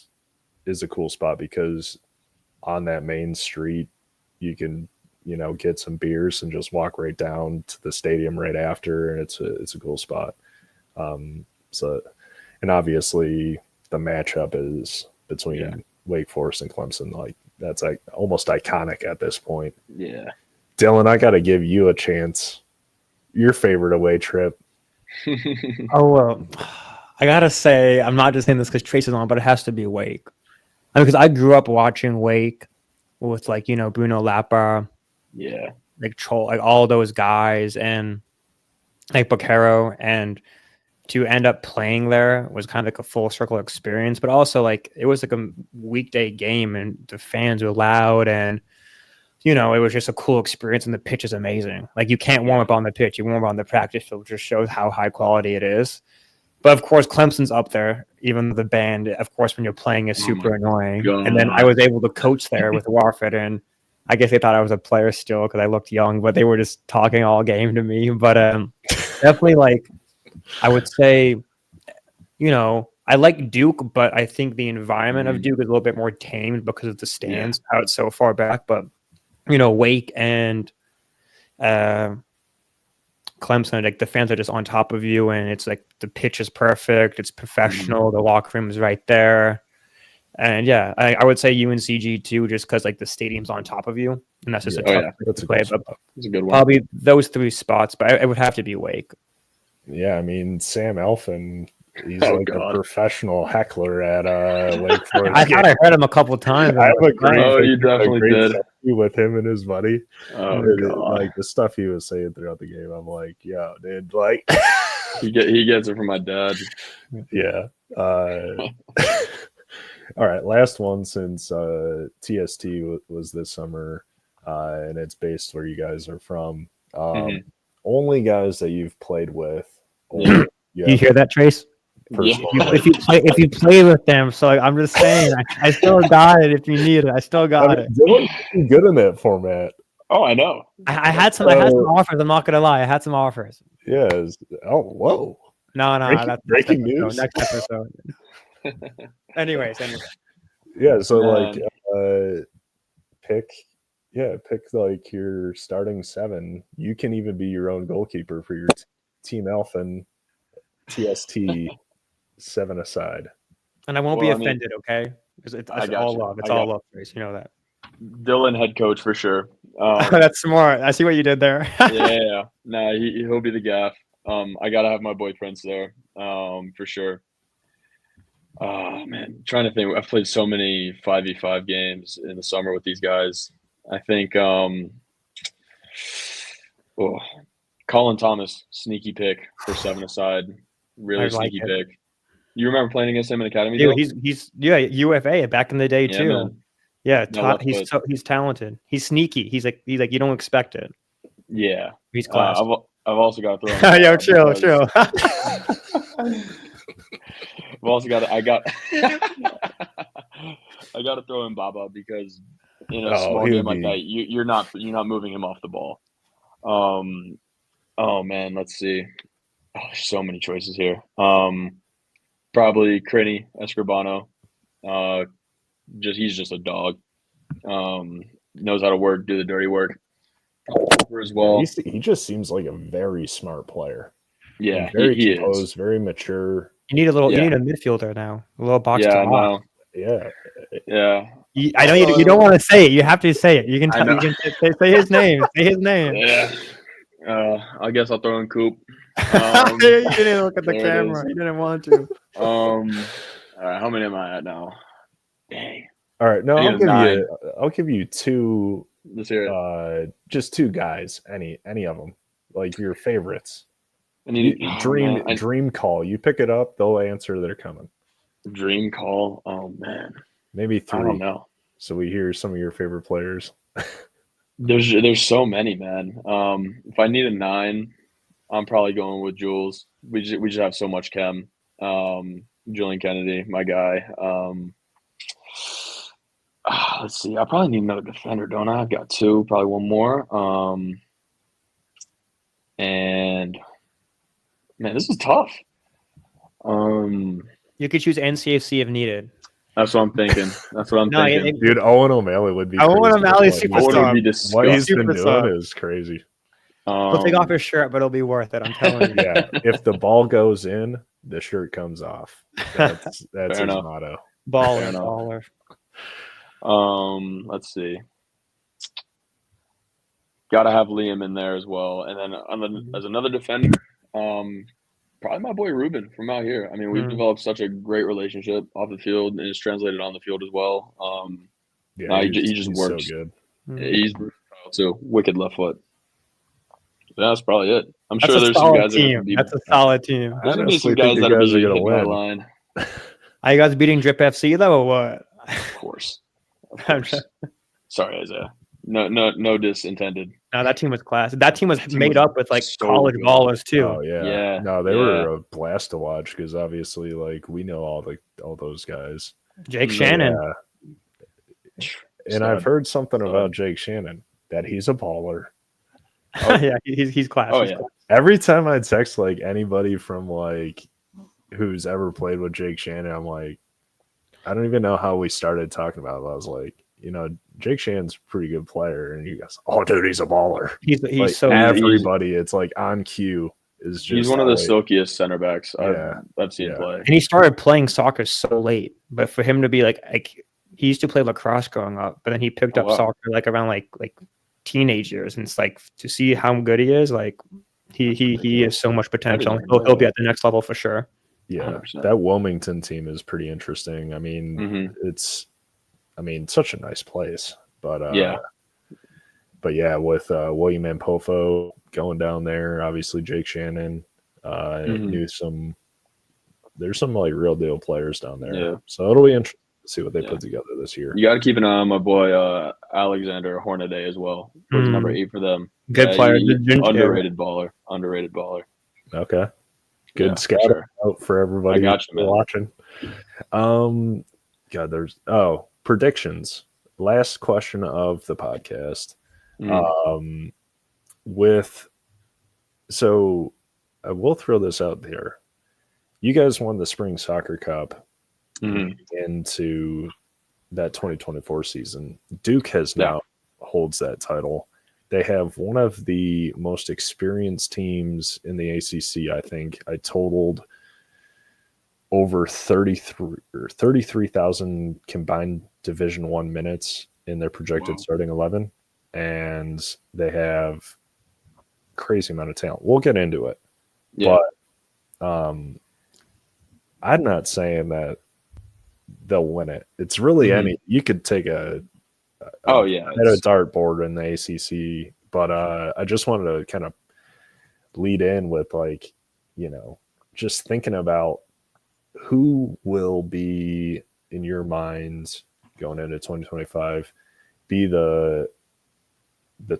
is a cool spot, because on that main street you can get some beers and just walk right down to the stadium right after, and it's a cool spot. And obviously the matchup is between Wake Forest and Clemson. Like, that's like almost iconic at this point. Yeah. Dylan, I got to give you a chance. Your favorite away trip? Oh, well, I got to say, I'm not just saying this because Trace is on, but it has to be Wake. I mean, because I grew up watching Wake with, like, Bruno Lappa. Yeah. Like Troll, like all those guys, and like Boquero, and to end up playing there was kind of like a full circle experience, but also like it was like a weekday game and the fans were loud, and it was just a cool experience, and the pitch is amazing. Like, you can't warm up on the pitch, you warm up on the practice field, which just shows how high quality it is. But of course, Clemson's up there, even though the band, of course, when you're playing is super annoying. God. And then I was able to coach there with Warford, and I guess they thought I was a player still because I looked young, but they were just talking all game to me. But definitely, like, I would say, I like Duke, but I think the environment of Duke is a little bit more tamed because of the stands out so far back. But, Wake and Clemson, like, the fans are just on top of you, and it's like the pitch is perfect. It's professional. The locker room is right there. And I would say UNCG too, just because like the stadium's on top of you, and that's just a tough place to play. That's a good one. Probably those three spots, but it would have to be Wake. Yeah, I mean, Sam Alphin, he's a professional heckler at Wake Forest. I thought I heard him a couple times. I have a great, you definitely did. With him and his buddy. Oh, God. Like, the stuff he was saying throughout the game, I'm like, yeah, dude, like he gets it from my dad. Yeah. All right, last one, since TST was this summer, and it's based where you guys are from. Only guys that you've played with. You hear that, Trace? If you play with them. So I'm just saying, I still got it. If you need it, I still got it. Dylan's good in that format. Oh, I know. I had some offers. I'm not gonna lie. I had some offers. Yeah. Whoa. No. Breaking news. Next episode. Anyways. Yeah. So Man. pick like your starting 7. You can even be your own goalkeeper for your Team Alphin TST 7-a-side. And I won't be offended, okay? Because it's all love. It's all love, Trace. You know that. Dylan, head coach for sure. That's smart. I see what you did there. Yeah. Nah, he'll be the gaff. I gotta have my boy Prince there, for sure. Oh man, trying to think. I've played so many 5v5 games in the summer with these guys. I think Colin Thomas, sneaky pick for 7-a-side. Really sneaky pick. You remember playing against him in academy? Dude, he's UFA back in the day too. Man. Yeah, he's talented. He's sneaky. He's like you don't expect it. Yeah, he's class. I've also got to throw. Yo, chill. I've also got. I got to throw in Baba because in a small game like that, you're not moving him off the ball. Oh man, let's see. Oh, there's so many choices here. Probably Crini Escribano. He's just a dog. Knows how to do the dirty work as well. He just seems like a very smart player. Yeah, very composed, very mature. You need a midfielder now, a little box to box. Yeah. I know you don't want to say it. You have to say it. You can say his name. Say his name. Yeah. I guess I'll throw in Coop. You didn't look at the camera. You didn't want to. All right, how many am I at now? Dang. All right, no, I'll give you 2. Let's hear it. Just 2 guys, any of them, like your favorites. Dream call. You pick it up, they'll answer. They're coming. Dream call. Oh man, maybe 3. I don't know. So we hear some of your favorite players. There's so many, man. If I need a 9, I'm probably going with Jules. We just have so much chem. Julian Kennedy, my guy. Let's see. I probably need another defender, don't I? I've got 2, probably one more. And man, this is tough. You could choose NCFC if needed. That's what I'm thinking. Thinking. Dude, Owen O'Malley would be. Owen O'Malley superstar. What he's been doing is crazy. He'll take off his shirt, but it'll be worth it. I'm telling you. Yeah, if the ball goes in, the shirt comes off. That's his motto. Baller. Let's see. Got to have Liam in there as well, and then as another defender, probably my boy Ruben from out here. I mean, we've developed such a great relationship off the field, and it's translated on the field as well. He just works. So good. He's versatile too. Wicked left foot. That's probably it. I'm sure there's some guys. That's a solid team. There's gonna be some guys that are gonna win. Line. Are you guys beating Drip FC though, or what? Of course. Sorry, Isaiah. No diss intended. No, that team was class. That team was made up with like college ballers too. Oh yeah. No, they were a blast to watch because obviously, like, we know all those guys. Jake Shannon. Yeah. And I've heard something about Jake Shannon that he's a baller. Yeah, he's class. Oh yeah. Every time I text like anybody from like who's ever played with Jake Shannon, I'm like, I don't even know how we started talking about it. I was like, Jake Shannon's a pretty good player, and you guys, oh dude, he's a baller. He's like, so everybody. It's like on cue is just. He's one of the silkiest center backs I've seen play. And he started playing soccer so late, but for him to be like he used to play lacrosse growing up, but then he picked up soccer like around like teenage years, and it's like to see how good he is. Like he has so much potential. He'll be at the next level for sure. Yeah, 100%. That Wilmington team is pretty interesting. I mean, it's such a nice place. But with William Ampofo going down there, obviously Jake Shannon there's some like real deal players down there. Yeah. So it'll be interesting to see what they put together this year. You got to keep an eye on my boy Alexander Hornaday as well. Who's number 8 for them. Good player. Underrated baller. Okay. Good scout out for everybody watching. God, there's predictions. Last question of the podcast. I will throw this out there. You guys won the Spring Soccer Cup into that 2024 season. Duke has now holds that title. They have one of the most experienced teams in the ACC, I think. I totaled over 33,000 combined Division I minutes in their projected starting 11, and they have crazy amount of talent. We'll get into it. Yeah. But I'm not saying that they'll win it. It's really any – you could take a dartboard in the ACC, but I just wanted to kind of lead in with, like, you know, just thinking about who will be, in your minds, going into 2025, be the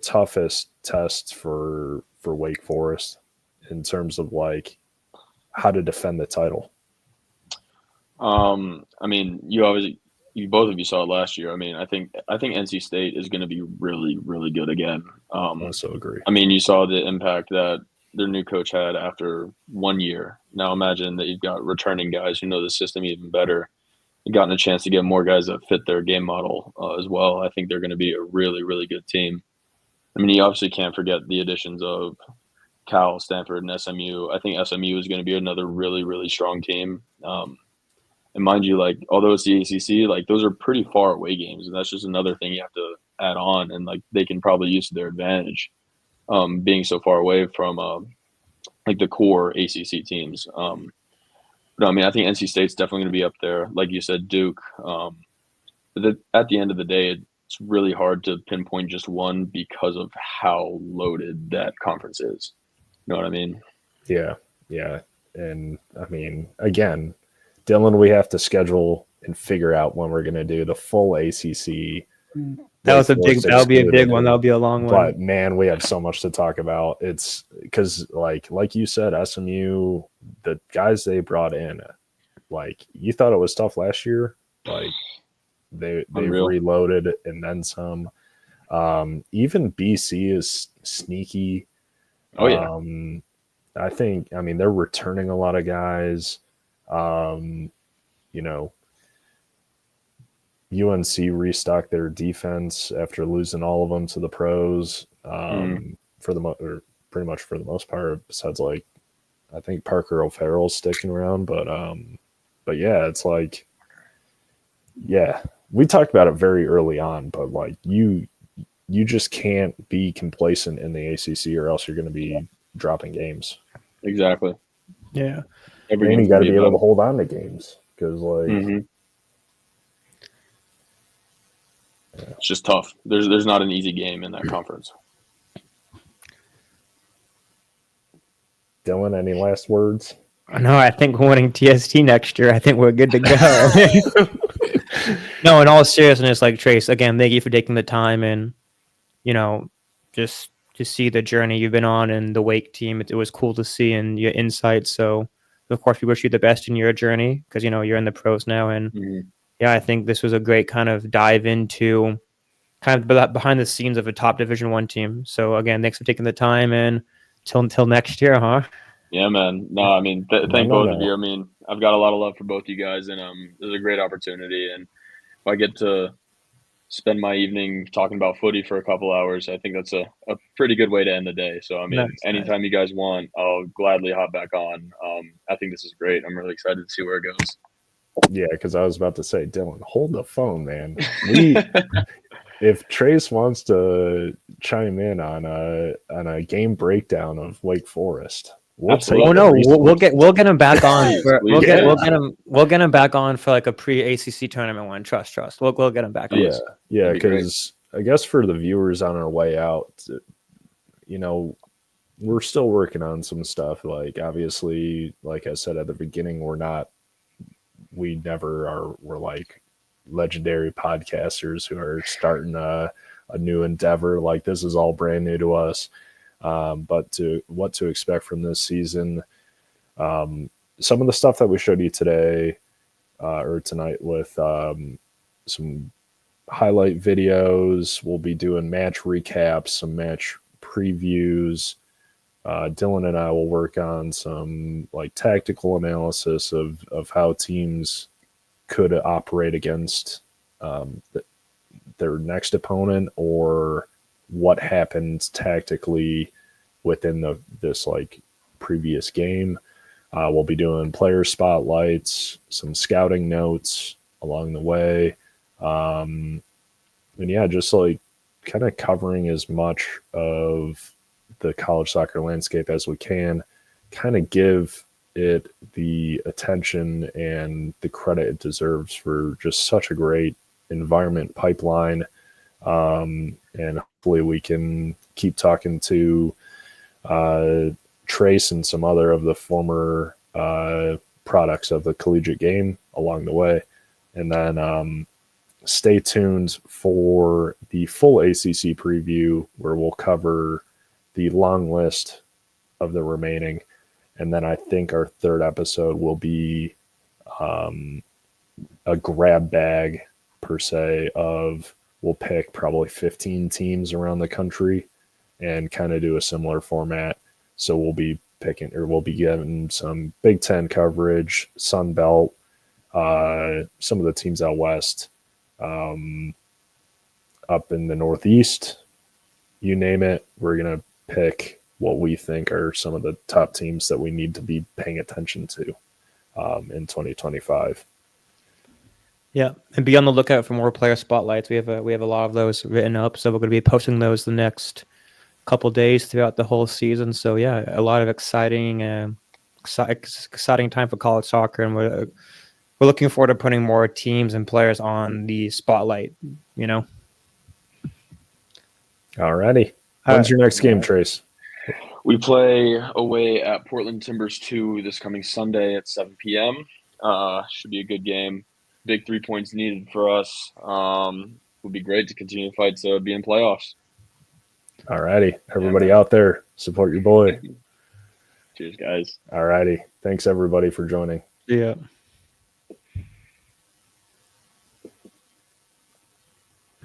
toughest tests for Wake Forest in terms of, like, how to defend the title. I mean, you both of you saw it last year. I mean, I think NC State is going to be really, really good again. I also agree. I mean, you saw the impact that their new coach had after 1 year. Now imagine that you've got returning guys who know the system even better. You've gotten a chance to get more guys that fit their game model as well. I think they're going to be a really, really good team. I mean, you obviously can't forget the additions of Cal, Stanford, and SMU. I think SMU is going to be another really, really strong team. And mind you, like, although it's the ACC, like, those are pretty far away games, and that's just another thing you have to add on. And, like, they can probably use to their advantage, being so far away from like the core ACC teams. But I mean, I think NC State's definitely going to be up there, like you said, Duke. But at the end of the day, it's really hard to pinpoint just one because of how loaded that conference is. You know what I mean? Yeah. And I mean, again, Dylan, we have to schedule and figure out when we're going to do the full ACC. That'll be a big one. That'll be a long one. But man, we have so much to talk about. It's because, like you said, SMU, the guys they brought in, like, you thought it was tough last year. Like, they reloaded and then some. Even BC is sneaky. Oh yeah. I mean, they're returning a lot of guys. You know, UNC restocked their defense after losing all of them to the pros pretty much for the most part, besides, like, I think Parker O'Farrell's sticking around, but yeah, it's like, yeah, we talked about it very early on, but, like, you just can't be complacent in the ACC or else you're going to be dropping games. Exactly. Yeah. And you got to be able to hold on to games because, like, it's just tough. There's not an easy game in that conference. Dylan, any last words? No, I think winning TST next year, I think we're good to go. No, in all seriousness, like, Trace, again, thank you for taking the time and, you know, just to see the journey you've been on and the Wake team. It was cool to see and your insights. So, of course, we wish you the best in your journey because, you know, you're in the pros now. And yeah, I think this was a great kind of dive into kind of behind the scenes of a top Division I team. So again, thanks for taking the time and till next year, huh? Yeah, man. No, I mean, thank both of you. I mean, I've got a lot of love for both you guys, and this is a great opportunity. And if I get to spend my evening talking about footy for a couple hours, I think that's a pretty good way to end the day. So, I mean, anytime you guys want, I'll gladly hop back on. I think this is great. I'm really excited to see where it goes. Yeah, because I was about to say, Dylan, hold the phone, man. If Trace wants to chime in on a game breakdown of Wake Forest, we'll get him back on. We'll get him back on for like a pre-ACC tournament one. Trust. We'll get him back on. Yeah, because I guess for the viewers on our way out, you know, we're still working on some stuff. Like, obviously, like I said at the beginning, we're like legendary podcasters who are starting a new endeavor. Like, this is all brand new to us. But what to expect from this season, Some of the stuff that we showed you today or tonight with some highlight videos. We'll be doing match recaps, some match previews. Dylan and I will work on some like tactical analysis of how teams could operate against their next opponent, or what happens tactically within this like previous game. We'll be doing player spotlights, some scouting notes along the way. And yeah, just like kind of covering as much of the college soccer landscape as we can, kind of give it the attention and the credit it deserves for just such a great environment pipeline. And hopefully we can keep talking to Trace and some other of the former products of the collegiate game along the way. And then stay tuned for the full ACC preview, where we'll cover the long list of the remaining. And then I think our third episode will be a grab bag per se of, we'll pick probably 15 teams around the country and kind of do a similar format. So we'll be getting some Big Ten coverage, Sun Belt, some of the teams out west, up in the Northeast, you name it. We're going to pick what we think are some of the top teams that we need to be paying attention to in 2025. Yeah, and be on the lookout for more player spotlights. We have a lot of those written up, so we're going to be posting those the next couple days throughout the whole season. So yeah, a lot of exciting time for college soccer, and we're looking forward to putting more teams and players on the spotlight. You know. Alrighty. When's your next game, Trace? We play away at Portland Timbers 2 this coming Sunday at 7 p.m. Should be a good game. Big 3 points needed for us. Would be great to continue to fight to be in playoffs. Alrighty. Everybody out there, support your boy. Cheers, guys. Alrighty. Thanks, everybody, for joining. Yeah.